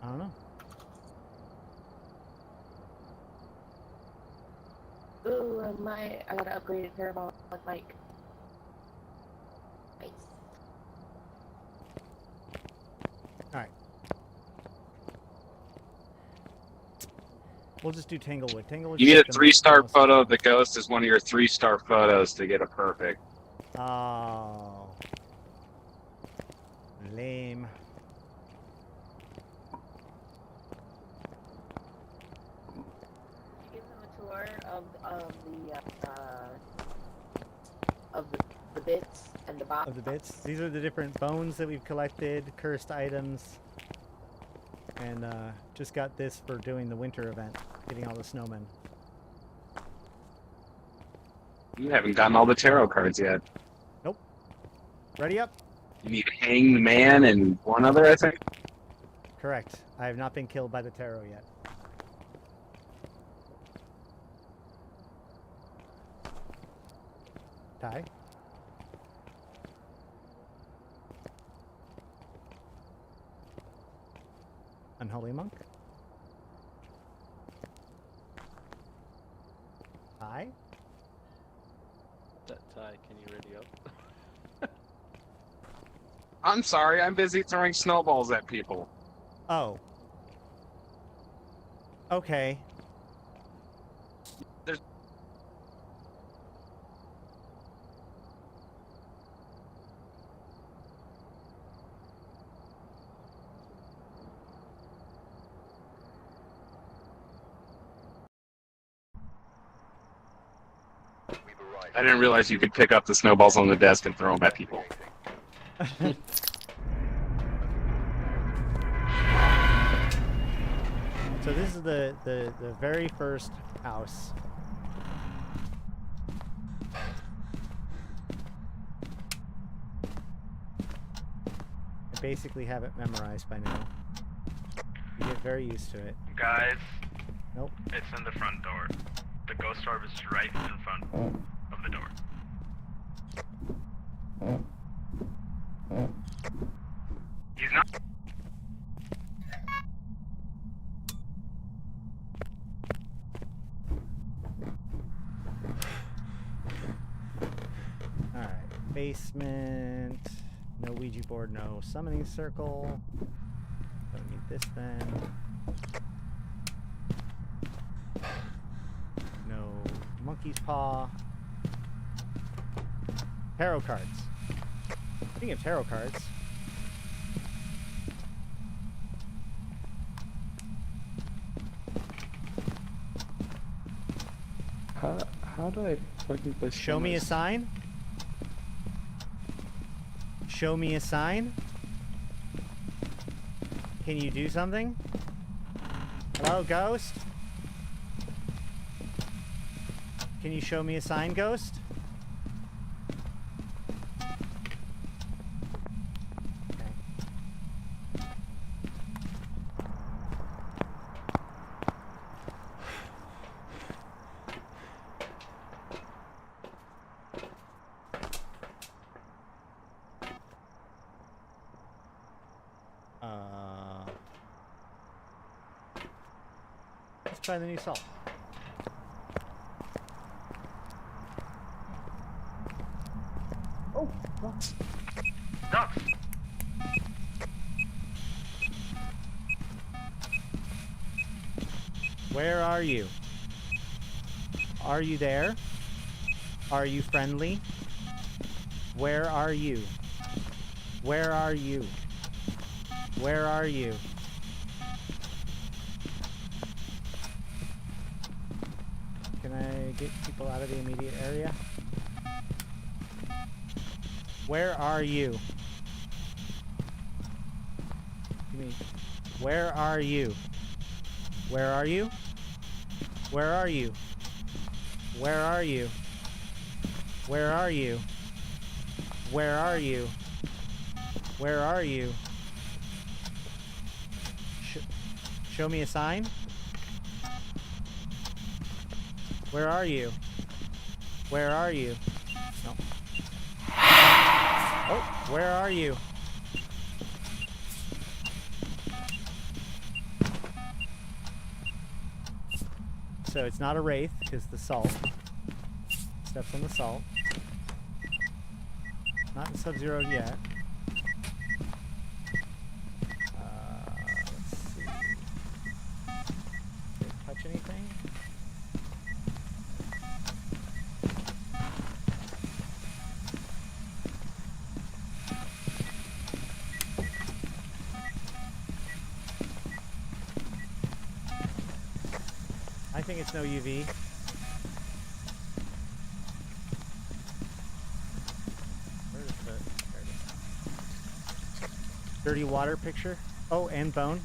I don't know. Ooh, I gotta upgrade a parabolic mic. Nice. Alright. We'll just do Tanglewood. Tanglewood. You need a 3-star photo of the ghost as one of your 3-star photos to get a perfect. Oh. Lame. Give them a tour of the bits and the box. Of the bits. These are the different bones that we've collected, cursed items. And just got this for doing the winter event, getting all the snowmen. You haven't gotten all the tarot cards yet. Nope. Ready up? You need Hanged Man and one other, I think. Correct. I have not been killed by the tarot yet. Die. Unholy Monk. Die. That tie, can you ready up? I'm sorry, I'm busy throwing snowballs at people. Oh. Okay. There's... I didn't realize you could pick up the snowballs on the desk and throw them at people. So this is the very first house. I basically have it memorized by now. You get very used to it. Guys. Nope. It's in the front door. The ghost orb is right in front of the door. He's not. Alright, basement. No Ouija board, no summoning circle. Don't need this then. No monkey's paw. Tarot cards. Speaking of tarot cards. How do I fucking play? Show me a sign. Show me a sign. Can you do something? Hello, ghost? Can you show me a sign, ghost? Let's try the new salt. Oh, ducks. Ducks. Where are you? Are you there? Are you friendly? Where are you? Where are you? Where are you? Can I get people out of the immediate area. Where are you? You mean, where are you? Where are you? Where are you? Where are you? Where are you? Where are you? Where are you? Show me a sign? Where are you? Where are you? No. Oh, where are you? So it's not a wraith, because the salt. Steps on the salt. Not in Sub-Zero yet. Let's see. Did it touch anything? I think it's no UV. Dirty water picture. Oh, and bone.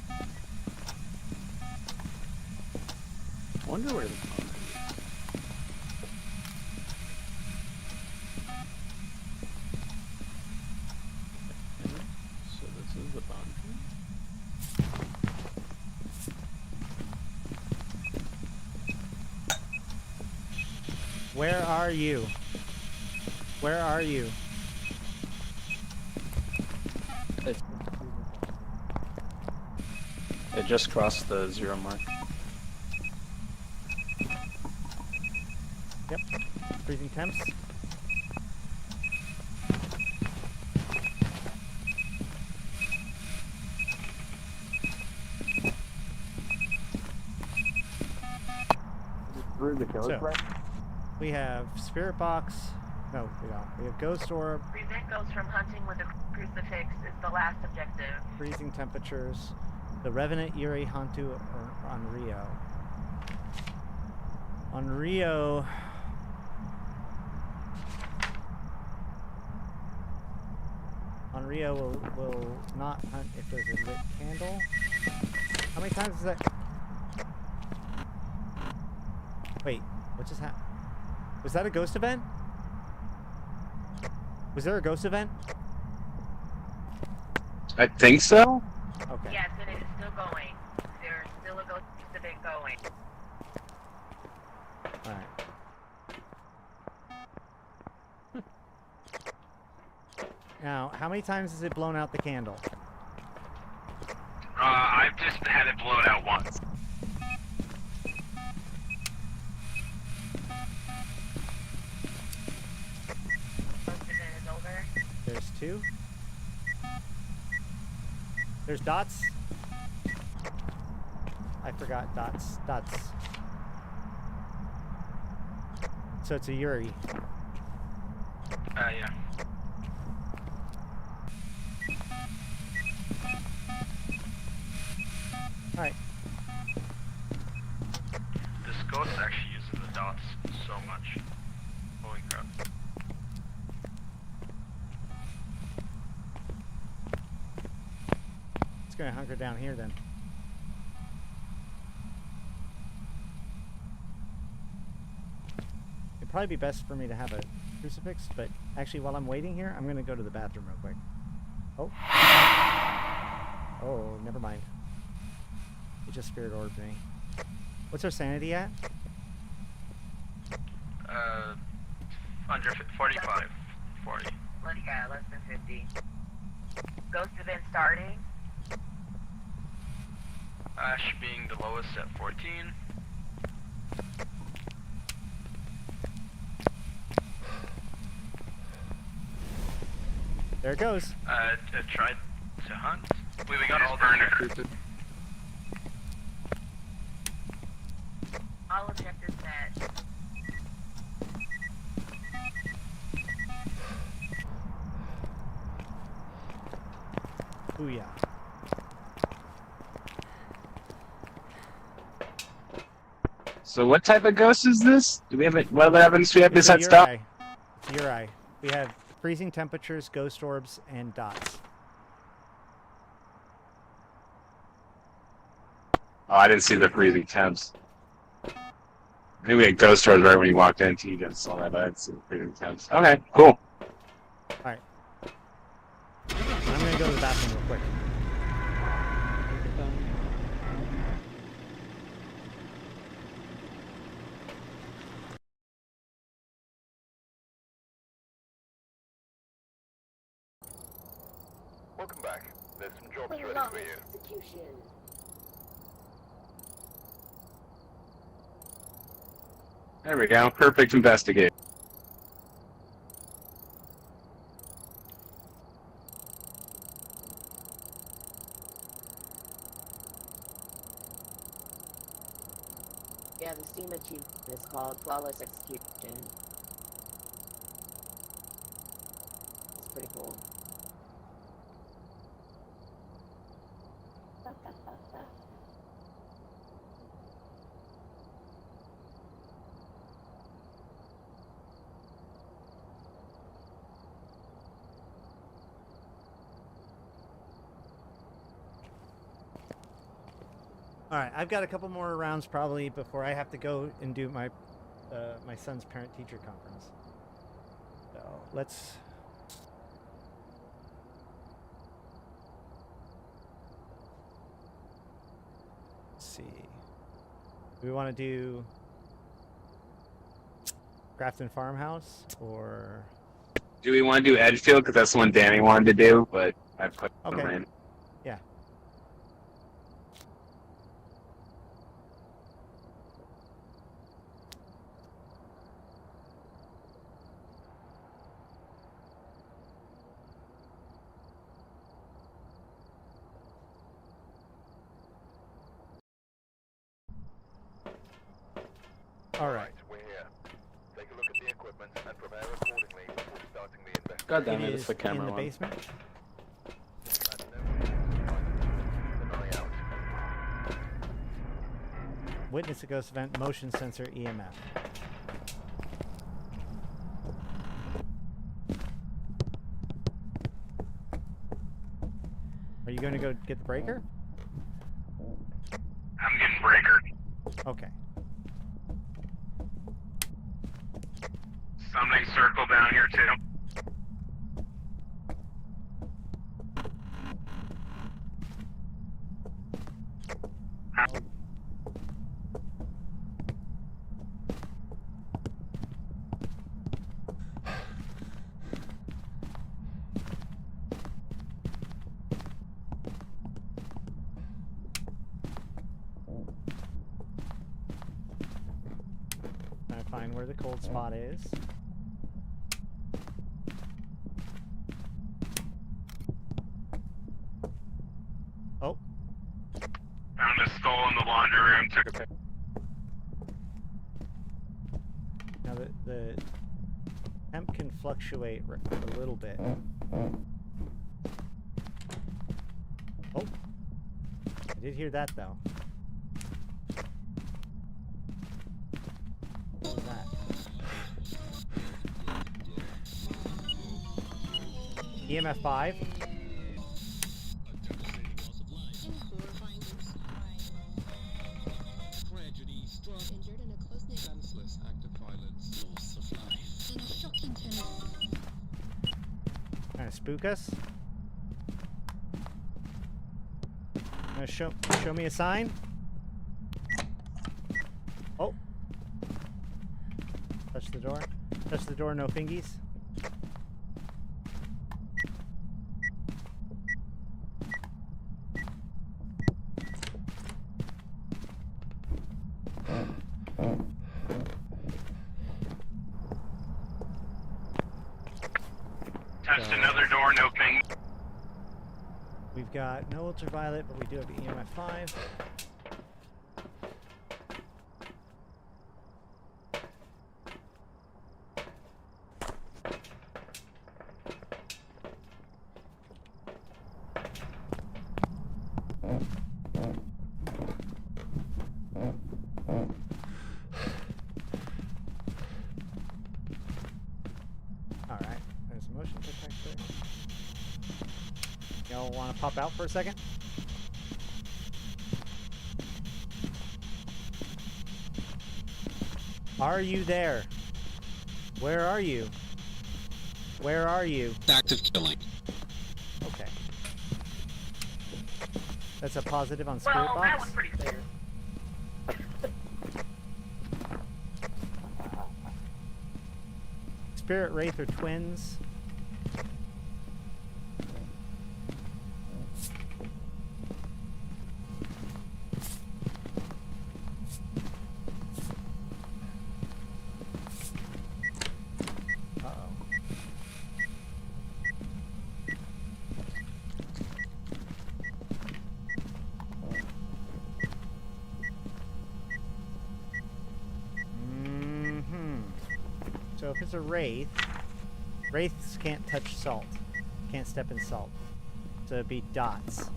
I wonder where the bone is. So this is the bone. Where are you? Where are you? It just crossed the 0 mark. Yep. Freezing temps. Through the ghost, So, right? we have Spirit Box. No, we don't. We have Ghost Orb. Prevent ghosts from hunting with a crucifix is the last objective. Freezing temperatures. The Revenant Yuri Hantu on Rio. On Rio. On Rio will not hunt if there's a lit candle. How many times is that? Wait, what just happened? Was that a ghost event? Was there a ghost event? I think so. Okay. Yes, and it is still going. There's still a ghost event going. Alright. Now, how many times has it blown out the candle? I've just had it blown out once. Ghost event is over. There's 2. There's dots. I forgot dots. Dots. So it's a Yuri. Yeah. Alright. This ghost actually uses the dots so much. Holy crap. It's gonna hunker down here then. It'd probably be best for me to have a crucifix, but actually while I'm waiting here, I'm gonna go to the bathroom real quick. Oh. Oh, never mind. It just spirit orbed me. What's our sanity at? Under 45. 40. Yeah, less than 50. Ghost event starting. Ash being the lowest at 14. There it goes. It tried to hunt. We got all the All objectives met. Booyah. So what type of ghost is this? Do we have it? What evidence do we have It's besides stuff? It's Uri. We have freezing temperatures, ghost orbs, and dots. Oh, I didn't see the freezing temps. I knew we had ghost orbs right when you walked in. You just saw that, but I didn't see the freezing temps. Okay, cool. Alright. I'm gonna go to the bathroom real quick. Welcome back. There's some jobs ready for you. Execution. There we go. Perfect investigate. Yeah, the Steam achievement is called Flawless Execution. It's pretty cool. All right, I've got a couple more rounds probably before I have to go and do my my son's parent-teacher conference. So let's see. Do we want to do Grafton Farmhouse or? Do we want to do Edgefield? Because that's the one Danny wanted to do, but I put them in. Yeah. All right. We're here. Take a look at the equipment and prepare accordingly before starting the investigation. God damn it, It it's is the camera in the one. basement. Witness a ghost event, motion sensor, EMF. Are you going to go get the breaker? I'm getting breaker. Okay. Summoning circle down here too. Trying to find where the cold spot is. Oh. Found a skull in the laundry room. Took a pic. Now the temp can fluctuate a little bit. Oh. I did hear that though. What was that? EMF 5. Trying to spook us. Show me a sign. Oh. Touch the door. Touch the door, no fingies. Touched another door, no ping. We've got no ultraviolet, but we do have EMF 5. Alright, there's a motion detector. Y'all want to pop out for a second? Are you there? Where are you? Where are you? Active killing. Okay. That's a positive on Spirit Well, Box? that was pretty clear. Spirit Wraith are twins. So if it's a Wraith, Wraiths can't touch salt. Can't step in salt. So it'd be dots.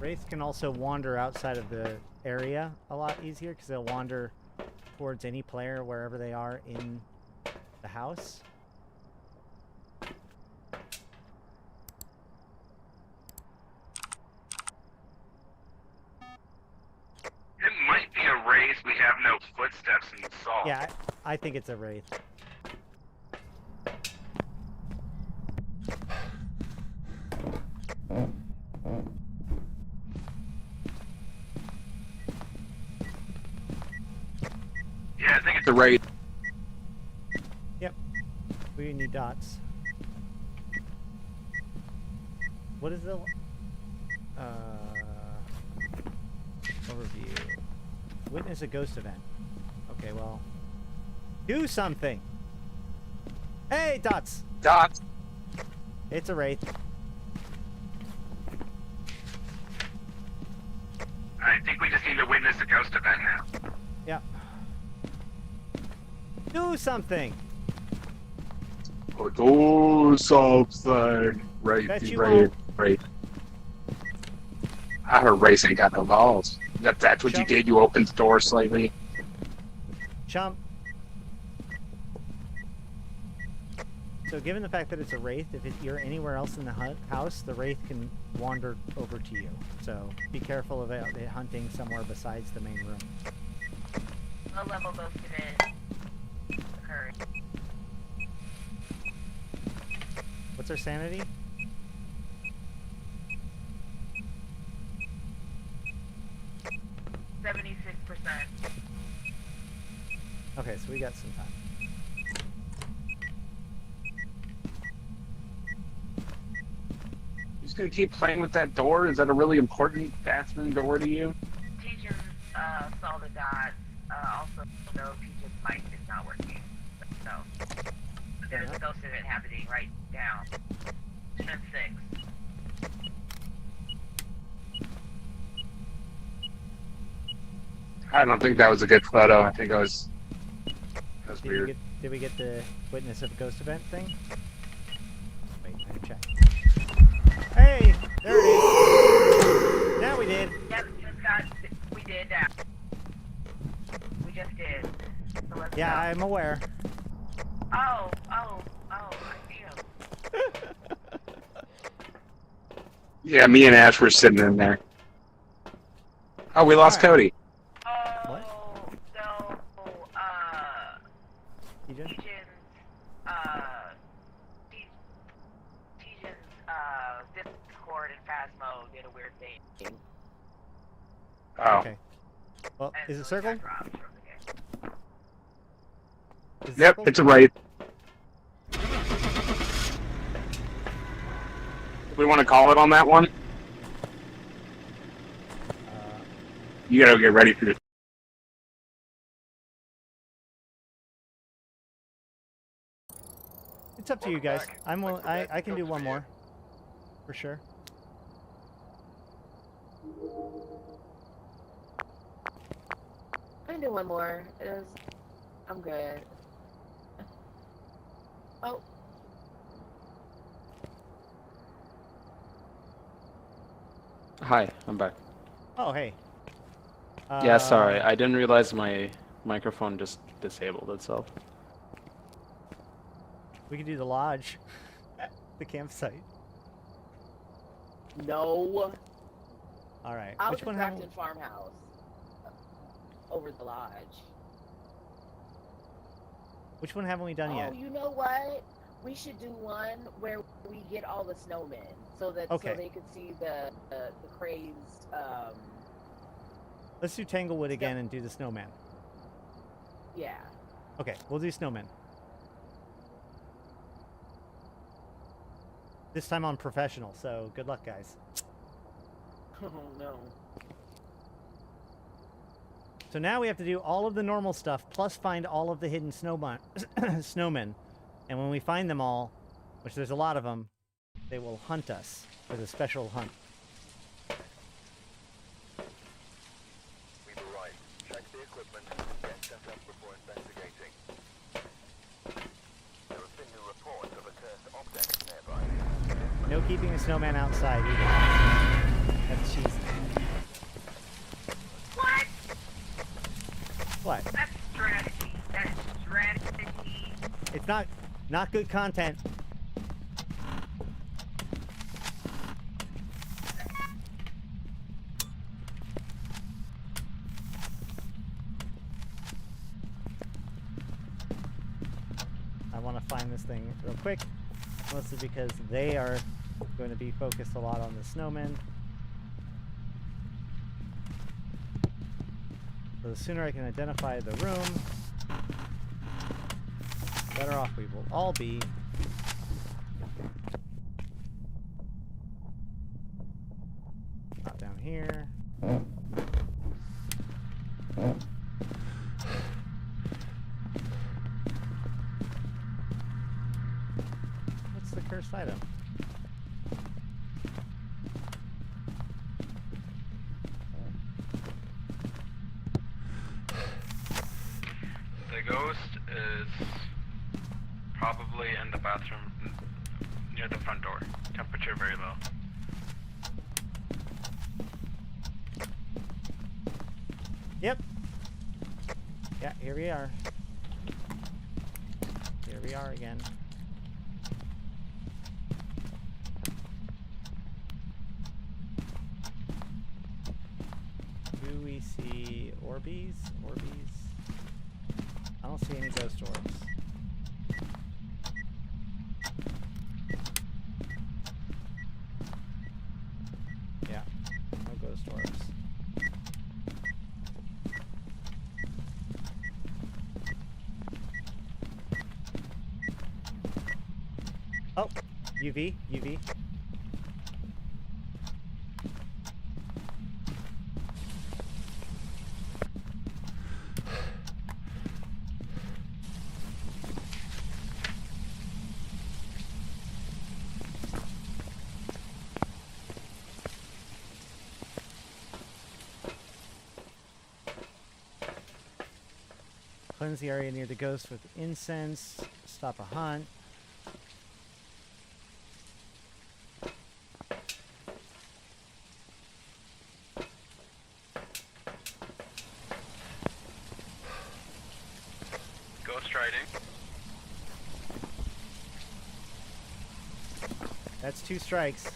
Wraiths can also wander outside of the area a lot easier because they'll wander towards any player wherever they are in the house. It might be a Wraith. We have no footsteps in the salt. Yeah, I think it's a Wraith. Yeah, I think it's a Wraith. Yep. We need dots. What is the overview? Witness a ghost event. Okay, well, do something. Hey, dots. Dots. It's a Wraith. I think we just need to witness a ghost event now. Yep. Do something. Do something. Bet you Right. I heard Race ain't got no balls. That's what you did. You opened the door slightly. Chump. So given the fact that it's a Wraith, if you're anywhere else in the house, the Wraith can wander over to you. So be careful of it hunting somewhere besides the main room. Low level ghost event occurred. What's our sanity? Okay, so we got some time. You just gonna keep playing with that door? Is that a really important bathroom door to you? Teachers saw the dots. Also, no teacher's mic is not working. So, there's a ghost event happening right down. 10-6. I don't think that was a good photo. I think it was. That's weird. Did we get the witness of a ghost event thing? Wait, I can check. Hey, there it is. Now we did. Yep, we did that. We just did. So let's Yeah, go. I'm aware. Oh, I see him. Yeah, me and Ash were sitting in there. Oh, we lost Cody. What? So, Tgen's Discord and Phasmo did a weird thing. Oh. Okay. Well, is it circle? Yep, it's a Wraith. We want to call it on that one? You gotta get ready for this. It's up to you guys. I can do one more. For sure. I can do one more. It was I'm good. Oh. Hi, I'm back. Oh, hey. Yeah, sorry. I didn't realize my microphone just disabled itself. We could do the lodge. The campsite. No. All right. I Which was one at have Grafton Farmhouse. Over the lodge. Which one haven't we done yet? Oh, you know what? We should do one where we get all the snowmen so that Okay. so they could see the crazed. Let's do Tanglewood again and do the snowman. Yeah. Okay, we'll do snowman. This time on professional, so good luck, guys. Oh no. So now we have to do all of the normal stuff, plus find all of the hidden snowmen. And when we find them all, which there's a lot of them, they will hunt us with a special hunt. We've arrived. Check the equipment. Get set up before investigating. There have been new reports of a cursed object nearby. No keeping a snowman outside either. That's cheesy. What? What? That's strategy. That's strategy. It's not good content. I want to find this thing real quick, mostly because they are going to be focused a lot on the snowmen. So the sooner I can identify the room, the better off we will all be. Not down here. What's the cursed item? The ghost is probably in the bathroom near the front door. Temperature very low. Yep. Yeah, here we are. Here we are again. Do we see Orbeez? Orbeez? I don't see any ghost orbs. Yeah, no ghost orbs. Oh, UV, UV. Cleanse the area near the ghost with incense. Stop a hunt. Ghost riding. That's 2 strikes.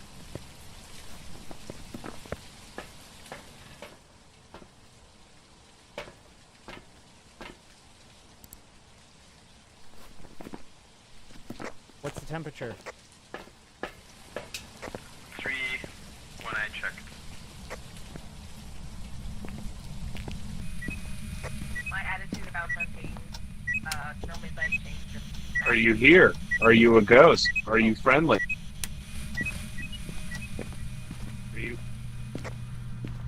What's the temperature? 3 when I checked. My attitude about hunting normally does change. Are you here? Are you a ghost? Are you friendly? Are you?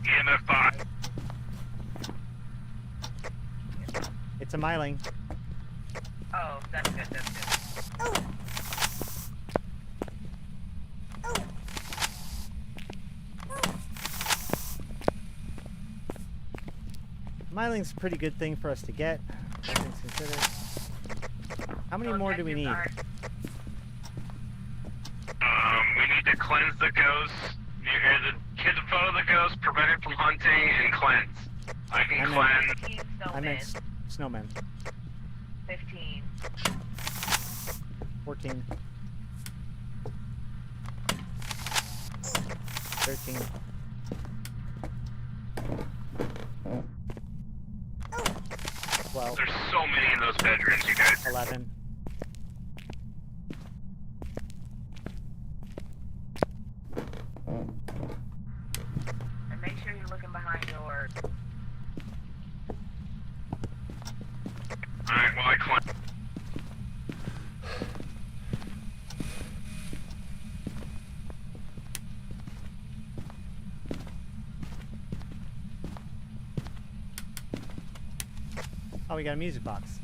EMF 5. It's a myling. Oh, that's good, that's good. Myling's a pretty good thing for us to get. Nothing's How many more do we need? We need to cleanse the ghost. Get the photo of the ghost, prevent it from hunting, and cleanse. I can cleanse. I meant snowmen. 15. 14. 13. 12. There's so many in those bedrooms, you guys. 11. door. Alright, well I climb. Oh, we got a music box.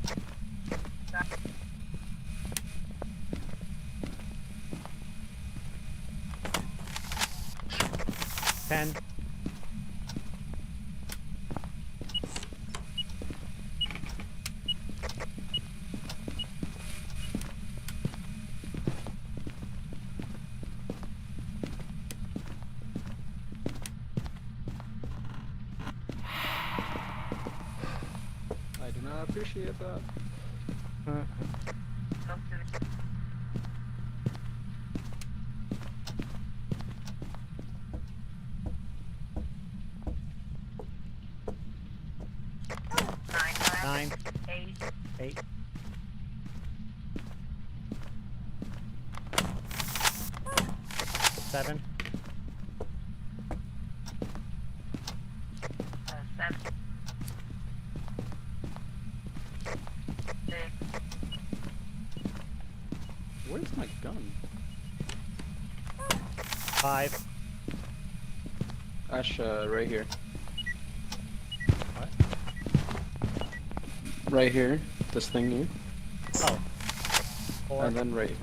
Ten. I do not appreciate that. Nine. 8. 8. 7. 7. 6. Where's my gun? 5. Ash, right here. What? Right here. This thing here. Oh. 4. And then right here.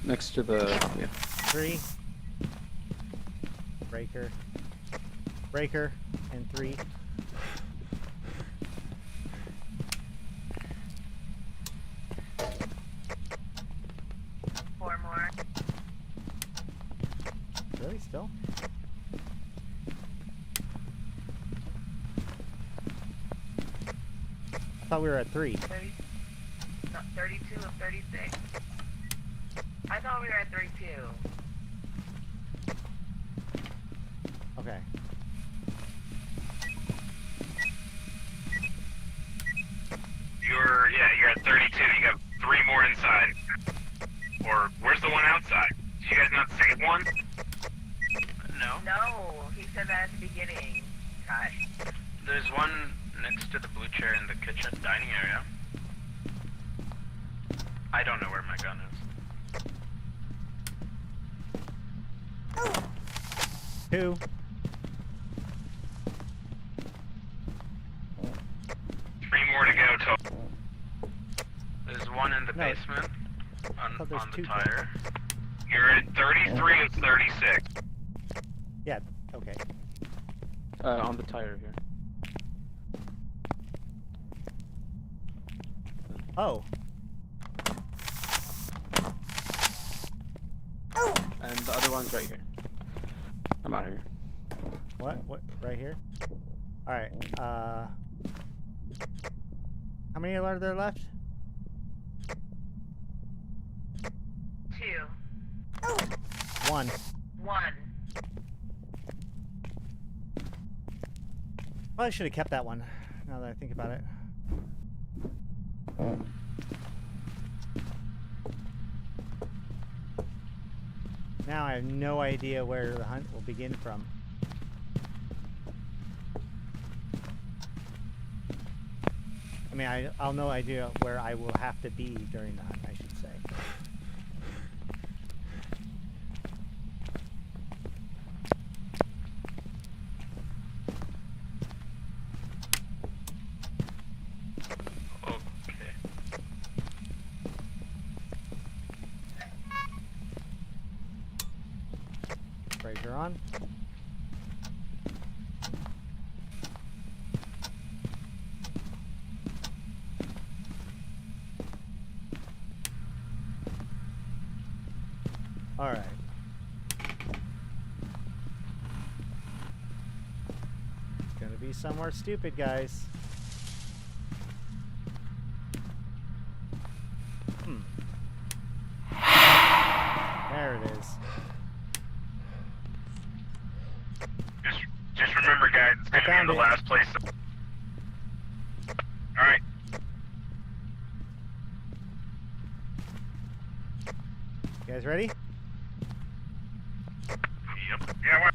Next to the, yeah. 3. Breaker. Breaker. And 3. Four more. Really? Still? I thought we were at 3. 30, no, 32 of 36. I thought we were at 32. Okay. You're at 32. You got 3 more inside. Or where's the one outside? Did you guys not save one? No. No, he said that at the beginning. Gosh. There's one next to the blue chair in the kitchen dining area. I don't know where my gun is. 2. Three more to go total. There's one in the No, basement on there's the 2 tire. You're at 33 of 36. Yeah, okay. On the tire here. Oh. And the other one's right here. I'm out of here. What? What? Right here? Alright, how many are there left? 2. 1. 1. Probably should have kept that one, now that I think about it. Now I have no idea where the hunt will begin from. I mean, I'll no idea where I will have to be during the hunt, I should say. Breaker on. All right. It's gonna be somewhere stupid, guys. There it is. Just remember, guys, it's gonna be in the last place. All right. You guys ready? Yep. Yeah. What?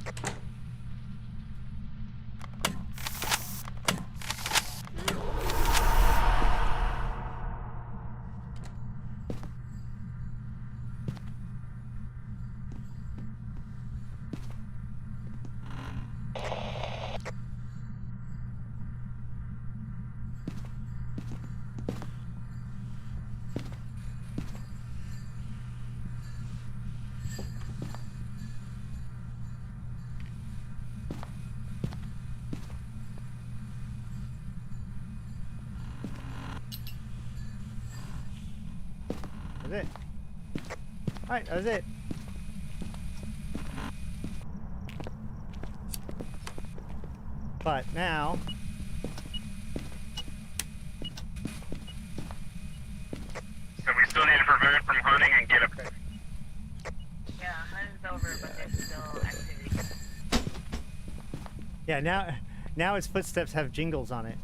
That's it. Alright, that was it. But now... So we still need to prevent it from hunting and get up. Yeah, hunting's over, but there's still activity. Yeah, now his footsteps have jingles on it.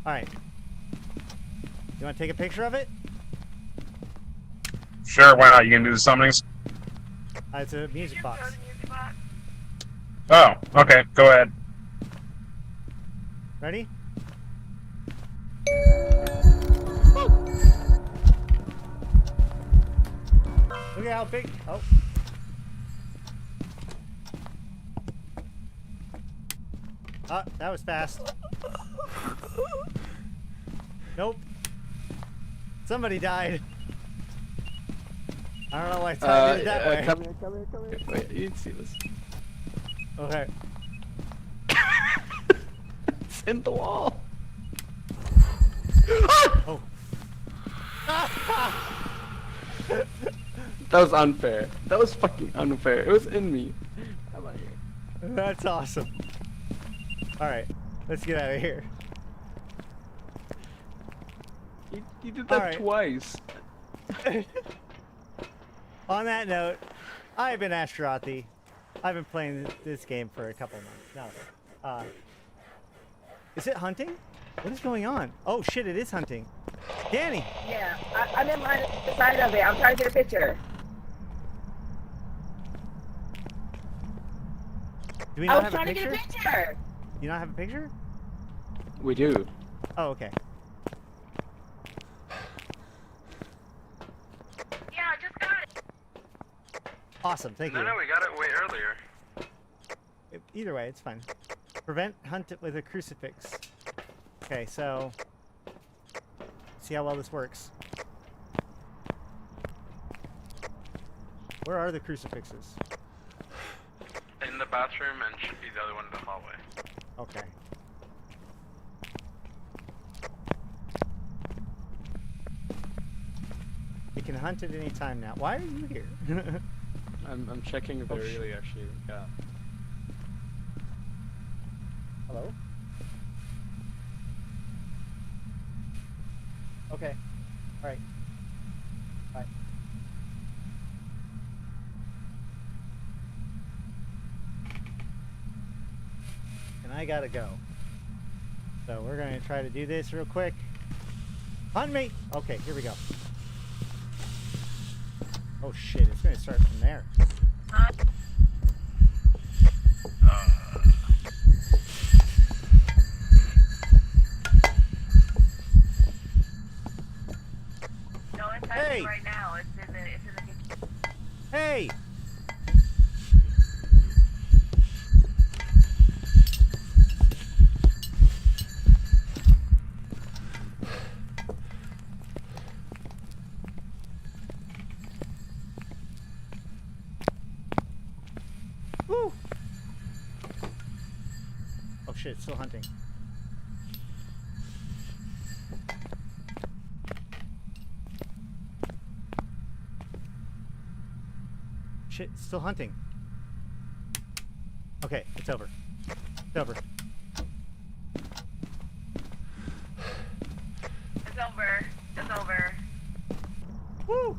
Alright. You want to take a picture of it? Sure, why not? You gonna do the summonings? It's a music box. Oh, okay, go ahead. Ready? Look at how big. Oh. Ah, that was fast. Nope. Somebody died. I don't know why it's did it that way. Come here. Wait, you didn't see this. Okay. It's in the wall. Oh. That was unfair. That was fucking unfair. It was in me. How about here? That's awesome. Alright, let's get out of here. You did that Alright. twice. On that note, I've been Ashtarothi. I've been playing this game for a couple months now. Is it hunting? What is going on? Oh shit, it is hunting. Danny! Yeah, I'm in line at the side of it. I'm trying to get a picture. Do we I not was have a trying to picture? get a picture. You not have a picture? We do. Oh, okay. Yeah, I just got it. Awesome, thank you. No, we got it way earlier. Either way, it's fine. Prevent hunt with a crucifix. Okay, so... see how well this works. Where are the crucifixes? In the bathroom and should be the other one in the hallway. Okay. You can hunt at any time now. Why are you here? I'm checking if they really actually got. Hello? Okay. Alright. Bye. And I gotta go. So we're gonna try to do this real quick. Hunt me! Okay, here we go. Oh shit, it's gonna start from there. No, it's Hey! happening right now. It's in the kitchen. Hey! Woo! Oh shit, it's still hunting. shit, it's still hunting. Okay, it's over. It's over. It's over. It's over. Woo!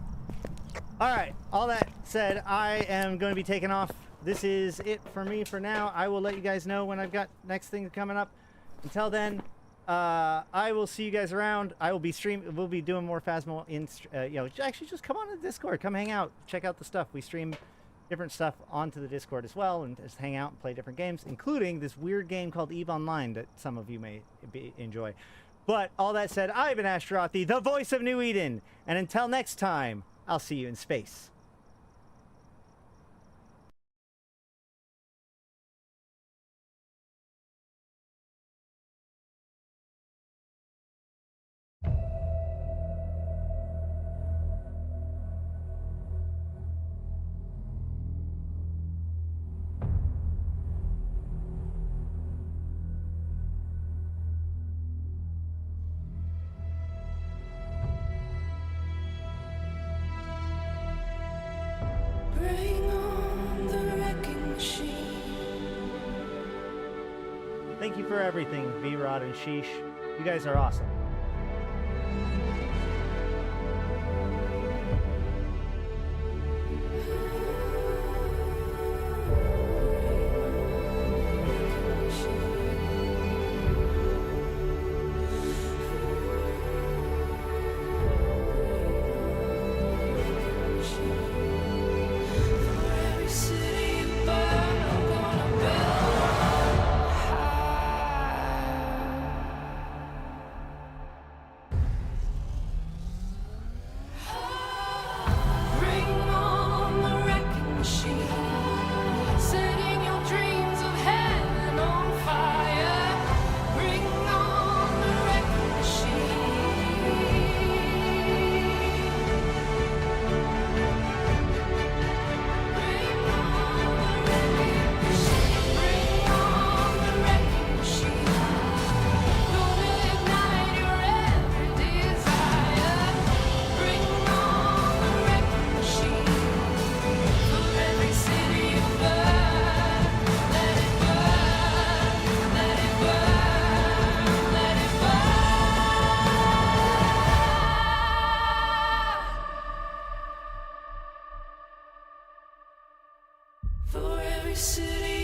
Alright, all that said, I am going to be taking off. This is it for me for now. I will let you guys know when I've got next thing coming up. Until then, I will see you guys around. I will be streaming. We'll be doing more Phasmo in, actually just come on to the Discord. Come hang out. Check out the stuff. We stream different stuff onto the Discord as well and just hang out and play different games, including this weird game called EVE Online that some of you may enjoy. But all that said, I've been Ashtarothi, the voice of New Eden. And until next time, I'll see you in space. Bring on the wrecking machine. Thank you for everything, V-Rod and Sheesh. You guys are awesome. Every city you burn, I'm gonna build Bring on the wrecking machine, setting your dreams of heaven on fire. Bring on the wrecking machine. Bring on the wrecking machine. Gonna ignite your every desire. Bring on the wrecking machine. For every city you burn, let it burn, let it burn, let it burn. For every city